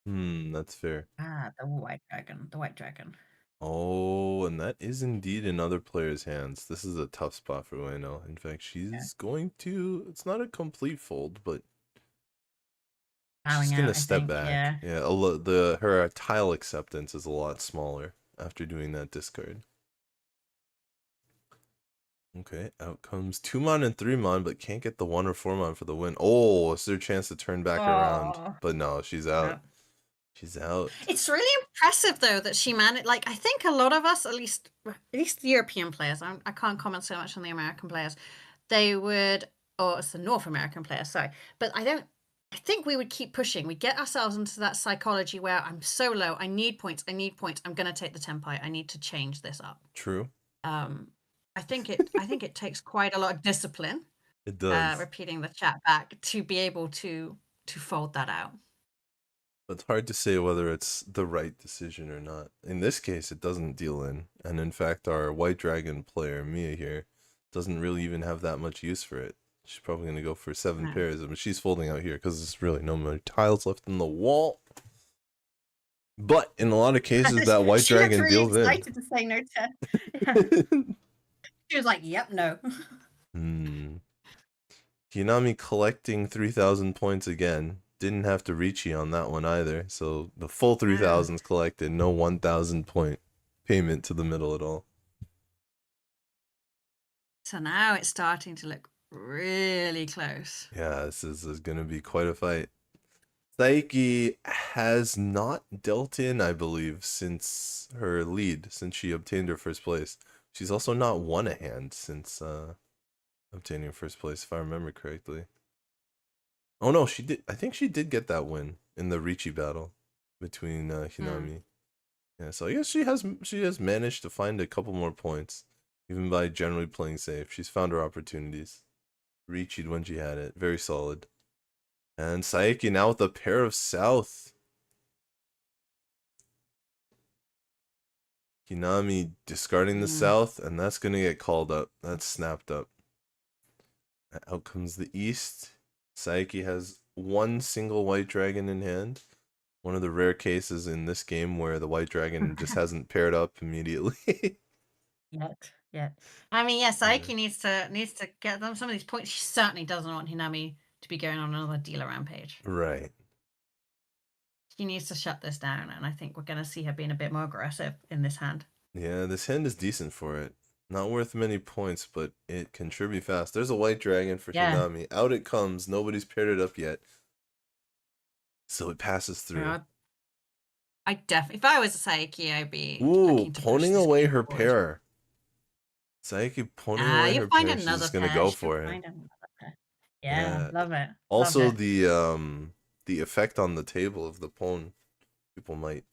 That's fair. The white dragon. Oh, and that is indeed in other players' hands. This is a tough spot for Ueno. In fact, she's going to... It's not a complete fold, but... She's going to step back. Yeah, her tile acceptance is a lot smaller after doing that discard. Okay, out comes 2-mon and 3-mon, but can't get the 1 or 4-mon for the win. Oh, is there a chance to turn back around? But no, she's out. Yeah. She's out. It's really impressive, though, that she managed. Like, I think a lot of us, at least the European players, I can't comment so much on the American players, they would, or it's the North American players, sorry. But I think we would keep pushing. We get ourselves into that psychology where I'm so low, I need points, I'm going to take the tempai, I need to change this up. True. I think it takes quite a lot of discipline. It does. Repeating the chat back to be able to fold that out. It's hard to say whether it's the right decision or not. In this case, it doesn't deal in. And in fact, our White Dragon player, Mia here, doesn't really even have that much use for it. She's probably going to go for 7 pairs. But she's folding out here because there's really no more tiles left in the wall. But in a lot of cases, that White Dragon really deals excited to say no to. She was like, yep, no. Hinami collecting 3,000 points again. Didn't have to Riichi on that one either. So the full 3,000's collected. No 1,000 point payment to the middle at all. So now it's starting to look really close. Yeah, this is going to be quite a fight. Saeki has not dealt in, I believe, since her lead, since she obtained her first place. She's also not won a hand since obtaining first place, if I remember correctly. Oh no, she did. I think she did get that win in the Riichi battle between Hinami. Yeah, so I guess she has managed to find a couple more points, even by generally playing safe. She's found her opportunities. Riichi'd when she had it. Very solid. And Saeki now with a pair of South. Hinami discarding the South, and that's going to get called up. That's snapped up. Out comes the East. Saeki has one single white dragon in hand. One of the rare cases in this game where the white dragon just hasn't paired up immediately. Yet. I mean, yeah, Saeki needs to get them some of these points. She certainly doesn't want Hinami to be going on another dealer rampage. Right. She needs to shut this down, and I think we're going to see her being a bit more aggressive in this hand. Yeah, this hand is decent for it. Not worth many points, but it can sure be fast. There's a white dragon for Hinami. Out it comes. Nobody's paired it up yet. So it passes through. I definitely, if I was a Saeki, I'd be poning away her pair. Saeki poning away her pair. She's just gonna go for it. Yeah, love it. Also, love it. the effect on the table of the pwn, people might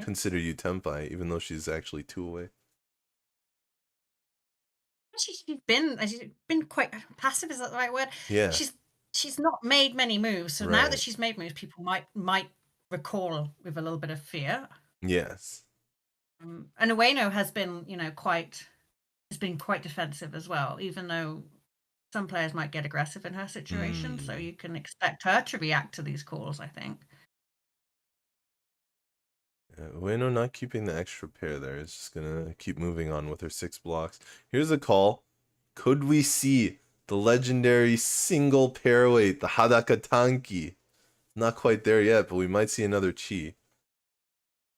consider you tempai, even though she's actually 2 away. She's been quite passive. Is that the right word? Yeah. She's not made many moves, so now that she's made moves, people might recall with a little bit of fear. Yes. And Ueno has been, quite defensive as well, even though some players might get aggressive in her situation. So you can expect her to react to these calls, I think. Ueno not keeping the extra pair there. Is just gonna keep moving on with her 6 blocks. Here's a call. Could we see the legendary single pairweight, the Hadaka Tanki? Not quite there yet, but we might see another chi.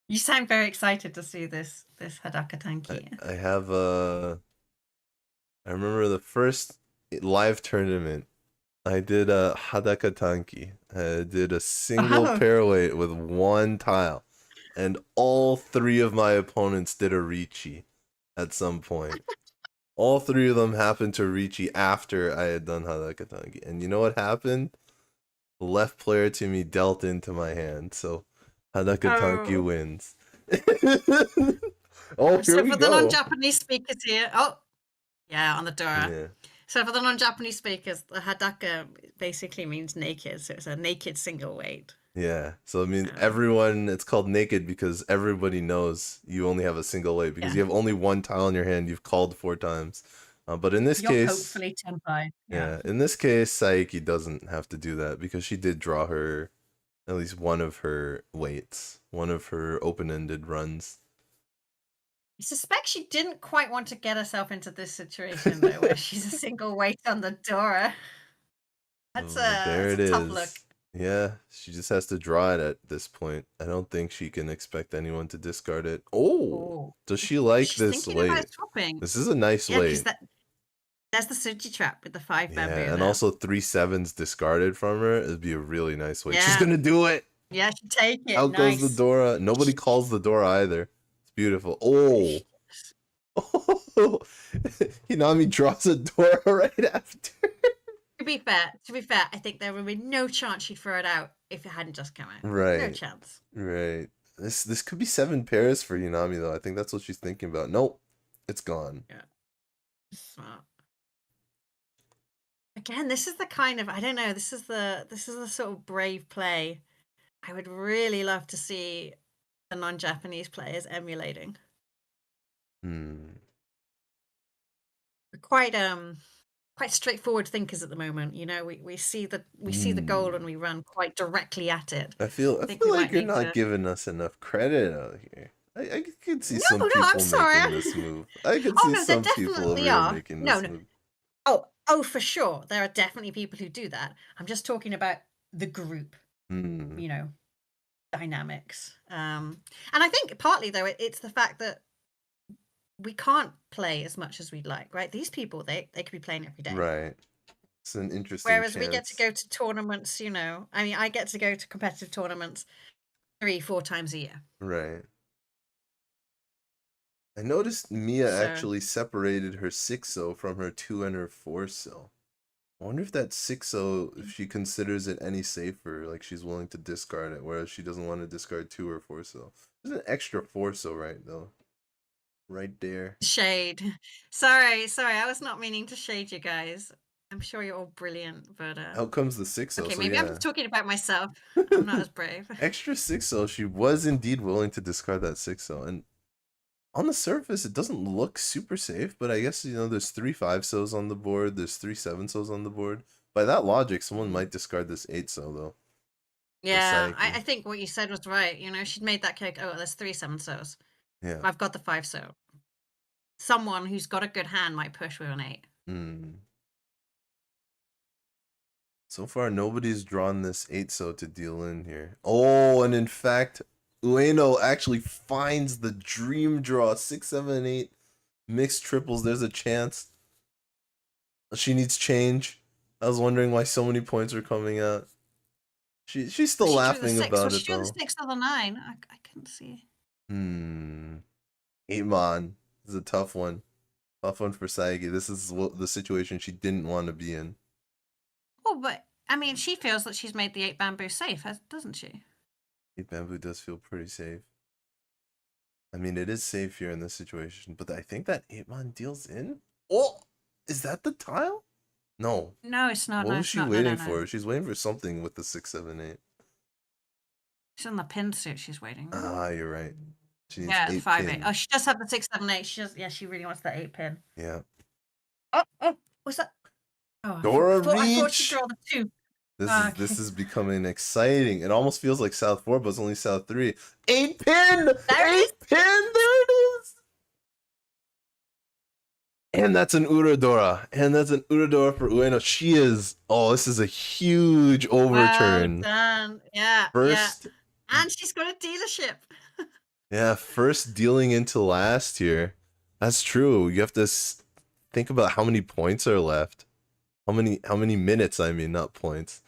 You sound very excited to see this Hadaka Tanki. I have I remember the first live tournament. I did a Hadaka Tanki. I did a single pairweight with 1 tile. And all 3 of my opponents did a Riichi at some point. All 3 of them happened to Riichi after I had done Hadaka Tanki. And you know what happened? The left player to me dealt into my hand. So Hadaka Tanki wins. Oh, so for the non-Japanese speakers here, on the Dora. Yeah. So for the non-Japanese speakers, the Hadaka basically means naked. So it's a naked single weight. Yeah, so I mean, everyone, it's called naked because everybody knows you only have a single weight because you have only 1 tile in your hand. You've called 4 times. But in this case, hopefully tempai. Yeah, in this case, Saeki doesn't have to do that because she did draw her, at least one of her weights, one of her open-ended runs. I suspect she didn't quite want to get herself into this situation, though, where she's a single weight on the Dora. That's a tough look. Yeah, she just has to draw it at this point. I don't think she can expect anyone to discard it. Oh, does she like this weight? This is a nice weight. That's the Suji trap with the 5 bamboo. Yeah, and also 3 7s discarded from her. It'd be a really nice weight. Yeah. She's gonna do it. Yeah, she take it. Out goes the Dora. Nobody calls the Dora either. It's beautiful. Oh. Hinami draws a Dora right after. To be fair, I think there would be no chance she'd throw it out if it hadn't just come out. Right. No chance. Right. This could be 7 pairs for Hinami though. I think that's what she's thinking about. Nope. It's gone. Yeah. Smart. Again, this is the kind of, I don't know, this is the sort of brave play I would really love to see the non-Japanese players emulating. Quite straightforward thinkers at the moment. We see the goal and we run quite directly at it. I feel like you're not giving us enough credit out here. I could see some people making this move. I could see some people over here making this move. Oh, for sure. There are definitely people who do that. I'm just talking about the group, Hmm. you know, dynamics. And I think partly though it's the fact that we can't play as much as we'd like, right? These people they could be playing every day. Right. It's an interesting Whereas we get to chance. go to tournaments, you know. I mean, I get to go to competitive tournaments 3-4 times a year. Right. I noticed Mia So actually separated her 6-0 from her 2 and her 4-0. I wonder if that 6-0, if she considers it any safer, like she's willing to discard it, whereas she doesn't want to discard 2 or 4-0. There's an extra 4-0 right though. Right there. shade. Sorry, I was not meaning to shade you guys. I'm sure you're all brilliant, but Out comes the 6-0, okay, so maybe I'm yeah. just talking about myself. I'm not as brave. Extra 6-0, she was indeed willing to discard that 6-0, and on the surface, it doesn't look super safe, but I guess, you know, there's 3 5-0s on the board, there's 3 7-0s on the board. By that logic, someone might discard this 8-0, though. Yeah, I Saeki. think what you said was right. You know, she'd made that cake. Oh, there's 3 7-0s. Yeah. I've got the 5-0. Someone who's got a good hand might push with an 8. Hmm. So far, nobody's drawn this 8-0 to deal in here. Oh, and in fact, Ueno actually finds the dream draw. 6, 7, 8 mixed triples. There's a chance. She needs change. I was wondering why so many points are coming out. She's still She drew the laughing 6. about Was it she drew the though. 6 or the 9? I couldn't see. Amon is a tough one. Tough one for Saeki. This is the situation she didn't want to be in. Oh, but I mean, she feels that she's made the 8 bamboo safe, doesn't she? 8 bamboo does feel pretty safe. I mean, it is safe here in this situation, but I think that Amon deals in. Oh, is that the tile? No. No, it's not. What No, was it's she not. waiting No. for? She's waiting for something with the 6, 7, 8. She's on the pin suit. She's waiting. Ah, you're right. She needs Yeah, 8 5 pin. 8. Oh, she does have the 6 7 8. She does. Yeah, she really wants that 8 pin. Yeah. Oh, what's that? Oh, Dora I thought she'd Reach! draw the 2. This is becoming exciting. It almost feels like South 4, but it's only South 3. 8 pin! There it 8 pin! There it is! And that's an Uradora. And that's an Uradora for Ueno. She is... Oh, this is a huge overturn. Well done. Yeah, First... yeah. And she's got a dealership. Yeah, first dealing into last here. That's true. You have to think about how many points are left. How many minutes, I mean, not points.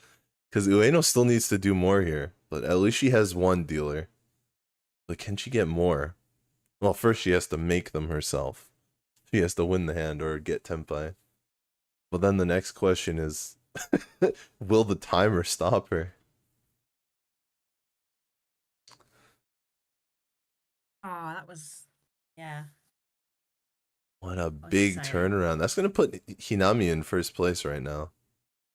Because Ueno still needs to do more here. But at least she has one dealer. But can she get more? Well, first she has to make them herself. She has to win the hand or get Tenpai. But then the next question is, will the timer stop her? Oh, that was... Yeah. What a big exciting. turnaround. That's going to put Hinami in first place right now.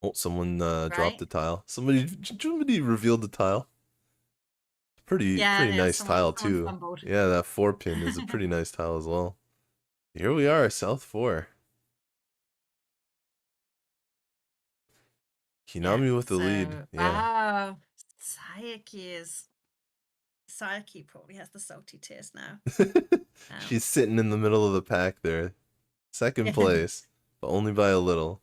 Oh, someone dropped Right? the tile. Somebody revealed the tile. Pretty nice tile too. Fumbled. Yeah, that 4 pin is a pretty nice tile as well. Here we are, South 4. Hinami with the lead. Yeah. Wow. Saeki probably has the salty tears now. She's sitting in the middle of the pack there. Second place, but only by a little.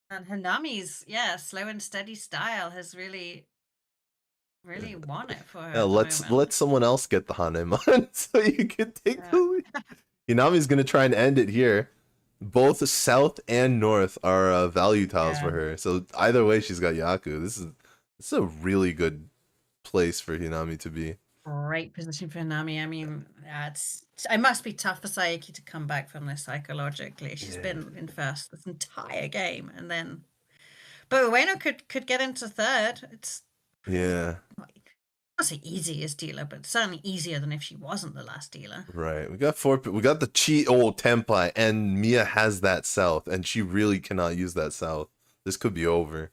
And Hinami's, slow and steady style has really won it for her. Yeah, let someone else get the Hanemon so you can take the lead. Hinami's gonna try and end it here. Both South and North are value tiles for her, so either way she's got Yaku. This is a really good place for Hinami to be. Great position for Hinami. I mean, it must be tough for Saeki to come back from this psychologically. She's been in first this entire game, and then, but Ueno could get into third. It's not say easiest dealer, but certainly easier than if she wasn't the last dealer. Right. We got the cheat Tenpai, and Mia has that South, and she really cannot use that South. This could be over.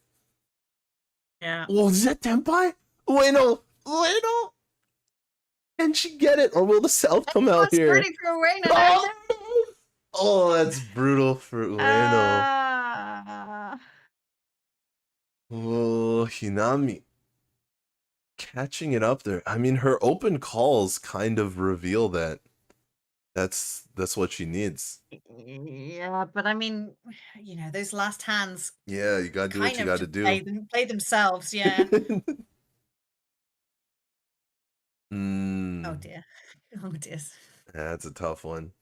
Yeah. Oh, is that Tenpai? Ueno! Can she get it, or will the South come out here? That's pretty for Ueno. Oh, that's brutal for Ueno. Oh, Hinami. Catching it up there. I mean, her open calls kind of reveal that That's what she needs. Yeah, but I mean, those last hands Yeah, you gotta do what kind you of gotta just play do. play themselves. Yeah. Oh Mm, dear. Oh dear. that's a tough one.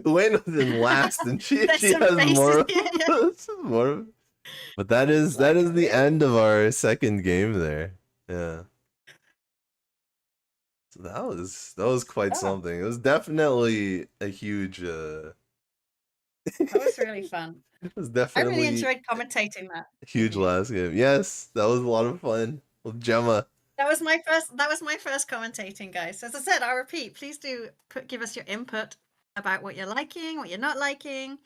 Ueno's in last, and There's she some has faces. more. Yeah, yeah. More. But that is Like, the really? end of our second game there. Yeah. So that was quite Oh, something. It was definitely a huge that was really fun. it was I really definitely enjoyed commentating that a with huge you. last game. Yes, that was a lot of fun. With Gemma. That was my first commentating, guys. As I said, I'll repeat. Please do give us your input about what you're liking, what you're not liking.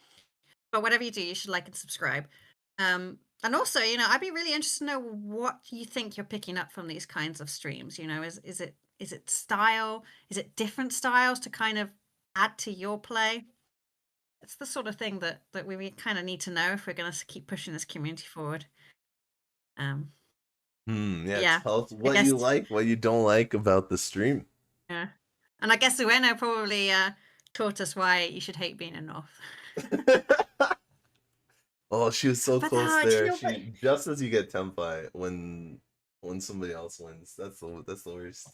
But whatever you do, you should like and subscribe. And also, I'd be really interested to know what you think you're picking up from these kinds of streams. Is it style? Is it different styles to kind of add to your play? It's the sort of thing that we kind of need to know if we're going to keep pushing this community forward. Um, Yeah, yeah, tell us I what guess. you like, what you don't like about the stream. Yeah, and I guess Ueno probably taught us why you should hate being a North. Oh, she was so But close there. but She just as you get tempai when somebody else wins. That's the worst.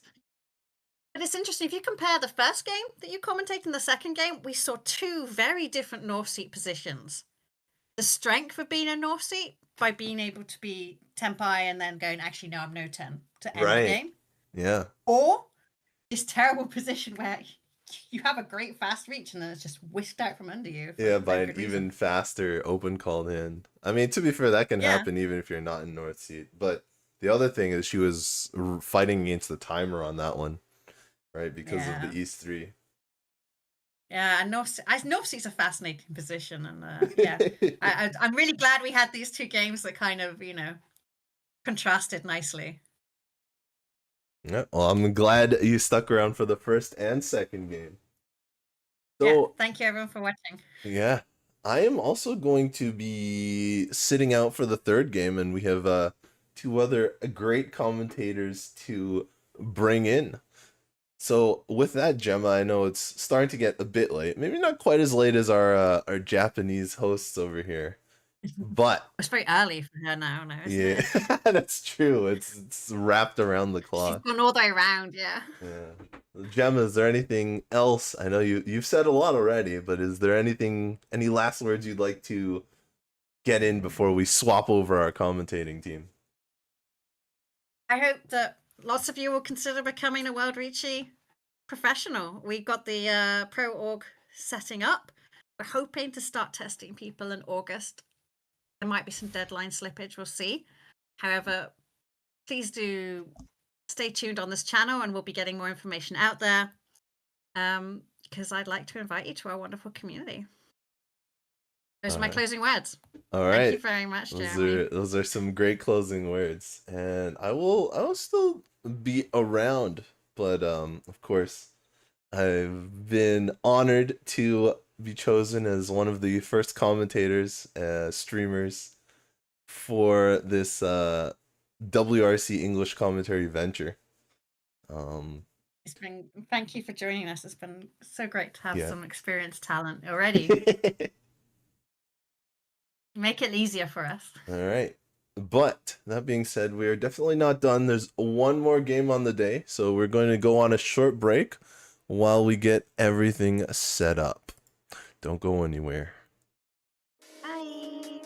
But it's interesting, if you compare the first game that you commentate and the second game, we saw two very different North Seat positions. The strength of being a North Seat by being able to be Tenpai and then going, actually, no, I'm no 10 to end the Right. game. Yeah. Or this terrible position where you have a great fast reach and then it's just whisked out from under you. Yeah, For by no an good even reason. faster open called hand. I mean, to be fair, that can Yeah. happen even if you're not in North Seat. But the other thing is she was fighting against the timer on that one, right? Because of the East 3. Yeah, and North Seat's a fascinating position. And yeah, I'm really glad we had these two games that kind of, contrasted nicely. Yeah, well, I'm glad you stuck around for the first and second game. So, Yeah, thank you everyone for watching. Yeah, I am also going to be sitting out for the third game, and we have two other great commentators to bring in. So with that, Gemma, I know it's starting to get a bit late. Maybe not quite as late as our Japanese hosts over here, but It's very early for her now, isn't yeah, it? that's true. It's wrapped around the She's clock. gone all the way around, yeah. Yeah. Gemma, is there anything else? I know you've said a lot already, but is there any last words you'd like to get in before we swap over our commentating team? I hope that lots of you will consider becoming a World Riichi professional. We got the Pro Org setting up. We're hoping to start testing people in August. There might be some deadline slippage, we'll see. However, please do stay tuned on this channel and we'll be getting more information out there. Because I'd like to invite you to our wonderful community. Those are my closing words. All right. Thank you very much, Jeremy. Those are some great closing words. And I will still be around, but of course I've been honored to be chosen as one of the first commentators, streamers for this WRC English commentary venture. Thank you for joining us. It's been so great to have Yeah. some experienced talent already. Make it easier for us. All right. But that being said, we are definitely not done. There's one more game on the day, so we're going to go on a short break while we get everything set up. Don't go anywhere. Bye.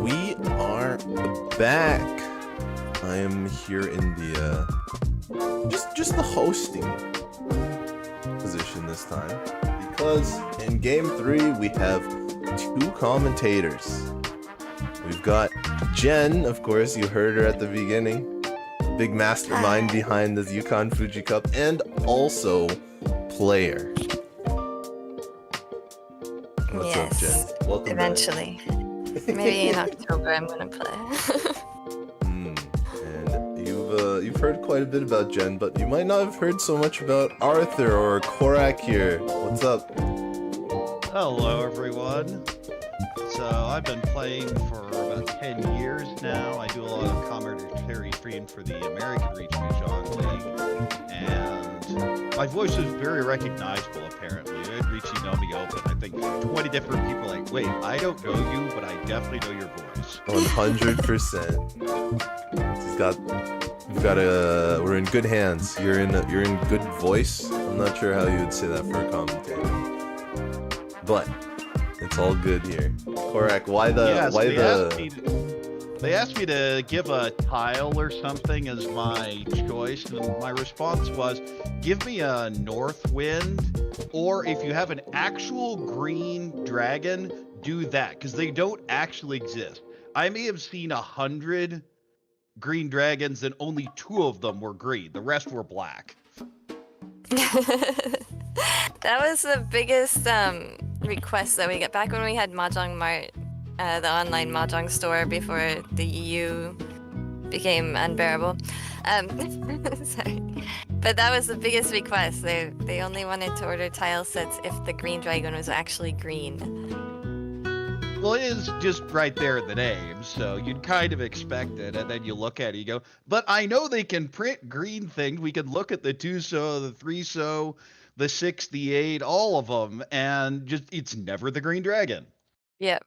We are back. I am here in the just the hosting position this time, because in game 3 we have 2 commentators. We've got Jenn, of course, you heard her at the beginning, big mastermind behind the Yukan Fuji Cup, and also player. What's up, Jenn? Welcome Eventually. Maybe in October I'm gonna play. And you've heard quite a bit about Jenn, but you might not have heard so much about Arthur or Corak here. What's up? Hello, everyone. So I've been playing for about 10 years now. I do a lot of commentary stream for the American Riichi Mahjong League, and my voice is very recognizable. Apparently, I had Riichi know me open. I think 20 different people like, wait, I don't know you, but I definitely know your voice. 100%. We're in good hands. You're in good voice. I'm not sure how you would say that for a commentator, but it's all good here. Corak, They asked me to give a tile or something as my choice, and my response was, give me a north wind, or if you have an actual green dragon, do that, because they don't actually exist. I may have seen 100 green dragons, and only 2 of them were green. The rest were black. That was the biggest request that we got back when we had Mahjong Mart, the online Mahjong store before the EU became unbearable. Sorry. But that was the biggest request. They only wanted to order tile sets if the green dragon was actually green. Well, it is just right there in the name, so you'd kind of expect it, and then you look at it, you go, but I know they can print green things. We can look at the 2-so, the 3-so, the 6, the 8, all of them, and just it's never the green dragon. Yep.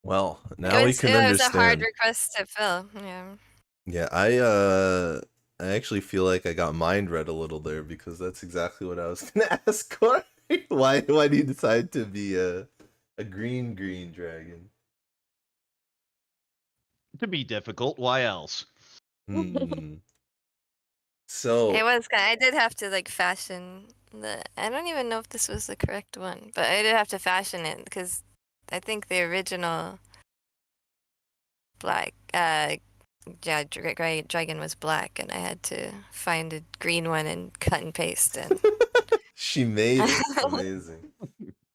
Well, now we can understand. It was a hard request to fill. Yeah. Yeah, I actually feel like I got mind read a little there, because that's exactly what I was gonna ask Corak. Why do you decide to be a green dragon? To be difficult, why else? So It was I did have to like fashion I don't even know if this was the correct one, but I did have to fashion it because I think the original black dragon was black, and I had to find a green one and cut and paste and she made it. Amazing.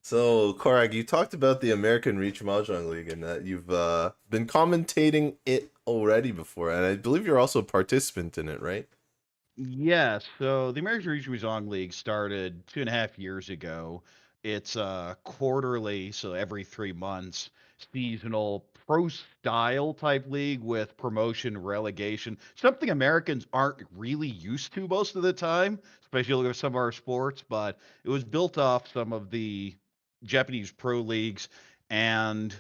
So, Corak, you talked about the American Riichi Mahjong League and that you've been commentating it already before, and I believe you're also a participant in it, right? Yes. So the American Riichi Mahjong League started 2.5 years ago. It's quarterly, so every 3 months, seasonal pro style type league with promotion, relegation, something Americans aren't really used to most of the time, especially with some of our sports. But it was built off some of the Japanese pro leagues, and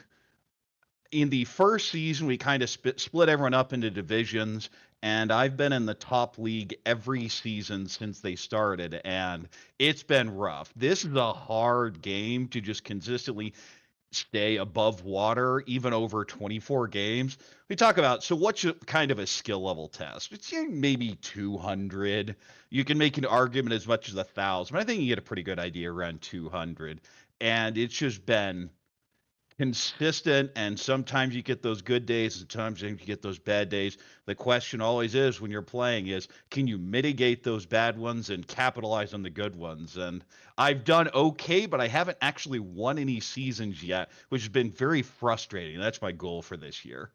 in the first season, we kind of split everyone up into divisions, and I've been in the top league every season since they started, and it's been rough. This is a hard game to just consistently stay above water, even over 24 games. We talk about, so what's kind of a skill level test? It's maybe 200. You can make an argument as much as 1,000, but I think you get a pretty good idea around 200. And it's just been consistent, and sometimes you get those good days and sometimes you get those bad days. The question always is when you're playing is, can you mitigate those bad ones and capitalize on the good ones? And I've done okay, but I haven't actually won any seasons yet, which has been very frustrating. That's my goal for this year.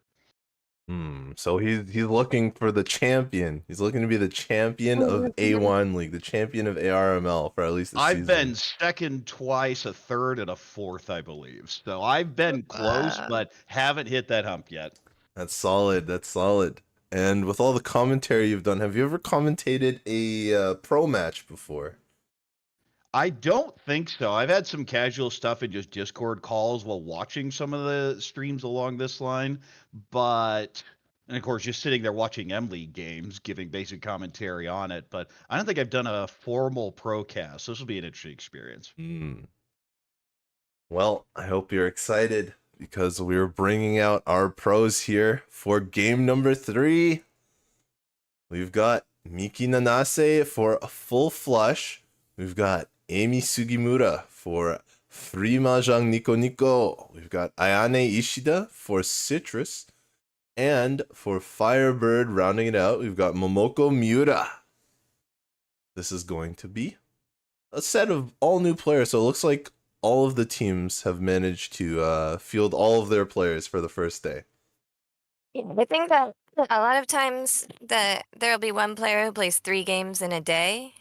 So he's looking for the champion. He's looking to be the champion of A1 League, the champion of ARML for at least a season. I've been second twice, a third, and a fourth, I believe. So I've been close, but haven't hit that hump yet. That's solid. That's solid. And with all the commentary you've done, have you ever commentated a pro match before? I don't think so. I've had some casual stuff in just Discord calls while watching some of the streams along this line, and of course, just sitting there watching M League games, giving basic commentary on it. But I don't think I've done a formal pro cast. So this will be an interesting experience. Well, I hope you're excited because we're bringing out our pros here for game number 3. We've got Miki Nanase for a full flush. We've got Aimi Sugimura for 3 Mahjong NikoNiko. We've got Ayane Ishida for Citrus. And for Firebird, rounding it out, we've got Momoko Miura. This is going to be a set of all new players. So it looks like all of the teams have managed to field all of their players for the first day. Yeah, I think that a lot of times that there'll be one player who plays 3 games in a day.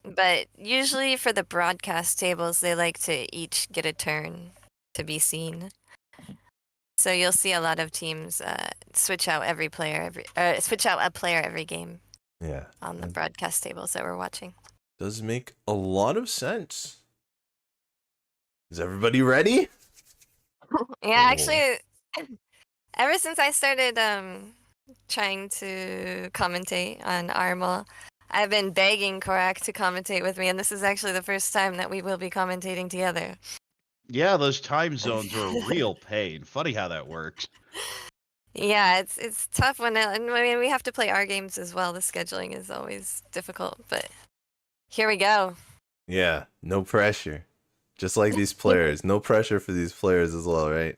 But usually for the broadcast tables, they like to each get a turn to be seen. So you'll see a lot of teams switch out a player every game. Yeah. On the broadcast tables that we're watching. Does make a lot of sense. Is everybody ready? Yeah, actually, ever since I started trying to commentate on Armel, I've been begging Corak to commentate with me, and this is actually the first time that we will be commentating together. Yeah, those time zones are a real pain. Funny how that works. Yeah, it's tough when we have to play our games as well. The scheduling is always difficult, but here we go. Yeah, no pressure. Just like these players. No pressure for these players as well, right?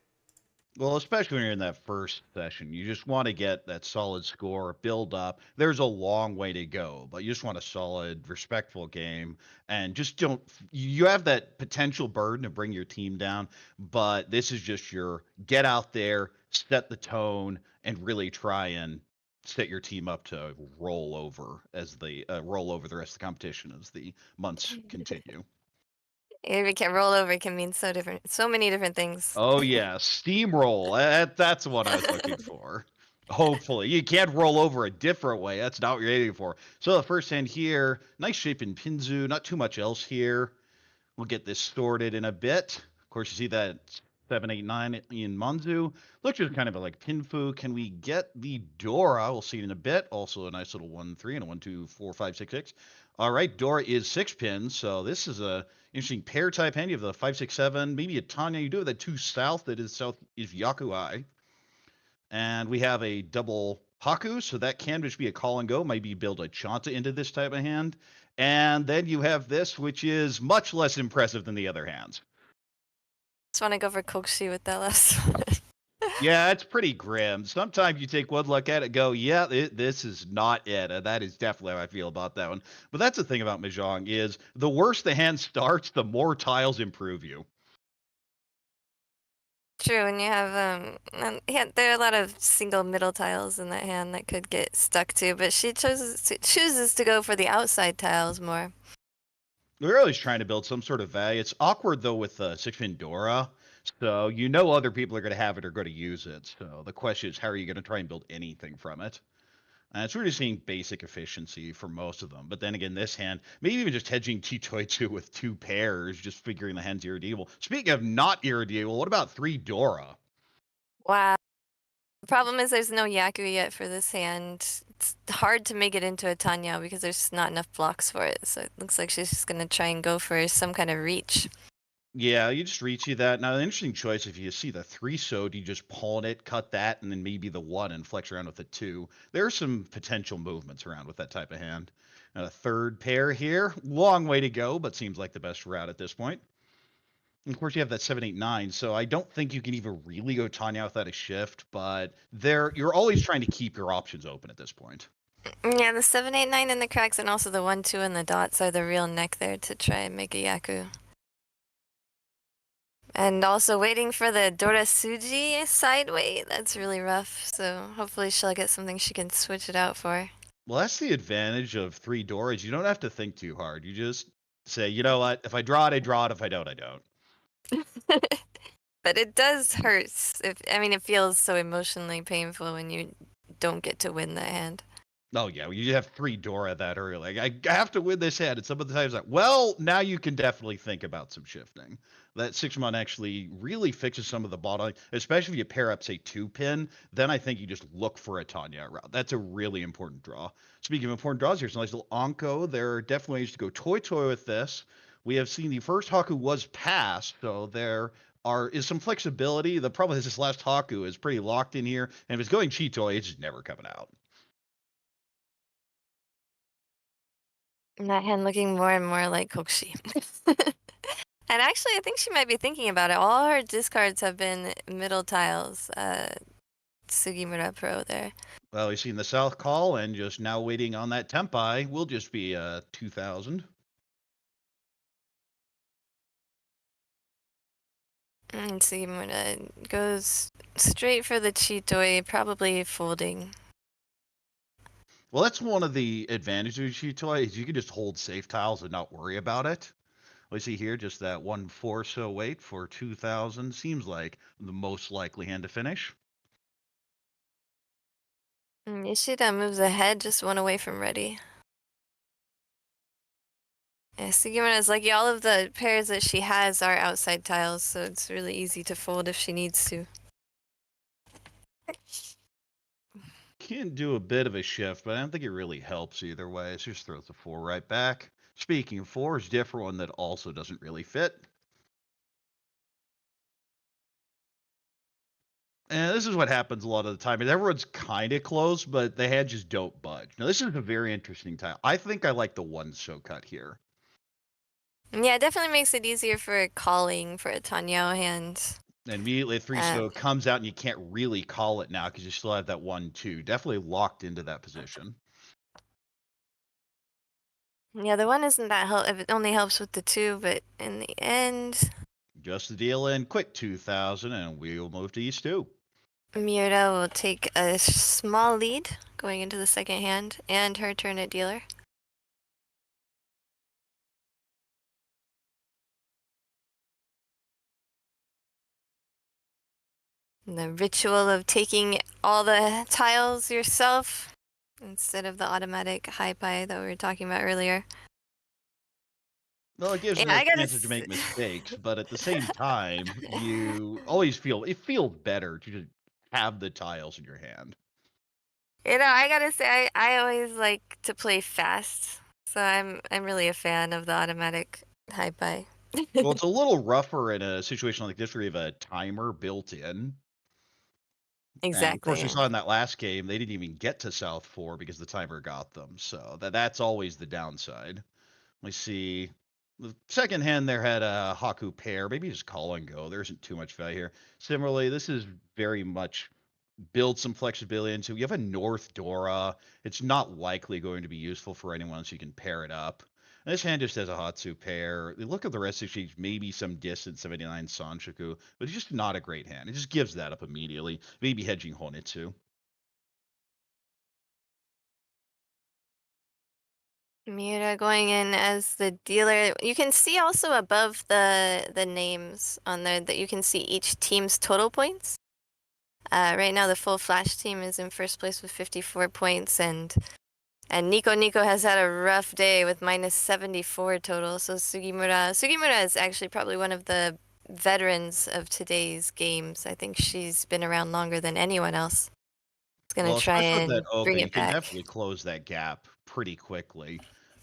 Well, especially when you're in that first session, you just want to get that solid score, build up. There's a long way to go, but you just want a solid, respectful game. And just don't, you have that potential burden to bring your team down, but this is just your get out there, set the tone, and really try and set your team up to roll over roll over the rest of the competition as the months continue. Roll over can mean so many different things. Oh yeah, steamroll. That's the one I was looking for. Hopefully, you can't roll over a different way. That's not what you're aiming for. So the first hand here, nice shape in Pinzu. Not too much else here. We'll get this sorted in a bit. Of course, you see that 7, 8, 9 in Manzu. Looks just kind of like Pinfu. Can we get the Dora? We'll see it in a bit. Also a nice little 1, 3 and a 1, 2, 4, 5, 6, 6. All right, Dora is 6 pins, so this is a interesting pair type hand. You have the 5, 6, 7, maybe a Tanya. You do have that 2 south. That is south is Yakuai. And we have a double Haku, so that can just be a call and go. Maybe build a Chanta into this type of hand. And then you have this, which is much less impressive than the other hands. Just want to go for Kokshi with that last one. Yeah, it's pretty grim. Sometimes you take one look at it, go, yeah, this is not it, and that is definitely how I feel about that one. But that's the thing about Mahjong is the worse the hand starts, the more tiles improve you. True, and you have there are a lot of single middle tiles in that hand that could get stuck to, but she chooses to go for the outside tiles more. We're always trying to build some sort of value. It's awkward though with six-pin Dora. So you know other people are going to have it or going to use it. So the question is, how are you going to try and build anything from it? And it's really seeing basic efficiency for most of them. But then again, this hand, maybe even just hedging Chitoitsu with 2 pairs, just figuring the hand's irredeemable. Speaking of not irredeemable, what about 3 Dora? Wow. The problem is there's no Yaku yet for this hand. It's hard to make it into a Tanya because there's just not enough blocks for it. So it looks like she's just gonna try and go for some kind of reach. Yeah, you just reach you that. Now, an interesting choice if you see the 3 so, do you just pawn it, cut that, and then maybe the 1 and flex around with the 2? There are some potential movements around with that type of hand. And a 3rd pair here, long way to go, but seems like the best route at this point. And of course, you have that 7-8-9, so I don't think you can even really go Tanya without a shift, but you're always trying to keep your options open at this point. Yeah, the 7-8-9 and the cracks and also the 1-2 and the dots are the real neck there to try and make a Yaku. And also waiting for the Dorasuji sideway. That's really rough. So hopefully she'll get something she can switch it out for. Well, that's the advantage of 3 Doras. You don't have to think too hard. You just say, you know what? If I draw it, I draw it. If I don't, I don't. But it does hurt. I mean, it feels so emotionally painful when you don't get to win that hand. Oh yeah, you have 3 Dora that early. Like, I have to win this hand. And some of the times like, well, now you can definitely think about some shifting. That 6-mon actually really fixes some of the bottom, especially if you pair up, say, 2-pin. Then I think you just look for a Tanya route. That's a really important draw. Speaking of important draws, here's a nice little Anko. There are definitely ways to go toy with this. We have seen the first Haku was passed, so there is some flexibility. The problem is this last Haku is pretty locked in here, and if it's going Chitoi, it's just never coming out. And that hand looking more and more like Kokshi. And actually, I think she might be thinking about it. All her discards have been middle tiles. Sugimura Pro there. Well, we've seen the South call, and just now waiting on that Tempai will just be 2,000. And Sugimura goes straight for the Chitoi, probably folding. Well, that's one of the advantages of Chitoi is you can just hold safe tiles and not worry about it. We see here just that 1-4 so wait for 2,000 seems like the most likely hand to finish. Ishida moves ahead, just one away from ready. Yeah, Sugimura is lucky. All of the pairs that she has are outside tiles, so it's really easy to fold if she needs to. Can do a bit of a shift, but I don't think it really helps either way. It just throws the 4 right back. Speaking of 4, is a different one that also doesn't really fit. And this is what happens a lot of the time. And everyone's kind of close, but the hand just don't budge. Now, this is a very interesting tile. I think I like the 1 so cut here. Yeah, it definitely makes it easier for calling for a Tanyo hand. And immediately 3 so comes out, and you can't really call it now because you still have that 1-2. Definitely locked into that position. Yeah, the 1 isn't that helpful. It only helps with the 2, but in the end... Just the deal in quick 2,000, and we'll move to East 2. Miura will take a small lead going into the second hand, and her turn at dealer. And the ritual of taking all the tiles yourself instead of the automatic high pie that we were talking about earlier. Well, it gives you a chance to make mistakes, but at the same time, you always feel it feels better to just have the tiles in your hand. You know, I gotta say, I always like to play fast, so I'm really a fan of the automatic high pie. Well, it's a little rougher in a situation like this where you have a timer built in. Exactly. And of course, we saw in that last game, they didn't even get to South 4 because the timer got them. So that's always the downside. We see the second hand there had a Haku pair. Maybe just call and go. There isn't too much value here. Similarly, this is very much build some flexibility into. You have a North Dora. It's not likely going to be useful for anyone, so you can pair it up. And this hand just has a Hatsu pair. You look at the rest of the maybe some distance 79 Sanshoku, but it's just not a great hand. It just gives that up immediately. Maybe hedging Honitsu. Miura going in as the dealer. You can see also above the names on there that you can see each team's total points. Right now, the full Flash team is in first place with 54 points, and NikoNiko has had a rough day with minus 74 total. So Sugimura is actually probably one of the veterans of today's games. I think she's been around longer than anyone else. It's gonna Well, try especially with that and Oka, bring you it can back. definitely close that gap pretty quickly.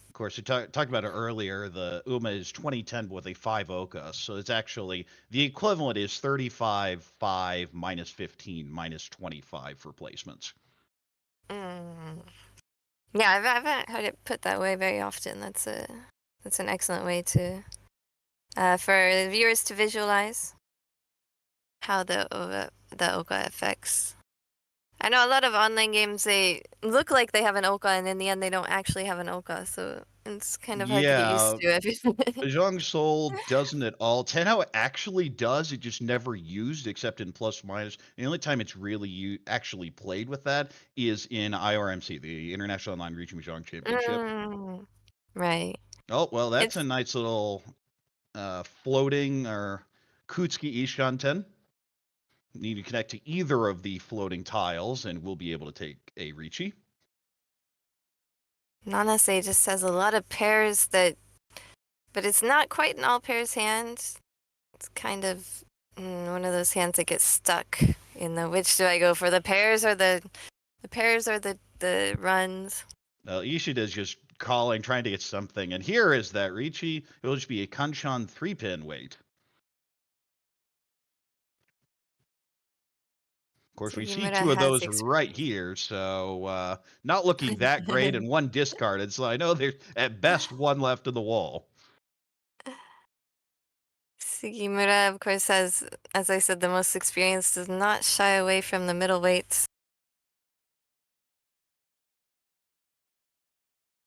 Of course, we talked about it earlier. The Uma is 2010 with a 5 Oka, so it's actually the equivalent is 35, 5, minus 15, minus 25 for placements. Mm. Yeah, I haven't heard it put that way very often. That's an excellent way to for viewers to visualize how the Oka affects. I know a lot of online games, they look like they have an Oka, and in the end they don't actually have an Oka, so it's kind of hard to get used Yeah, to. Mahjong Soul doesn't at all. How it actually does, it just never used except in plus minus. The only time it's really actually played with that is in IRMC, the International Online Riichi Mahjong Championship. Mm, right. Oh, well, that's It's a nice little floating or Kutsuki Ishanten. Need to connect to either of the floating tiles, and we'll be able to take a Riichi. Nanase just has a lot of pairs that, but it's not quite an all pairs hand. It's kind of one of those hands that gets stuck in the which do I go for, the pairs or the pairs or the runs. Ishida's just calling, trying to get something, and here is that Riichi. It'll just be a Kanchan 3-pin wait. Of course, we see Sugimura 2 of has those right here, so not looking that great, and 1 discarded, so I know there's at best 1 left of the wall. Sugimura, of course, has, as I said, the most experience, does not shy away from the middle weights.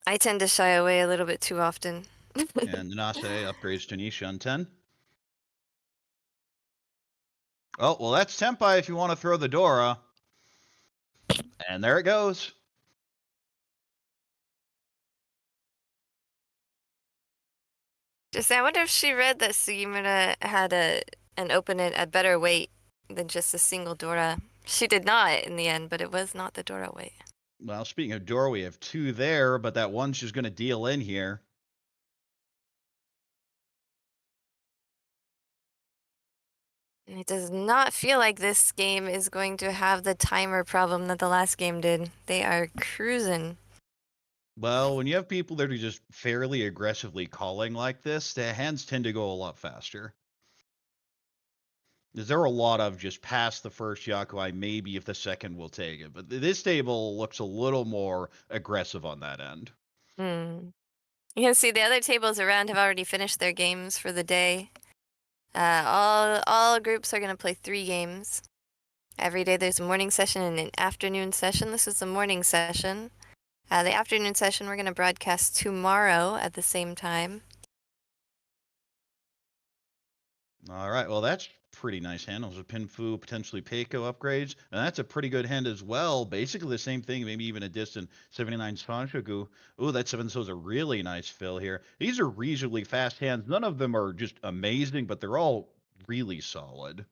I tend to shy away a little bit too often. And Nanase upgrades to Nishan 10. Oh, well, that's Tempai if you want to throw the Dora. And there it goes. Just, I wonder if she read that Sugimura had an open at a better weight than just a single Dora. She did not in the end, but it was not the Dora weight. Well, speaking of Dora, we have 2 there, but that one's just going to deal in here. It does not feel like this game is going to have the timer problem that the last game did. They are cruising. Well, when you have people that are just fairly aggressively calling like this, the hands tend to go a lot faster. There are a lot of just past the first Yakuai, maybe if the second will take it. But this table looks a little more aggressive on that end. Hmm. You can see the other tables around have already finished their games for the day. All groups are going to play 3 games. Every day there's a morning session and an afternoon session. This is the morning session. The afternoon session we're going to broadcast tomorrow at the same time. All right, well, that's pretty nice hand. Those are Pinfu, potentially Peiko upgrades, and that's a pretty good hand as well. Basically the same thing, maybe even a distant 79 Sanshoku. Ooh, that 7 is a really nice fill here. These are reasonably fast hands. None of them are just amazing, but they're all really solid.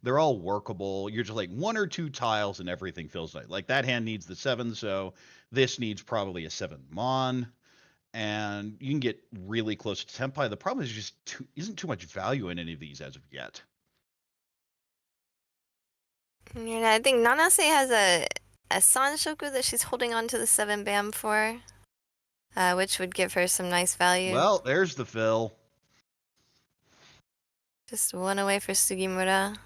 They're all workable. You're just like 1 or 2 tiles and everything feels like that hand needs the 7, so this needs probably a 7 Mon. And you can get really close to Tempai. The problem is just isn't too much value in any of these as of yet. Yeah, I think Nanase has a Sanshoku that she's holding on to the 7 BAM for, which would give her some nice value. Well, there's the fill. Just 1 away for Sugimura.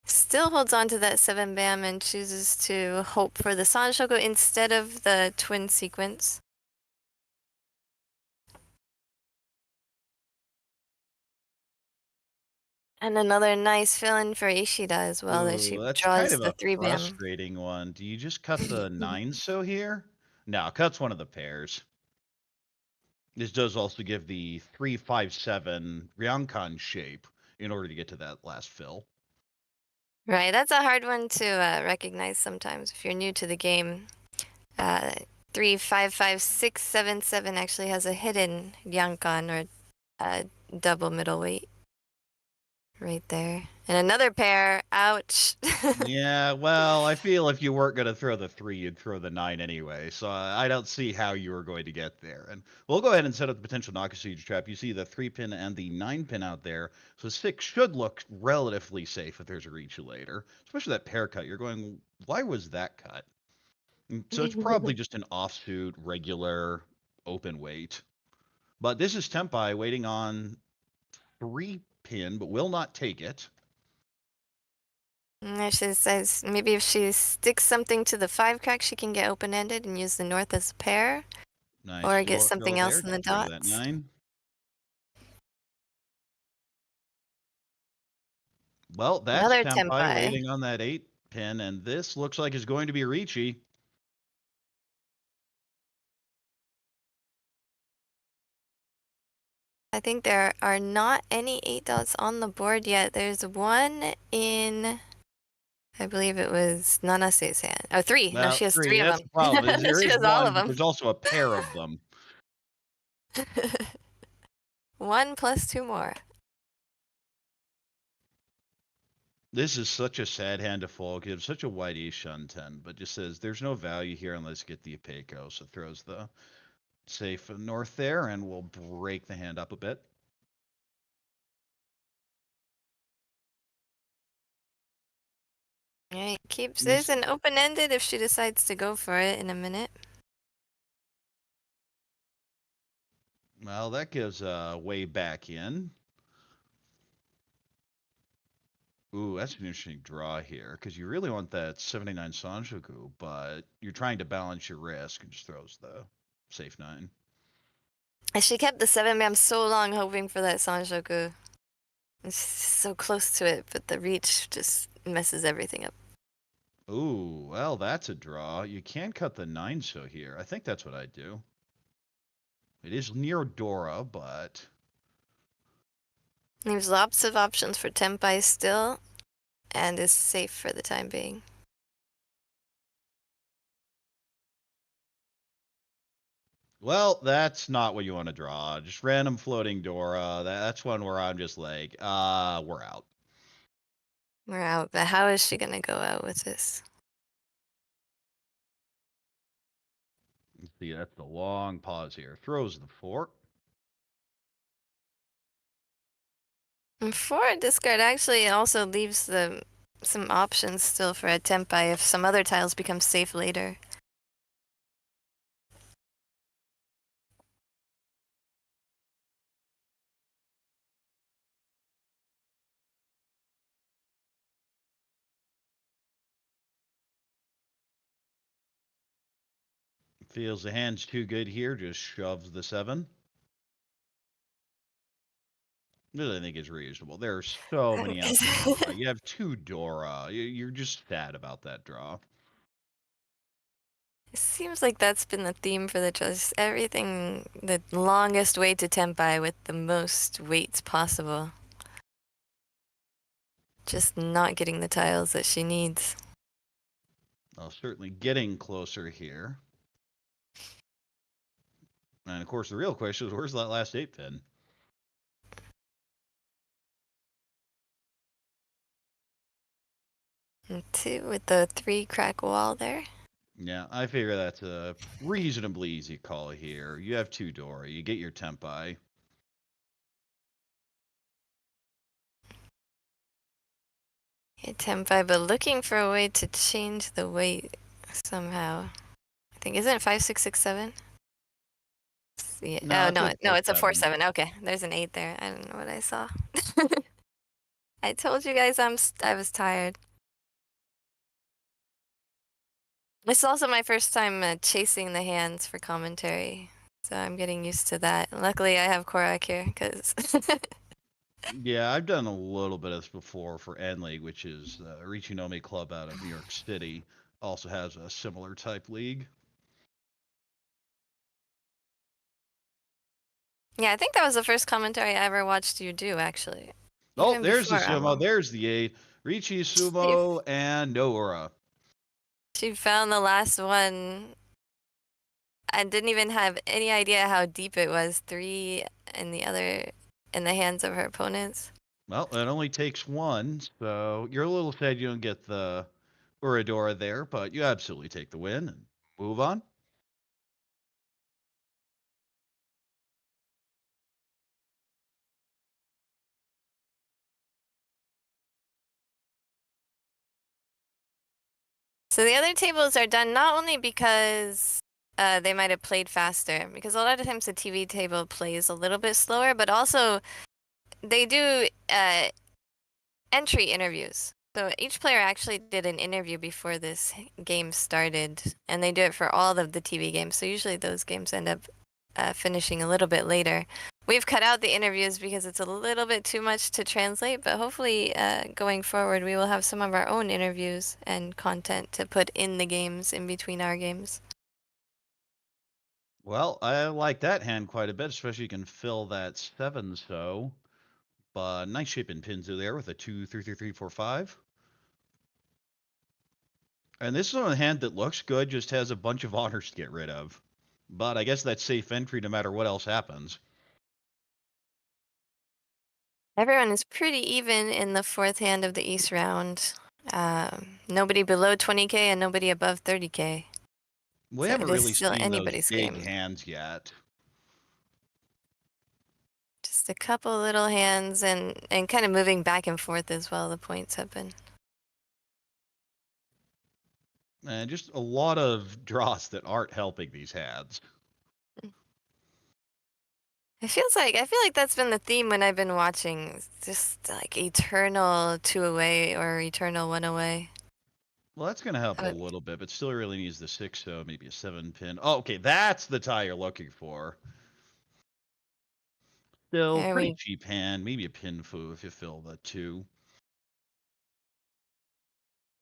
Still holds on to that 7 BAM and chooses to hope for the Sanshoku instead of the twin sequence. And another nice fill-in for Ishida as well, that she Ooh, that's kind draws of the a 3 BAM. frustrating one. Do you just cut the 9 so here? No, cuts one of the pairs. This does also give the 3-5-7 Ryankan shape in order to get to that last fill. Right, that's a hard one to recognize sometimes if you're new to the game. 3, 5, 5, 6, 7, 7 actually has a hidden Yankan or double middleweight right there. And another pair. Ouch. Yeah, well, I feel if you weren't going to throw the 3, you'd throw the 9 anyway. So I don't see how you were going to get there. And we'll go ahead and set up the potential Naka Siege trap. You see the 3 pin and the 9 pin out there. So 6 should look relatively safe if there's a Riichi later. Especially that pair cut. You're going, why was that cut? So it's probably just an offsuit, regular, open weight. But this is Tempai waiting on 3 pin, but will not take it. She says maybe if she sticks something to the 5 crack, she can get open-ended and use the north as a pair. Nice. Or get Throw something else there. in the Throw that dots. 9. Well, that's Another Tempai Tempai. waiting on that 8 pin, and this looks like it's going to be Riichi. I think there are not any 8 dots on the board yet. There's one in, I believe it was Nanase's hand. Oh, 3. No, Well, she has 3. 3 of That's them. the problem. There She is has all one, of but them. there's also a pair of them. 1 plus 2 more. This is such a sad hand to fold. Gives such a wide ace shun 10, but just says there's no value here unless you get the Apeco. So throws the safe north there, and we'll break the hand up a bit. Alright, keeps this an open-ended if she decides to go for it in a minute. Well, that gives a way back in. Ooh, that's an interesting draw here, because you really want that 79 Sanjoku, but you're trying to balance your risk and just throws the safe 9. And she kept the 7 bam so long hoping for that Sanjoku. It's so close to it, but the reach just messes everything up. Ooh, well, that's a draw. You can cut the 9 so here. I think that's what I'd do. It is near Dora, but... Leaves lots of options for Tempai still, and is safe for the time being. Well, that's not what you want to draw. Just random floating Dora. That's one where I'm just like, we're out. We're out, but how is she gonna go out with this? See, that's the long pause here. Throws the 4. And for a discard, actually, it also leaves some options still for a Tempai if some other tiles become safe later. Feels the hand's too good here. Just shoves the 7. This I think is reasonable. There are so many outs. You have 2 Dora. You're just sad about that draw. It seems like that's been the theme for the just everything the longest way to Tempai with the most weights possible. Just not getting the tiles that she needs. Well, certainly getting closer here. And of course, the real question is, where's that last 8 pin? And 2 with the 3 crack wall there. Yeah, I figure that's a reasonably easy call here. You have 2 Dora. You get your Tempai. Yeah, Tempai, but looking for a way to change the weight somehow. I think, isn't it 5, 6, 6, 7? Yeah. No, Oh, no, it's a no, it's a 4, 4-7. 7. Okay, there's an 8 there. I don't know what I saw. I told you guys I was tired. It's also my first time chasing the hands for commentary, so I'm getting used to that. Luckily, I have Corak here, because... Yeah, I've done a little bit of this before for N League, which is the Riichi Club out of New York City. Also has a similar type league. Yeah, I think that was the first commentary I ever watched you do, actually. Oh, Even there's the before sumo. Amon. There's the 8. Riichi, sumo, and Noura. She found the last one I didn't even have any idea how deep it was. 3 in the hands of her opponents. Well, it only takes one, so you're a little sad you don't get the Uradora there, but you absolutely take the win and move on. So the other tables are done not only because they might have played faster, because a lot of times the TV table plays a little bit slower, but also they do entry interviews. So each player actually did an interview before this game started, and they do it for all of the TV games. So usually those games end up finishing a little bit later. We've cut out the interviews because it's a little bit too much to translate, but hopefully going forward we will have some of our own interviews and content to put in the games in between our games. Well, I like that hand quite a bit, especially you can fill that 7 so. But nice shape and pins there with a 2, 3, 3, 3, 4, 5. And this is a hand that looks good, just has a bunch of honors to get rid of. But I guess that's safe entry no matter what else happens. Everyone is pretty even in the 4th hand of the East round. Nobody below 20k and nobody above 30k. We So haven't it is really still seen those anybody's big game. hands yet. Just a couple little hands and kind of moving back and forth as well, the points have been. And just a lot of draws that aren't helping these hands. I feel like that's been the theme when I've been watching. It's just like eternal 2 away or eternal 1 away. Well, that's going to help a little bit, but still really needs the 6, so maybe a 7 pin. Oh, okay, that's the tie you're looking for. Still pretty cheap hand, maybe a pin foo if you fill the 2.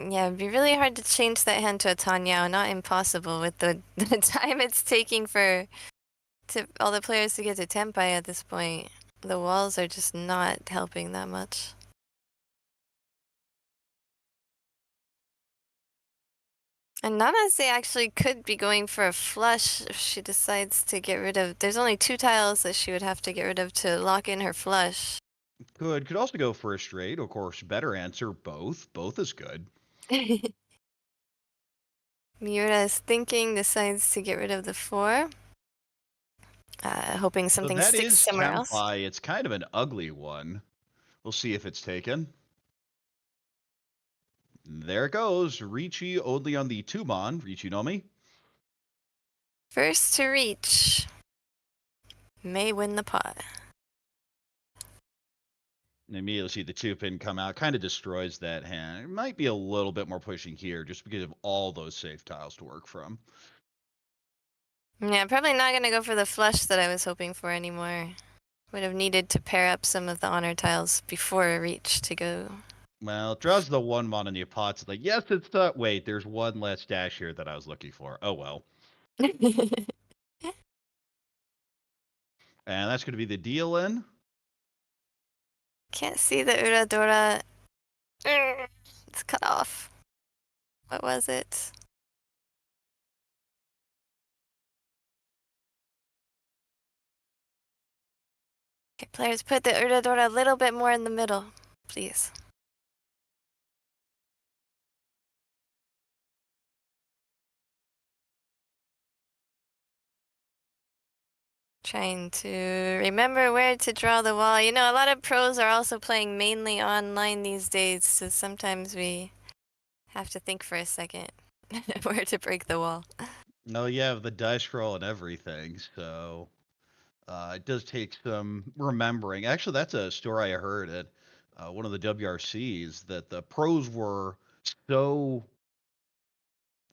Yeah, it'd be really hard to change that hand to a Tanyao. Not impossible with the time it's taking for all the players to get to Tenpai at this point. The walls are just not helping that much. And Nanase actually could be going for a flush if she decides to get rid of... There's only 2 tiles that she would have to get rid of to lock in her flush. Could also go for a straight. Of course, better answer, both. Both is good. Miura is thinking, decides to get rid of the 4. Hoping something So sticks somewhere else. Tenpai. It's kind of an ugly one. We'll see if it's taken. There it goes. Riichi only on the 2-mon. Riichi no Mi. First to reach may win the pot. And immediately see the 2-pin come out. Kind of destroys that hand. It might be a little bit more pushing here just because of all those safe tiles to work from. Yeah, probably not going to go for the flush that I was hoping for anymore. Would have needed to pair up some of the honor tiles before reach to go. Well, it draws the 1-mon in the pot. It's like, yes, it's not. Wait, there's one less dash here that I was looking for. Oh, well. And that's going to be the deal in. Can't see the Uradora. It's cut off. What was it? Okay, players, put the Uradora a little bit more in the middle, please. Trying to remember where to draw the wall. You know, a lot of pros are also playing mainly online these days, so sometimes we have to think for a second where to break the wall. No, you have the dice roll and everything, so it does take some remembering. Actually, that's a story I heard at one of the WRCs that the pros were so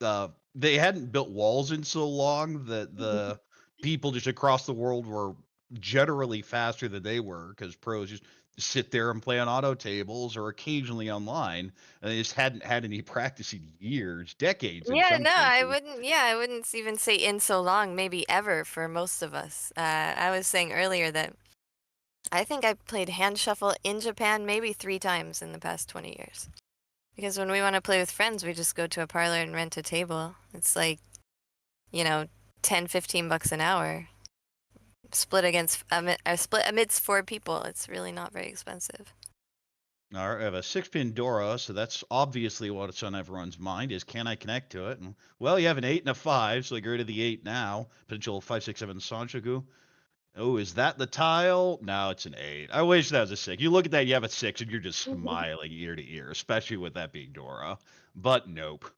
they hadn't built walls in so long that the people just across the world were generally faster than they were because pros just sit there and play on auto tables or occasionally online, and they just hadn't had any practice in years, decades in Yeah, some no, I cases. wouldn't. Yeah, I wouldn't even say in so long, maybe ever for most of us. I was saying earlier that I think I played hand shuffle in Japan maybe 3 times in the past 20 years. Because when we want to play with friends, we just go to a parlor and rent a table. It's like, you know, 10, 15 bucks an hour. Split amidst 4 people. It's really not very expensive. All right, I have a 6-pin Dora, so that's obviously what's on everyone's mind is can I connect to it? And, well, you have an 8 and a 5, so I get rid of the 8 now. Potential 5, 6, 7 Sanchoku. Oh, is that the tile? No, it's an 8. I wish that was a 6. You look at that, you have a 6, and you're just smiling ear to ear, especially with that being Dora. But nope.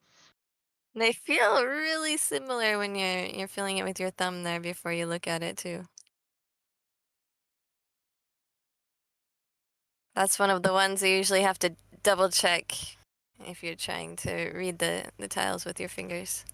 They feel really similar when you're feeling it with your thumb there before you look at it too. That's one of the ones you usually have to double check if you're trying to read the tiles with your fingers.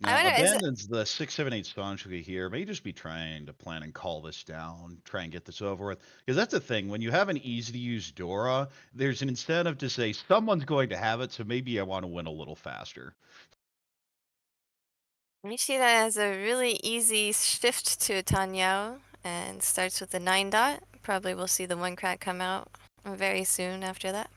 I Now, wonder, is it, abandons the 6, 7, 8 Sanchoku here. May just be trying to plan and call this down, try and get this over with. Because that's the thing. When you have an easy to use Dora, there's an incentive to say someone's going to have it, so maybe I want to win a little faster. Ishida has a really easy shift to a Tanyao and starts with the 9 dot. Probably we'll see the 1 crack come out very soon after that.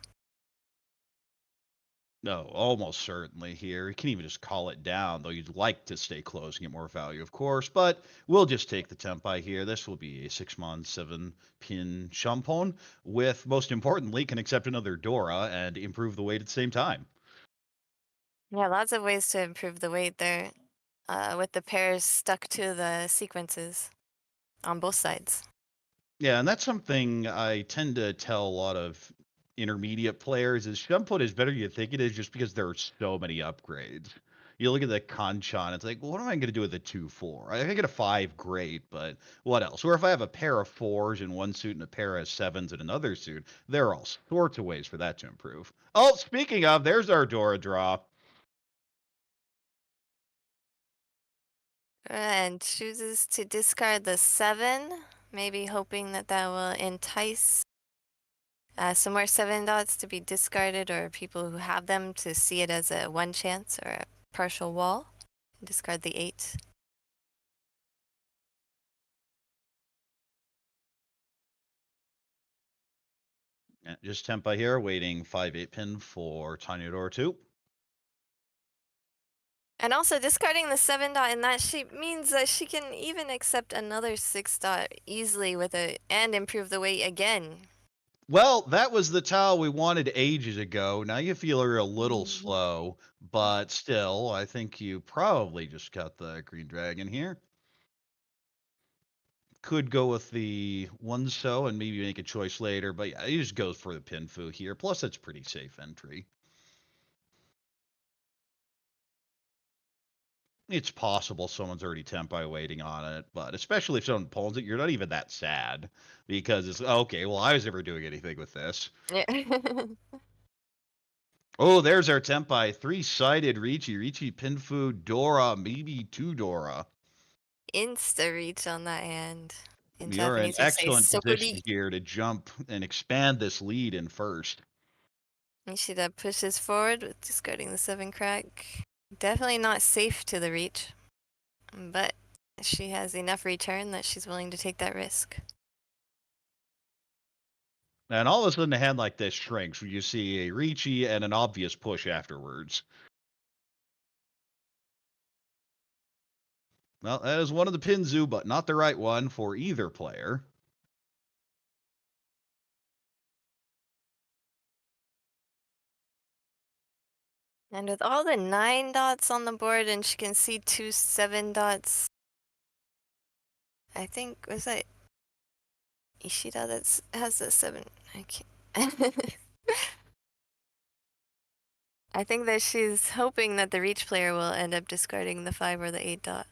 No, almost certainly here. You can even just call it down, though you'd like to stay close and get more value, of course. But we'll just take the Tempai here. This will be a 6-mon, 7-pin Shampon with, most importantly, can accept another Dora and improve the weight at the same time. Yeah, lots of ways to improve the weight there with the pairs stuck to the sequences on both sides. Yeah, and that's something I tend to tell a lot of intermediate players is Shumput is better than you think it is just because there are so many upgrades. You look at the Kanchan, it's like, well, what am I going to do with a 2-4? I can get a 5, great, but what else? Or if I have a pair of 4s in one suit and a pair of 7s in another suit, there are all sorts of ways for that to improve. Oh, speaking of, there's our Dora draw. And chooses to discard the 7, maybe hoping that that will entice some more 7 dots to be discarded, or people who have them to see it as a 1 chance or a partial wall. Discard the 8. And just Tempai here, waiting 5, 8-pin for Tanya Dora 2. And also discarding the 7 dot in that shape means that she can even accept another 6 dot easily with it and improve the weight again. Well, that was the tile we wanted ages ago. Now you feel her a little slow, but still, I think you probably just got the green dragon here. Could go with the 1-so and maybe make a choice later, but yeah, he just goes for the Pinfu here. Plus, it's pretty safe entry. It's possible someone's already Tempai waiting on it, but especially if someone pulls it, you're not even that sad because it's okay. Well, I was never doing anything with this. Yeah. Oh, there's our Tempai. 3-sided Riichi, Pinfu, Dora, maybe 2 Dora. Insta reach on that hand. In You're in Japanese, we say excellent position sokuri. here to jump and expand this lead in first. Ishida pushes forward with discarding the 7 crack. Definitely not safe to the reach, but she has enough return that she's willing to take that risk. And all of a sudden, a hand like this shrinks when you see a Riichi and an obvious push afterwards. Well, that is one of the Pinzu, but not the right one for either player. And with all the 9 dots on the board, and she can see 2 7 dots, I think, was that Ishida that has the 7? I can't. I think that she's hoping that the reach player will end up discarding the 5 or the 8 dot.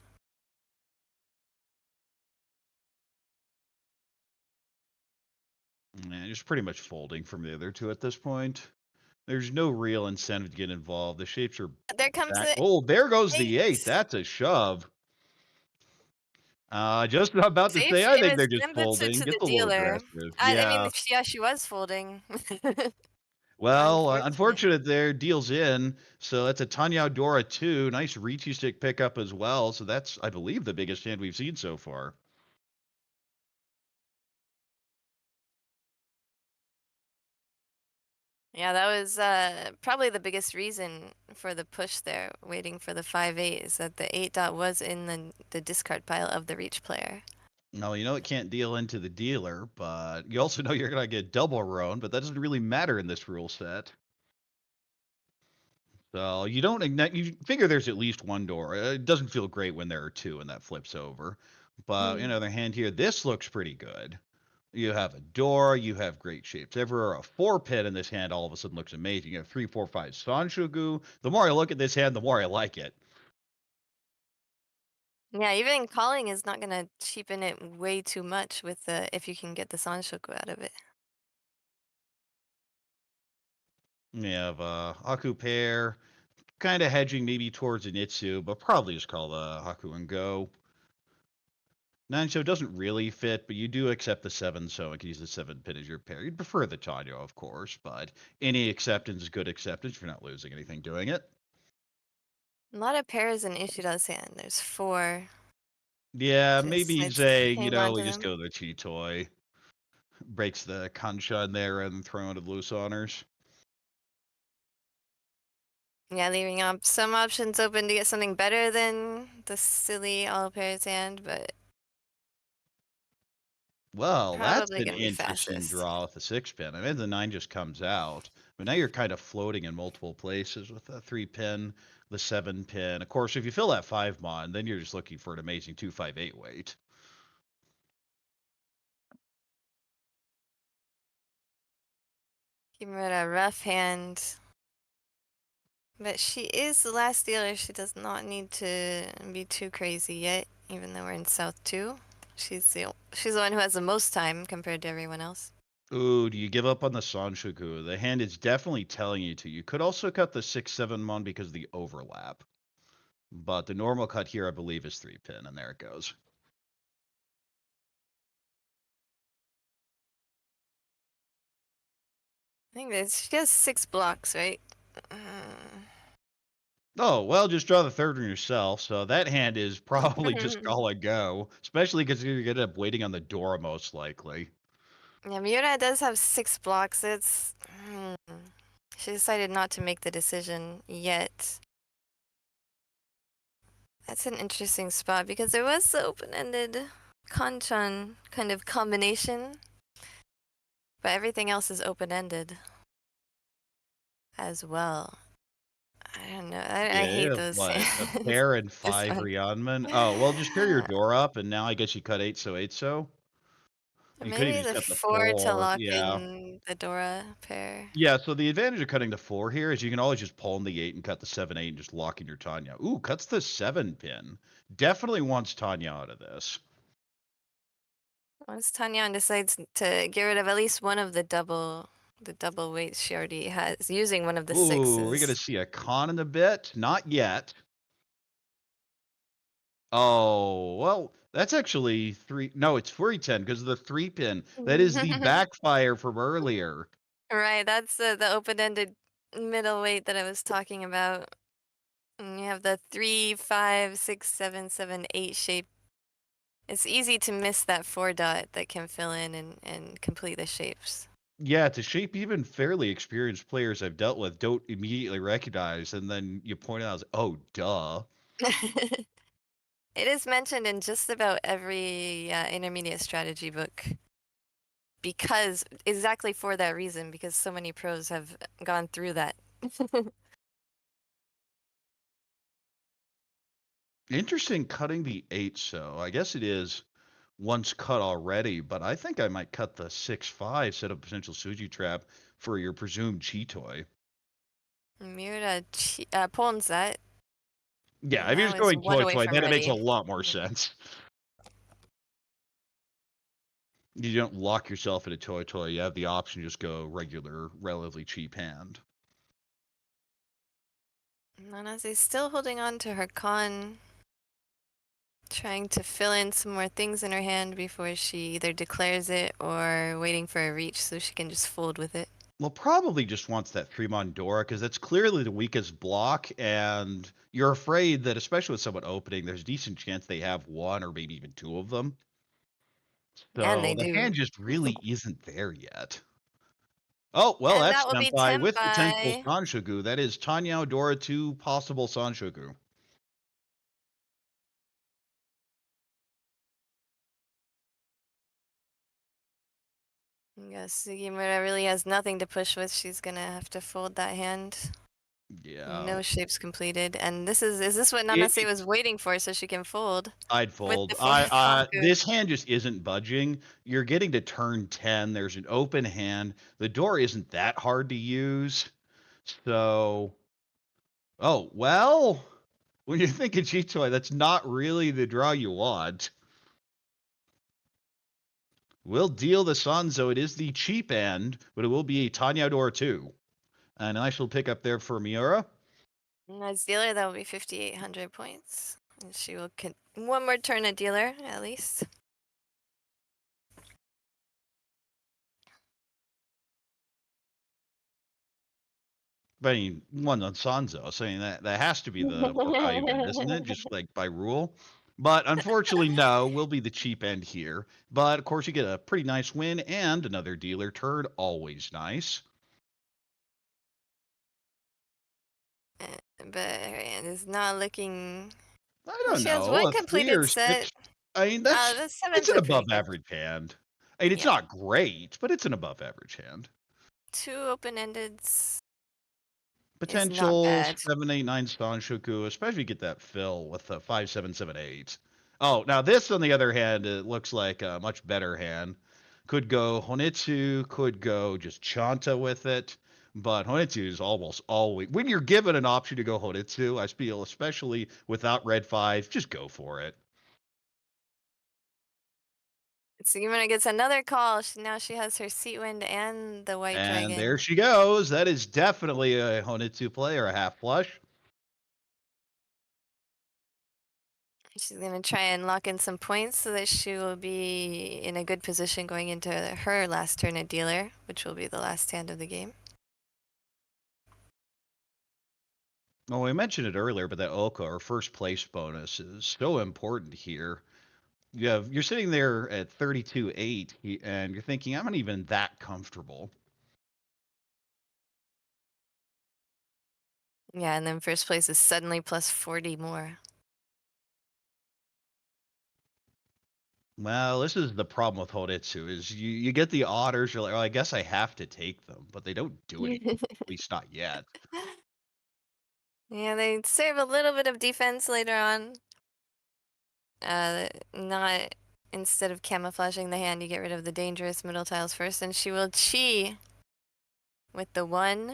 And just pretty much folding from the other two at this point. There's no real incentive to get involved. The shapes are There comes back. the Oh, there goes the 8. 8. That's a shove. Just about to See, say, I she think they're just resembs it folding. to the Gets a little dealer. aggressive. I mean, Yeah. yeah, she was folding. Well, Unfortunate. unfortunate there. Deals in. So that's a Tanya Dora 2. Nice Riichi stick pickup as well. So that's, I believe, the biggest hand we've seen so far. Yeah, that was probably the biggest reason for the push there, waiting for the 5-8, is that the 8 dot was in the discard pile of the reach player. No, you know it can't deal into the dealer, but you also know you're gonna get double roan, but that doesn't really matter in this rule set. So you don't ignite. You figure there's at least one door. It doesn't feel great when there are two and that flips over. But on the other hand, here this looks pretty good. You have a door. You have great shapes everywhere. A 4-pin in this hand all of a sudden looks amazing. You have 3, 4, 5 Sanshogu. The more I look at this hand, the more I like it. Yeah, even calling is not gonna cheapen it way too much with the if you can get the Sanshoku out of it. You have Haku pair, kind of hedging maybe towards an Itsu, but probably just call the Haku and go. Nansho doesn't really fit, but you do accept the 7, so I can use the 7-pin as your pair. You'd prefer the Tanyo, of course, but any acceptance is good acceptance. You're not losing anything doing it. A lot of pairs in Ishida's hand. There's 4. Yeah, Just maybe let's saying, hang on we to just them. go the Chi Toy. Breaks the Kansha in there and throw into the loose honors. Yeah, leaving up some options open to get something better than the silly all pairs hand, but Well, that's probably an gonna be interesting fastest. draw with the 6-pin. I mean, the 9 just comes out, but now you're kind of floating in multiple places with the 3-pin, the 7-pin. Of course, if you fill that 5 mon, then you're just looking for an amazing 258 weight. Kimura, rough hand. But she is the last dealer. She does not need to be too crazy yet, even though we're in South 2. She's the one who has the most time compared to everyone else. Ooh, do you give up on the Sanshoku? The hand is definitely telling you to. You could also cut the 6-7 mon because of the overlap. But the normal cut here, I believe, is 3-pin, and there it goes. I think she has 6 blocks, right? Oh, well, just draw the 3rd one yourself. So that hand is probably just all a go, especially because you're going to end up waiting on the door most likely. Yeah, Miura does have 6 blocks. It's she decided not to make the decision yet. That's an interesting spot because there was the open-ended Kanchan kind of combination, but everything else is open-ended as well. I don't know. I Yeah, you hate have those what? A hands. pair and This 5 one. Ryanman? Oh, well, just pair your door up, and now I guess you cut 8 so 8 so. You could Maybe even the cut the 4 to 4. lock Yeah. in the Dora pair. Yeah, so the advantage of cutting the 4 here is you can always just pull in the 8 and cut the 7-8 and just lock in your Tanya. Ooh, cuts the 7-pin. Definitely wants Tanya out of this. Once Tanyan decides to get rid of at least one of the double weights she already has, using one of the Ooh, we're 6s. gonna see a con in a bit. Not yet. Oh, well, that's actually 3. No, it's 4-10 because of the 3-pin. That is the backfire from earlier. Right, that's the open-ended middleweight that I was talking about. And you have the 3, 5, 6, 7, 7, 8 shape. It's easy to miss that 4 dot that can fill in and complete the shapes. Yeah, to shape even fairly experienced players I've dealt with don't immediately recognize, and then you point out, I was like, oh, duh. It is mentioned in just about every intermediate strategy book because exactly for that reason, because so many pros have gone through that. Interesting cutting the 8 so. I guess it is once cut already, but I think I might cut the 6-5, set up a potential Suji trap for your presumed Chi-Toy. Miura pawns that. Yeah, if you're Now just is going one away Toy, from then it makes a ready. lot more sense. You don't lock yourself in a Toy. You have the option to just go regular, relatively cheap hand. Nanase's still holding on to her con, trying to fill in some more things in her hand before she either declares it or waiting for a reach so she can just fold with it. Well, probably just wants that 3-mon Dora, because that's clearly the weakest block, and you're afraid that, especially with someone opening, there's a decent chance they have one or maybe even 2 of them. And So they the hand do. just really isn't there yet. Oh, well, And that's that will be Senpai with potential Tenpai. Sanshoku. That is Tanyao Dora 2 possible Sanshoku. Yes, Sugimura really has nothing to push with. She's gonna have to fold that hand. Yeah. No shapes completed. And this is this what It- Nanase was waiting for so she can fold? I'd With fold. the Kaku. This hand just isn't budging. You're getting to turn 10. There's an open hand. The door isn't that hard to use. So, oh, well, when you're thinking Chitoy, that's not really the draw you want. We'll deal the Sanzo. It is the cheap end, but it will be a Tanya Door 2. And I shall pick up there for Miura. And as dealer, that will be 5,800 points. And she will one more turn a dealer, at least. But I mean, one on Sanzo. So I mean, that has to be the more valuable end, isn't it? Just like by rule. But unfortunately, no, we'll be the cheap end here. But of course, you get a pretty nice win and another dealer turn. Always nice. But her hand is not looking. I don't She has know. one A 3 completed or set. 6. I mean, The it's sevens an are pretty above good. average hand. I mean, it's Yeah. not great, but it's an above average hand. 2 open-endeds. Potential bad. 7, 8, 9 Sanshoku, especially if you get that fill with the 5, 7, 7, 8. Oh, now this, on the other hand, it looks like a much better hand. Could go Honitsu, could go just Chanta with it, but Honitsu is almost always, when you're given an option to go Honitsu, I feel, especially without red 5, just go for it. Sugimura gets another call. Now she has her Seat Wind and the White And Dragon. there she goes. That is definitely a Honitsu play or a half flush. She's going to try and lock in some points so that she will be in a good position going into her last turn at dealer, which will be the last hand of the game. Well, we mentioned it earlier, but that Oka, or first place bonus, is so important here. You're sitting there at 32-8, and you're thinking, I'm not even that comfortable. Yeah, and then first place is suddenly plus 40 more. Well, this is the problem with Horitsu, is you get the otters, you're like, oh, I guess I have to take them, but they don't do anything, at least not yet. Yeah, they serve a little bit of defense later on. Not instead of camouflaging the hand, you get rid of the dangerous middle tiles first, and she will chi with the 1.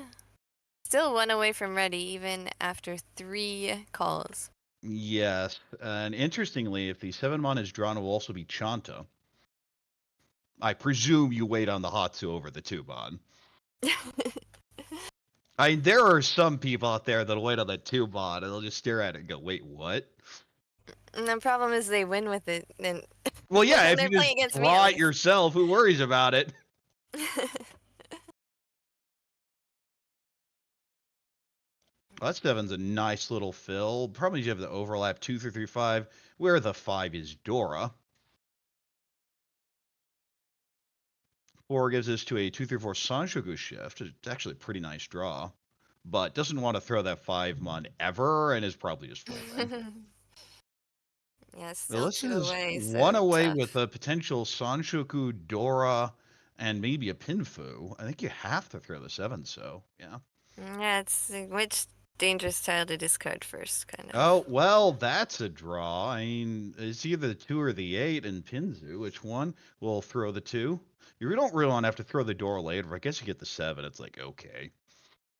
Still 1 away from ready, even after 3 calls. Yes, and interestingly, if the 7 mana is drawn, it will also be Chanta. I presume you wait on the Hatsu over the 2 mon. I mean, there are some people out there that'll wait on that 2 mon, and they'll just stare at it and go, wait, what? And the problem is they win with it. And Well, yeah, if they're you playing just against me, at draw it least. yourself, who worries about it? Well, that 7's a nice little fill. Probably you have the overlap 2, 3, 3, 5, where the 5 is Dora. 4 gives us to a 2, 3, 4 Sanshoku shift. It's actually a pretty nice draw, but doesn't want to throw that 5 mon ever, and is probably just folding. Yeah, still This 2 is away. 1 So away tough. with a potential Sanshoku, Dora, and maybe a Pinfu. I think you have to throw the 7, so yeah. Yeah, it's which dangerous tile to discard first, kind of. Oh, well, that's a draw. I mean, it's either the 2 or the 8 in Pinzu. Which one? We'll throw the 2. You don't really want to have to throw the door later. I guess you get the 7. It's like, okay.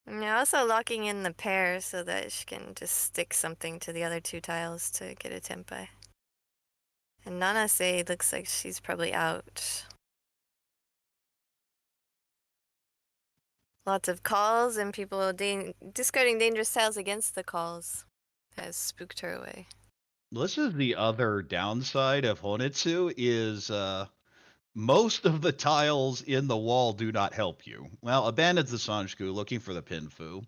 Yeah, also locking in the pair so that she can just stick something to the other 2 tiles to get a tempai. And Nanase looks like she's probably out. Lots of calls and people discarding dangerous tiles against the calls has spooked her away. This is the other downside of Honitsu is most of the tiles in the wall do not help you. Well, abandons the Sanshku, looking for the Pinfu.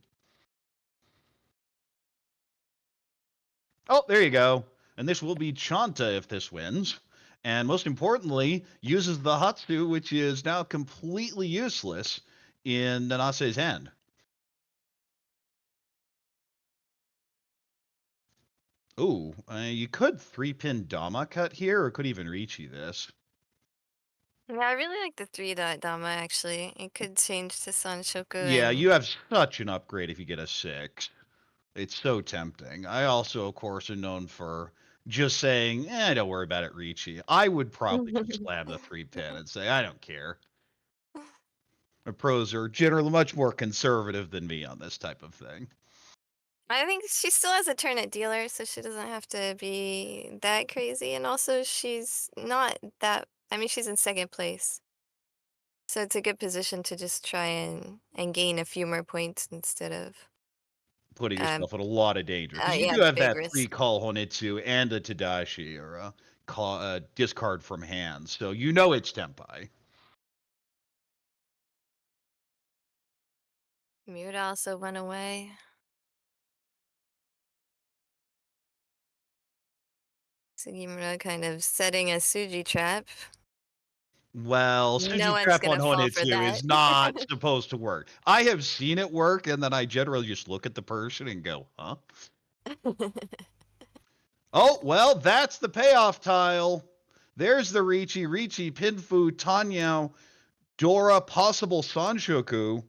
Oh, there you go. And this will be Chanta if this wins. And most importantly, uses the Hatsu, which is now completely useless in Nanase's hand. Ooh, you could 3-pin Dama cut here, or could even Riichi this. Yeah, I really like the 3-dot Dama, actually. It could change to Sanshoku Yeah, and... you have such an upgrade if you get a 6. It's so tempting. I also, of course, am known for just saying, don't worry about it, Riichi. I would probably just slam the 3-pin and say, I don't care. My pros are generally much more conservative than me on this type of thing. I think she still has a turn at dealer, so she doesn't have to be that crazy. And also, she's not that... I mean, she's in second place. So it's a good position to just try and gain a few more points instead of... Putting yourself in a lot of danger. Because you yeah, do the have big that risk. 3-call Honitsu and a Tadashi, or a discard from hand. So you know it's Tempai. Miura also went away. Sugimura kind of setting a Suji trap. Well, No Suji one's Trap on gonna fall for Honitsu that. is not supposed to work. I have seen it work, and then I generally just look at the person and go, huh? Oh, well, that's the payoff tile. There's the Riichi, Pinfu, Tanyao, Dora, possible Sanshoku.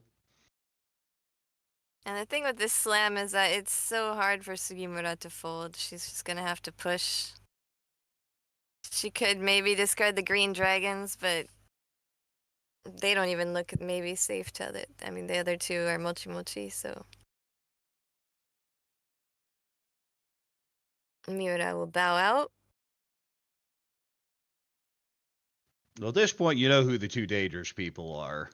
And the thing with this slam is that it's so hard for Sugimura to fold. She's just gonna have to push. She could maybe discard the green dragons, but they don't even look maybe safe to it. I mean, the other two are Mochi Mochi, so... Miura will bow out. Well, at this point, you know who the two dangerous people are.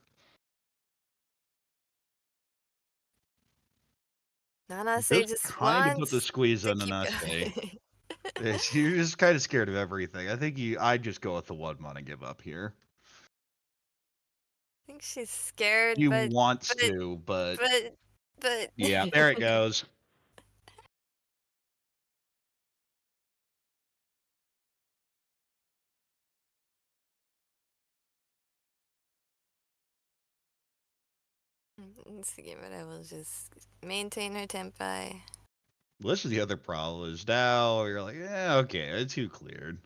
Nanase Just just kind of put the wants squeeze to on keep Nanase. going. You're just kind of scared of everything. I think I'd just go with the 1-mana give up here. I think she's scared, He but wants but to, but but yeah, there it goes. Sugimura will just maintain her tempai. Well, this is the other problem. Is now you're like, yeah, okay, it's too cleared.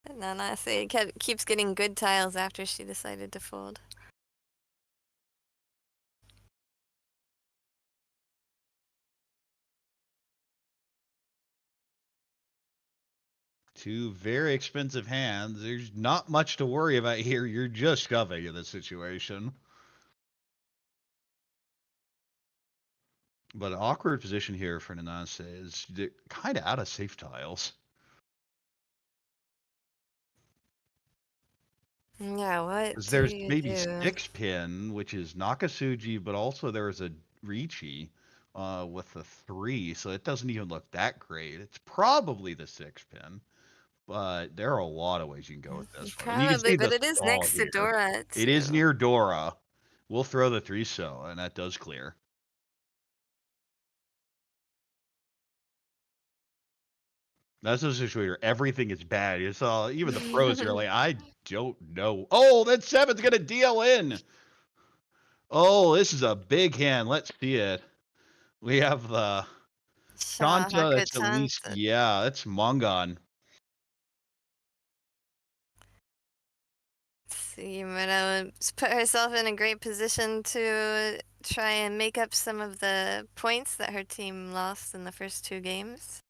Nanase keeps getting good tiles after she decided to fold. Two very expensive hands. There's not much to worry about here. You're just shoving in this situation. But an awkward position here for Nanase is kind of out of safe tiles. Yeah, what Because do there's you maybe do? 6-pin, which is Nakasuji, but also there's a Riichi with a 3, so it doesn't even look that great. It's probably the 6-pin, but there are a lot of ways you can go with this one. And you can Probably, see but the it is stall next to here. Dora It is too. near Dora. We'll throw the 3-so, and that does clear. That's a situation where everything is bad. You saw even the pros are like, I don't know. Oh, that 7's gonna deal in. Oh, this is a big hand. Let's see it. We have the Shanta. That's at least, Shahakutanta. yeah, that's Mongon. Sugimura put herself in a great position to try and make up some of the points that her team lost in the first 2 games.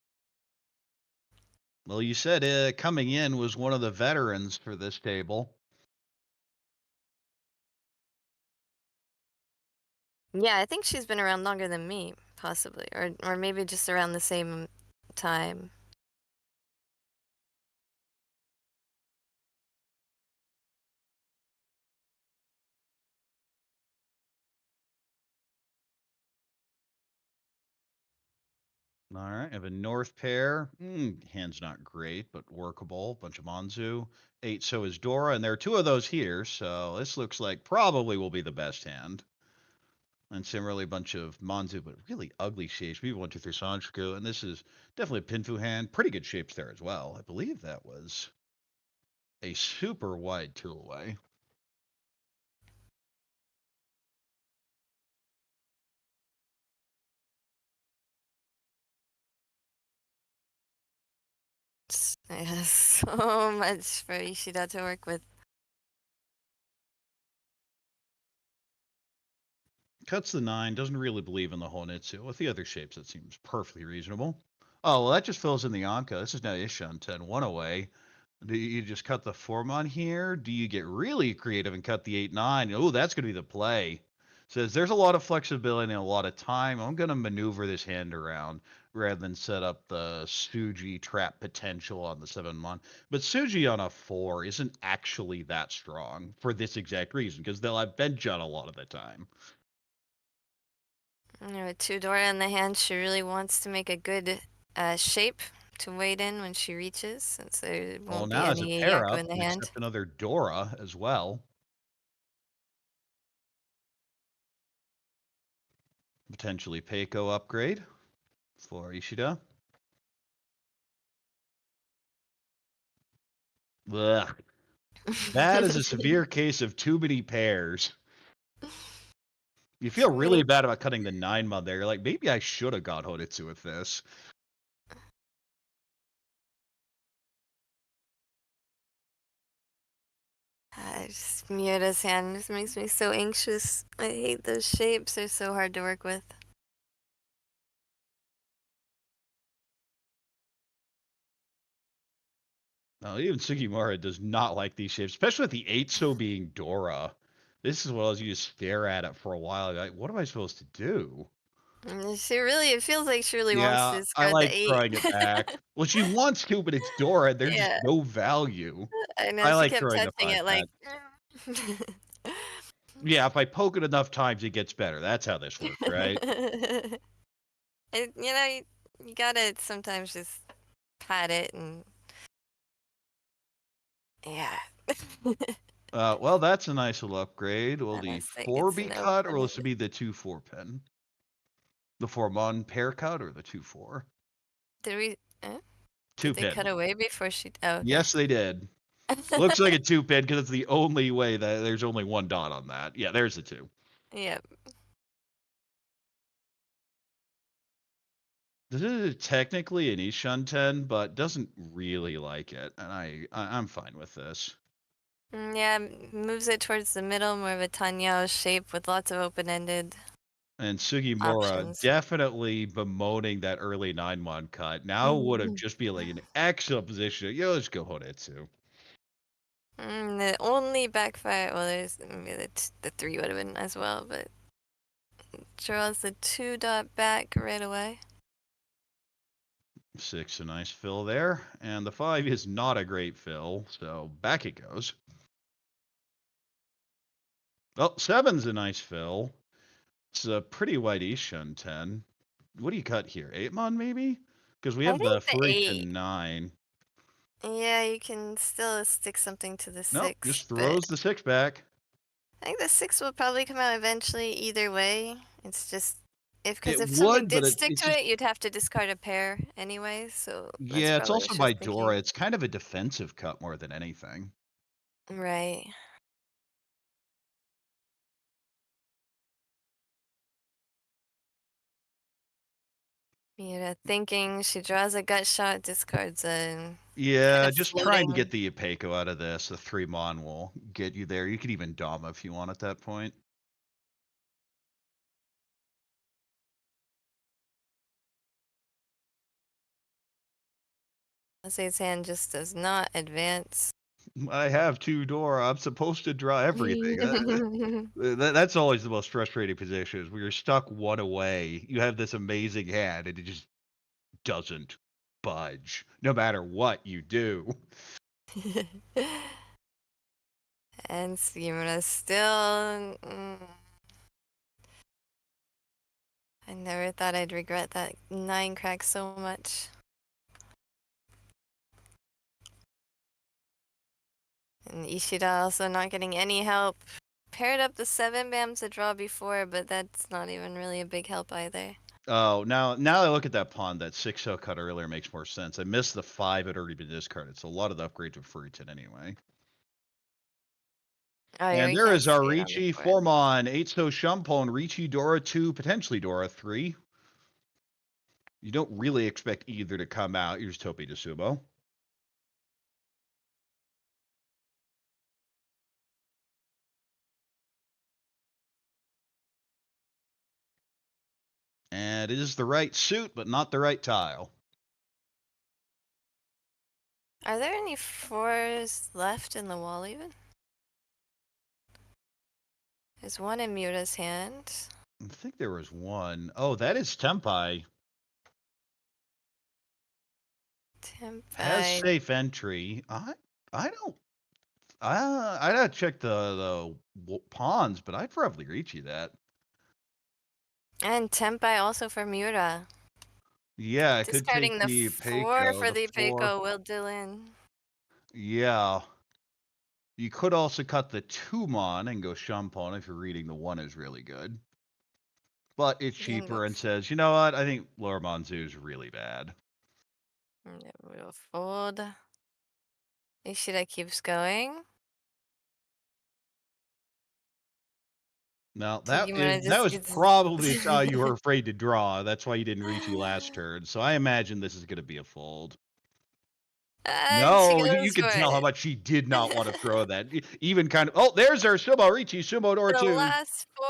Well, you said coming in was one of the veterans for this table. Yeah, I think she's been around longer than me, possibly, or maybe just around the same time. All right, I have a north pair. Hand's not great, but workable. Bunch of Monzu. 8, so is Dora, and there are 2 of those here, so this looks like probably will be the best hand. And similarly, a bunch of Monzu, but really ugly shapes. Maybe 1, 2, 3 Sanshiko, and this is definitely a Pinfu hand. Pretty good shapes there as well. I believe that was a super wide 2-away. I have so much for Ishida to work with. Cuts the 9, doesn't really believe in the Honitsu. With the other shapes, that seems perfectly reasonable. Oh, well, that just fills in the Anka. This is now Ishan 10, 1 away. Do you just cut the 4-mon here? Do you get really creative and cut the 8-9? Oh, that's going to be the play. Says there's a lot of flexibility and a lot of time. I'm going to maneuver this hand around rather than set up the Suji trap potential on the 7-mon. But Suji on a 4 isn't actually that strong for this exact reason, because they'll have bench on a lot of the time. With 2 Dora in the hand, she really wants to make a good shape to wait in when she reaches, since there Well, won't be now as a any pair Yaku up, in the and hand. accept another Dora as well. Potentially Peiko upgrade for Ishida. Ugh. That is a severe case of too many pairs. You feel really bad about cutting the 9-mon there. You're like, maybe I should have got Honitsu with this. Miura's hand just makes me so anxious. I hate those shapes. They're so hard to work with. No, even Sugimura does not like these shapes, especially with the 8-so being Dora. This is well as you just stare at it for a while. You're like, what am I supposed to do? It feels like she really wants to Yeah, I discard the like 8. throwing it back. Well, she wants to, but it's Dora. There's just Yeah, no value. I know. I She like kept throwing the touching 5 it back. like. Yeah, if I poke it enough times, it gets better. That's how this works, right? You gotta sometimes just pat it and. Yeah. Well, that's a nice little upgrade. Will the Nanase 4 gets be an cut, or will open. this be the 2-4 pin? The 4-mon pair cut, or the 2-4? Did we? 2 Did they cut pin. away before she? Oh, okay. Yes, they did. Looks like a 2 pin because it's the only way that there's only 1 dot on that. Yeah, there's the 2. Yep. This is technically an Ishan 10, but doesn't really like it, and I'm fine with this. Yeah, moves it towards the middle, more of a Tanyao shape with lots of open-ended. And Sugimura Options. definitely bemoaning that early 9-mon cut. Now would have just be like an excellent position. Yo, let's go Honetsu. The only backfire, well, there's maybe the 3 would have been as well, but draws the 2 dot back right away. 6, a nice fill there. And the 5 is not a great fill, so back it goes. Oh, 7's a nice fill. It's a pretty wide Ishan 10. What do you cut here? 8-mon maybe? Because we I have the think the 3 to 8. 9. Yeah, you can still stick something to the Nope, 6, just but throws the 6 back. I think the 6 will probably come out eventually either way. It's just because It if something would, but did stick it's to just it, you'd have to discard a pair anyway, so that's yeah, it's probably what also she was by Dora. thinking. It's kind of a defensive cut more than anything. Right. Miura thinking, she draws a gut shot, discards a Yeah, kind of just trying to floating. get the Ipeco out of this. The 3-mon will get you there. You could even Dama if you want at that point. Nase's hand just does not advance. I have 2 Dora. I'm supposed to draw everything. That's always the most frustrating position is where you're stuck 1 away. You have this amazing hand and it just doesn't budge, no matter what you do. And Sugimura still. I never thought I'd regret that 9 crack so much. And Ishida also not getting any help. Paired up the 7 bams to draw before, but that's not even really a big help either. Oh, now I look at that pawn. That 6-0 cut earlier makes more sense. I missed the 5 had already been discarded, so a lot of the upgrades were Fruiton anyway. Oh, yeah, And we there can't is our see it on the Riichi board. Formon, 8-so Shumpon, Riichi Dora 2, potentially Dora 3. You don't really expect either to come out. You're just hoping to sumo. And it is the right suit, but not the right tile. Are there any 4s left in the wall even? There's one in Miura's hand. I think there was one. Oh, that is Tempai. Has Tempai. safe entry. I don't. I'd have to check the pawns, but I'd probably reach you that. And Tempai also for Miura. Yeah, it could Discarding take the the 4 Peiko. for The the 4. Peiko will do in. Yeah. You could also cut the 2-mon and go Shampon if you're reading the 1 is really good. But it's Then cheaper go and says, you know what? I think Laura Manzu is really bad. We'll fold. Ishida keeps going. Now Sugimura that just was gets probably how you were afraid to draw. That's why you didn't reach you last turn. So I imagine this is going to be a fold. and she No, goes you can for tell how it. much she did not want to throw that. Even kind of. Oh, there's our Sumo Riichi Sumo door The 2. last 4.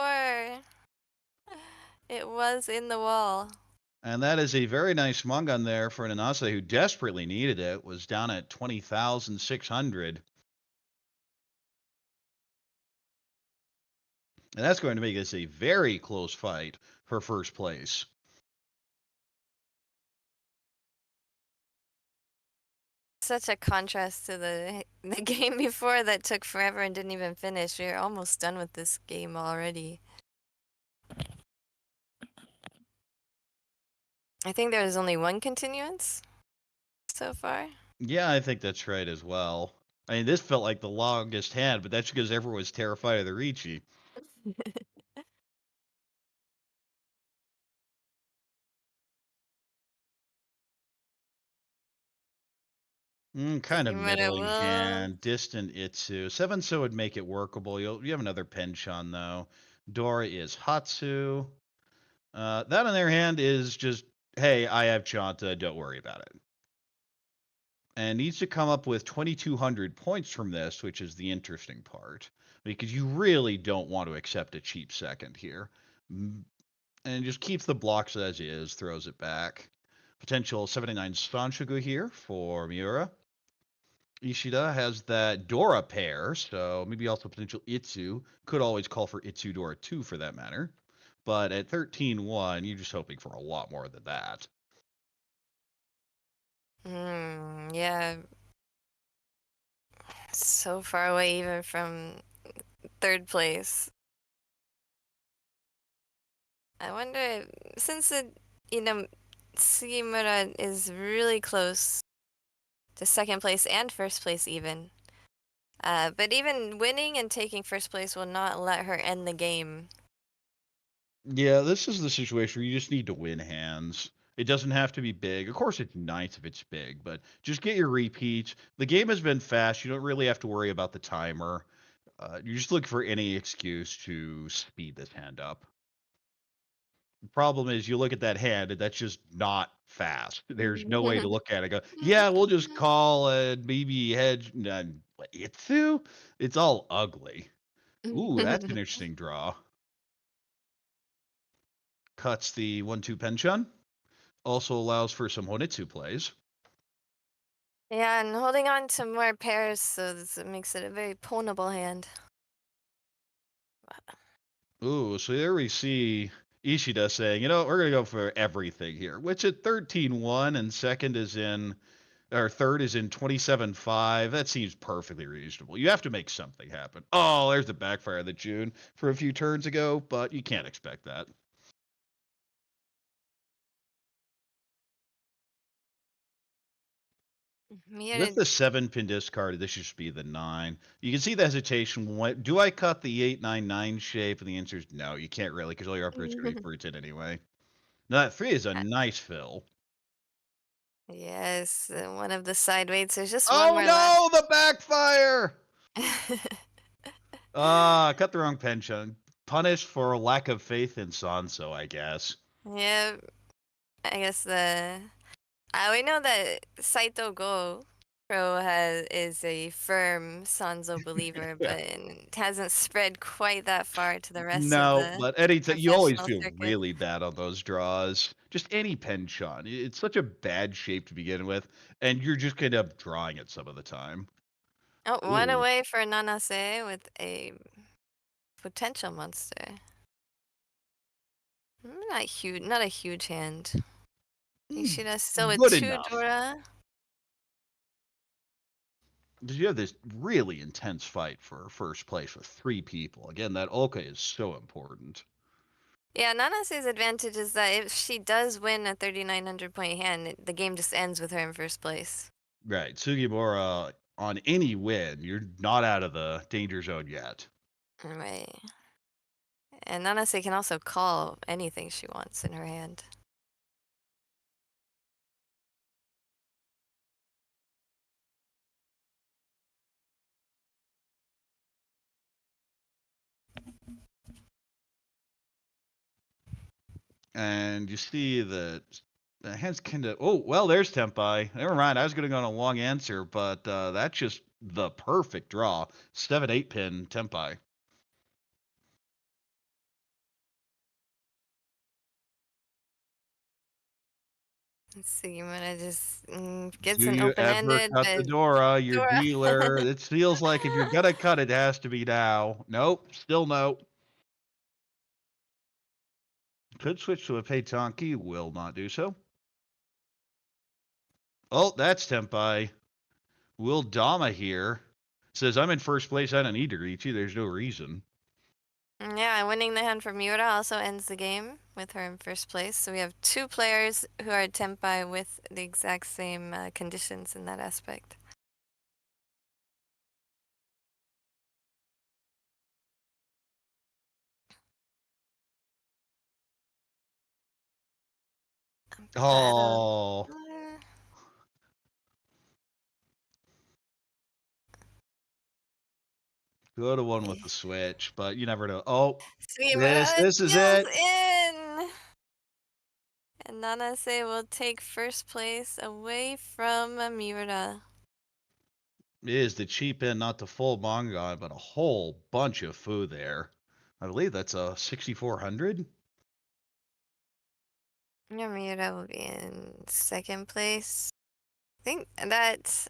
It was in the wall. And that is a very nice Mongun there for Nanase, who desperately needed it. Was down at 20,600. And that's going to make this a very close fight for first place. Such a contrast to the game before that took forever and didn't even finish. We're almost done with this game already. I think there was only one continuance so far. Yeah, I think that's right as well. I mean, this felt like the longest hand, but that's because everyone was terrified of the Riichi. Kind of Sugimura middling will. hand, distant Itsu. 7-so would make it workable. You have another Penchon, though. Dora is Hatsu. That on their hand is just, hey, I have Chanta, don't worry about it. And needs to come up with 2,200 points from this, which is the interesting part. Because you really don't want to accept a cheap second here. And just keeps the blocks as is, throws it back. Potential 79 Stanshugu here for Miura. Ishida has that Dora pair, so maybe also potential Itsu. Could always call for Itsu Dora 2 for that matter. But at 13-1, you're just hoping for a lot more than that. Yeah. So far away even from third place. I wonder, since Sugimura is really close to second place and first place even. But even winning and taking first place will not let her end the game. Yeah, this is the situation where you just need to win hands. It doesn't have to be big. Of course, it's nice if it's big, but just get your repeats. The game has been fast. You don't really have to worry about the timer. You just look for any excuse to speed this hand up. The problem is you look at that hand and that's just not fast. There's no way to look at it and go, yeah, we'll just call it maybe hedge. Itsu? It's all ugly. Ooh, that's an interesting draw. Cuts the 1-2 Penchun. Also allows for some Honitsu plays. Yeah, and holding on to more pairs, so it makes it a very pwnable hand. Ooh, so there we see Ishida saying, you know, we're going to go for everything here, which at 13-1 and third is in 27-5. That seems perfectly reasonable. You have to make something happen. Oh, there's the backfire of the June for a few turns ago, but you can't expect that. With the 7-pin discard, this should be the 9. You can see the hesitation. Do I cut the 8-9-9 shape? And the answer is no, you can't really, because all your upper is going to be fruited anyway. Now, that 3 is a nice fill. Yes, one of the side weights. There's just one Oh more no, the backfire! left. Cut the wrong pension. Punished for lack of faith in Sanso, I guess. Yeah, I guess we know that Saito Go is a firm Sanzo believer, but it hasn't spread quite that far to the rest of No, the but anytime you always professional feel circuit. really bad on those draws. Just any penchant. It's such a bad shape to begin with, and you're just gonna end up drawing it some of the time. Oh, one Ooh. away for Nanase with a potential monster. Not a huge hand. Ishida still with Good 2 enough. Dora. Because you have this really intense fight for first place with 3 people. Again, that Oka is so important. Yeah, Nanase's advantage is that if she does win a 3,900 point hand, the game just ends with her in first place. Right. Sugimura, on any win, you're not out of the danger zone yet. Right. And Nanase can also call anything she wants in her hand. And you see that the hand's kind of. Oh, well, there's Tempai. Never mind. I was going to go on a long answer, but that's just the perfect draw. 7-8 pin Tempai. Sugimura just gets Do an you ever open-ended, cut the but Dora, your Dora. dealer? It feels like if you're gonna cut it, it has to be now. Nope, still no. Could switch to a Peitanki, will not do so. Oh, that's Tempai. Will Dama here. Says, I'm in first place, I don't need to reach you, there's no reason. Yeah, winning the hand from Miura also ends the game with her in first place. So we have 2 players who are Tenpai with the exact same conditions in that aspect. Oh. Good one with the switch, but you never know. Oh, Sugimura this is deals it. in! And Nanase will take first place away from Miura. It is the cheap end, not the full manga, but a whole bunch of food there. I believe that's a 6,400. Miura will be in second place. I think that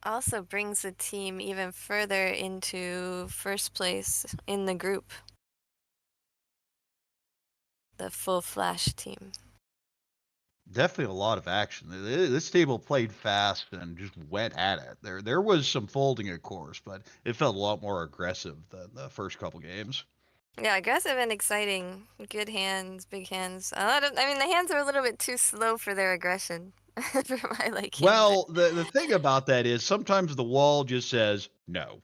also brings the team even further into first place in the group. The full Flash team. Definitely a lot of action. This table played fast and just went at it. There was some folding, of course, but it felt a lot more aggressive than the first couple games. Yeah, aggressive and exciting. Good hands, big hands. I mean, the hands are a little bit too slow for their aggression, for my liking. Well, the thing about that is sometimes the wall just says no.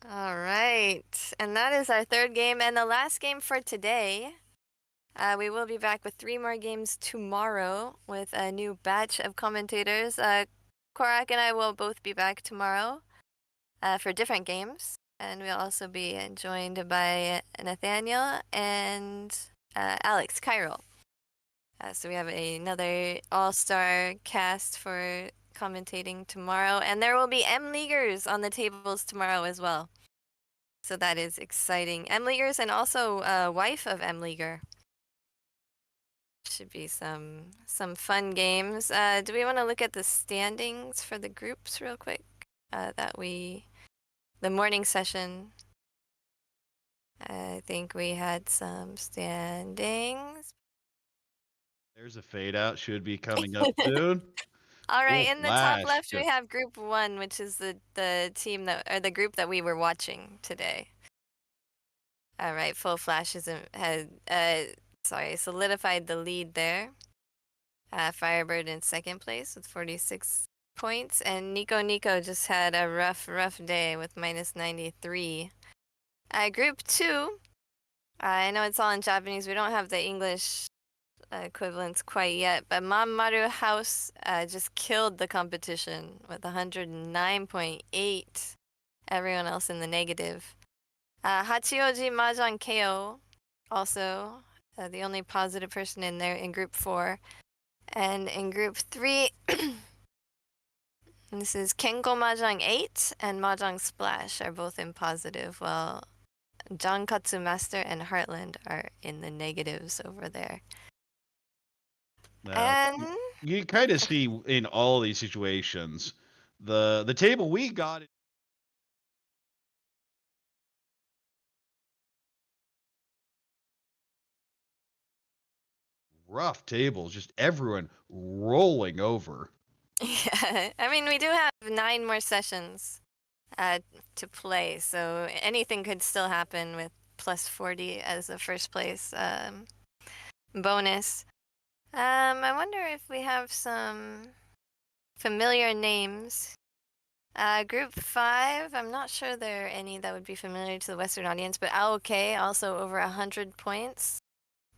All right, and that is our third game and the last game for today. We will be back with 3 more games tomorrow with a new batch of commentators. Corak and I will both be back tomorrow for different games. And we'll also be joined by Nathaniel and Alex Cairo. So we have another all-star cast for commentating tomorrow. And there will be M-Leaguers on the tables tomorrow as well. So that is exciting. M-Leaguers and also wife of M-Leaguer. Should be some fun games. Do we want to look at the standings for the groups real quick? The morning session. I think we had some standings. There's a fade out. Should be coming up soon. All right, Oh, in the top flash. left we have Group 1, which is the team the group that we were watching today. All right, Full Flash solidified the lead there. Firebird in second place with 46 points, and NikoNiko just had a rough day with minus 93. Group 2, I know it's all in Japanese. We don't have the English equivalents quite yet, but Maru House just killed the competition with 109.8. Everyone else in the negative. Hachioji Mahjong KO also the only positive person in there in Group 4. And in Group 3, this is Kenko Mahjong 8 and Mahjong Splash are both in positive, while Jankatsu Master and Heartland are in the negatives over there. And you kind of see in all these situations, the table we got. Rough tables, just everyone rolling over. yeah, I mean, we do have 9 more sessions to play, so anything could still happen with plus 40 as a first place bonus. I wonder if we have some familiar names. Group 5, I'm not sure there are any that would be familiar to the Western audience, but Aoke also over 100 points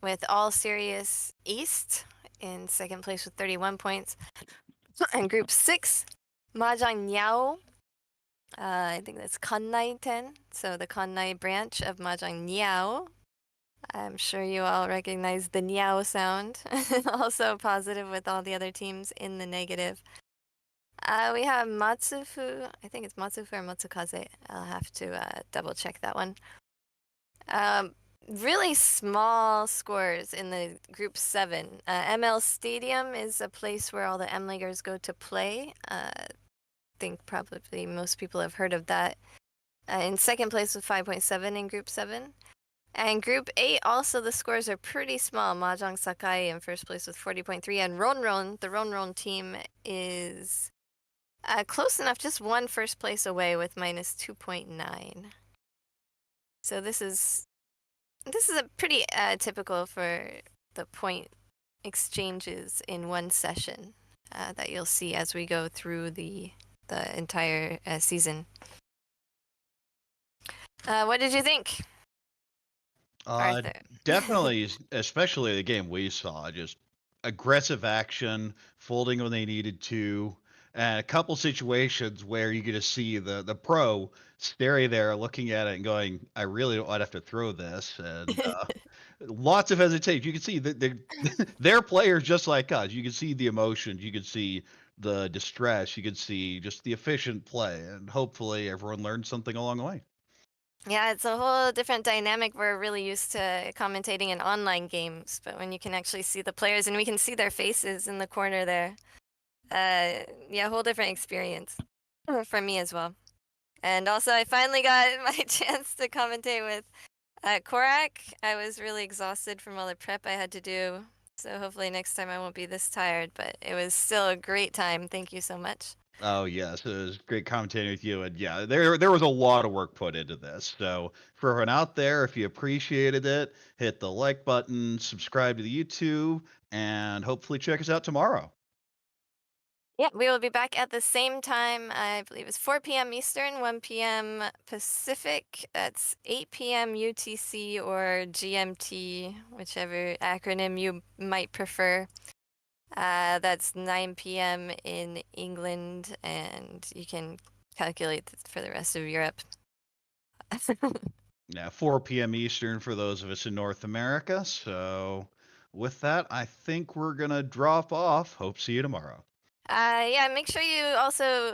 with All Serious East in second place with 31 points. And Group 6, Mahjong Niao. I think that's Kannai 10, so the Kannai branch of Mahjong Niao. I'm sure you all recognize the Niao sound. Also positive with all the other teams in the negative. We have Matsufu. I think it's Matsufu or Matsukaze. I'll have to double check that one. Really small scores in the Group 7. ML Stadium is a place where all the M-Leaguers go to play. I think probably most people have heard of that. In second place with 5.7 in Group 7. And Group 8, also the scores are pretty small. Mahjong Sakai in first place with 40.3. And Ronron, the Ronron team, is close enough, just one first place away with minus 2.9. So this is a pretty typical for the point exchanges in one session that you'll see as we go through the entire season. What did you think, Arthur? Definitely, especially the game we saw, just aggressive action, folding when they needed to, and a couple situations where you get to see the pro staring there, looking at it and going, "I really don't want to have to throw this," and lots of hesitation. You can see that they're players just like us. You can see the emotions. You can see the distress. You can see just the efficient play, and hopefully everyone learned something along the way. Yeah, it's a whole different dynamic. We're really used to commentating in online games, but when you can actually see the players and we can see their faces in the corner there, yeah, whole different experience for me as well. And also, I finally got my chance to commentate with Corak. I was really exhausted from all the prep I had to do, so hopefully next time I won't be this tired, but it was still a great time. Thank you so much. Oh yes, it was great commentating with you, and yeah, there was a lot of work put into this. So for everyone out there, if you appreciated it, hit the like button, subscribe to the YouTube, and hopefully check us out tomorrow. Yeah, we will be back at the same time. I believe it's 4 p.m. Eastern, 1 p.m. Pacific. That's 8 p.m. UTC or GMT, whichever acronym you might prefer. That's 9 p.m. in England, and you can calculate for the rest of Europe. Yeah, 4 p.m. Eastern for those of us in North America. So with that, I think we're gonna drop off. Hope see you tomorrow. Yeah, make sure you also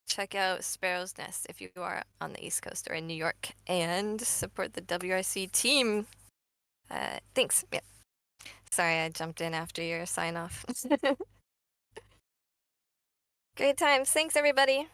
check out Sparrow's Nest if you are on the East Coast or in New York, and support the WRC team. Thanks. Yeah. Sorry, I jumped in after your sign off. Great times. Thanks, everybody.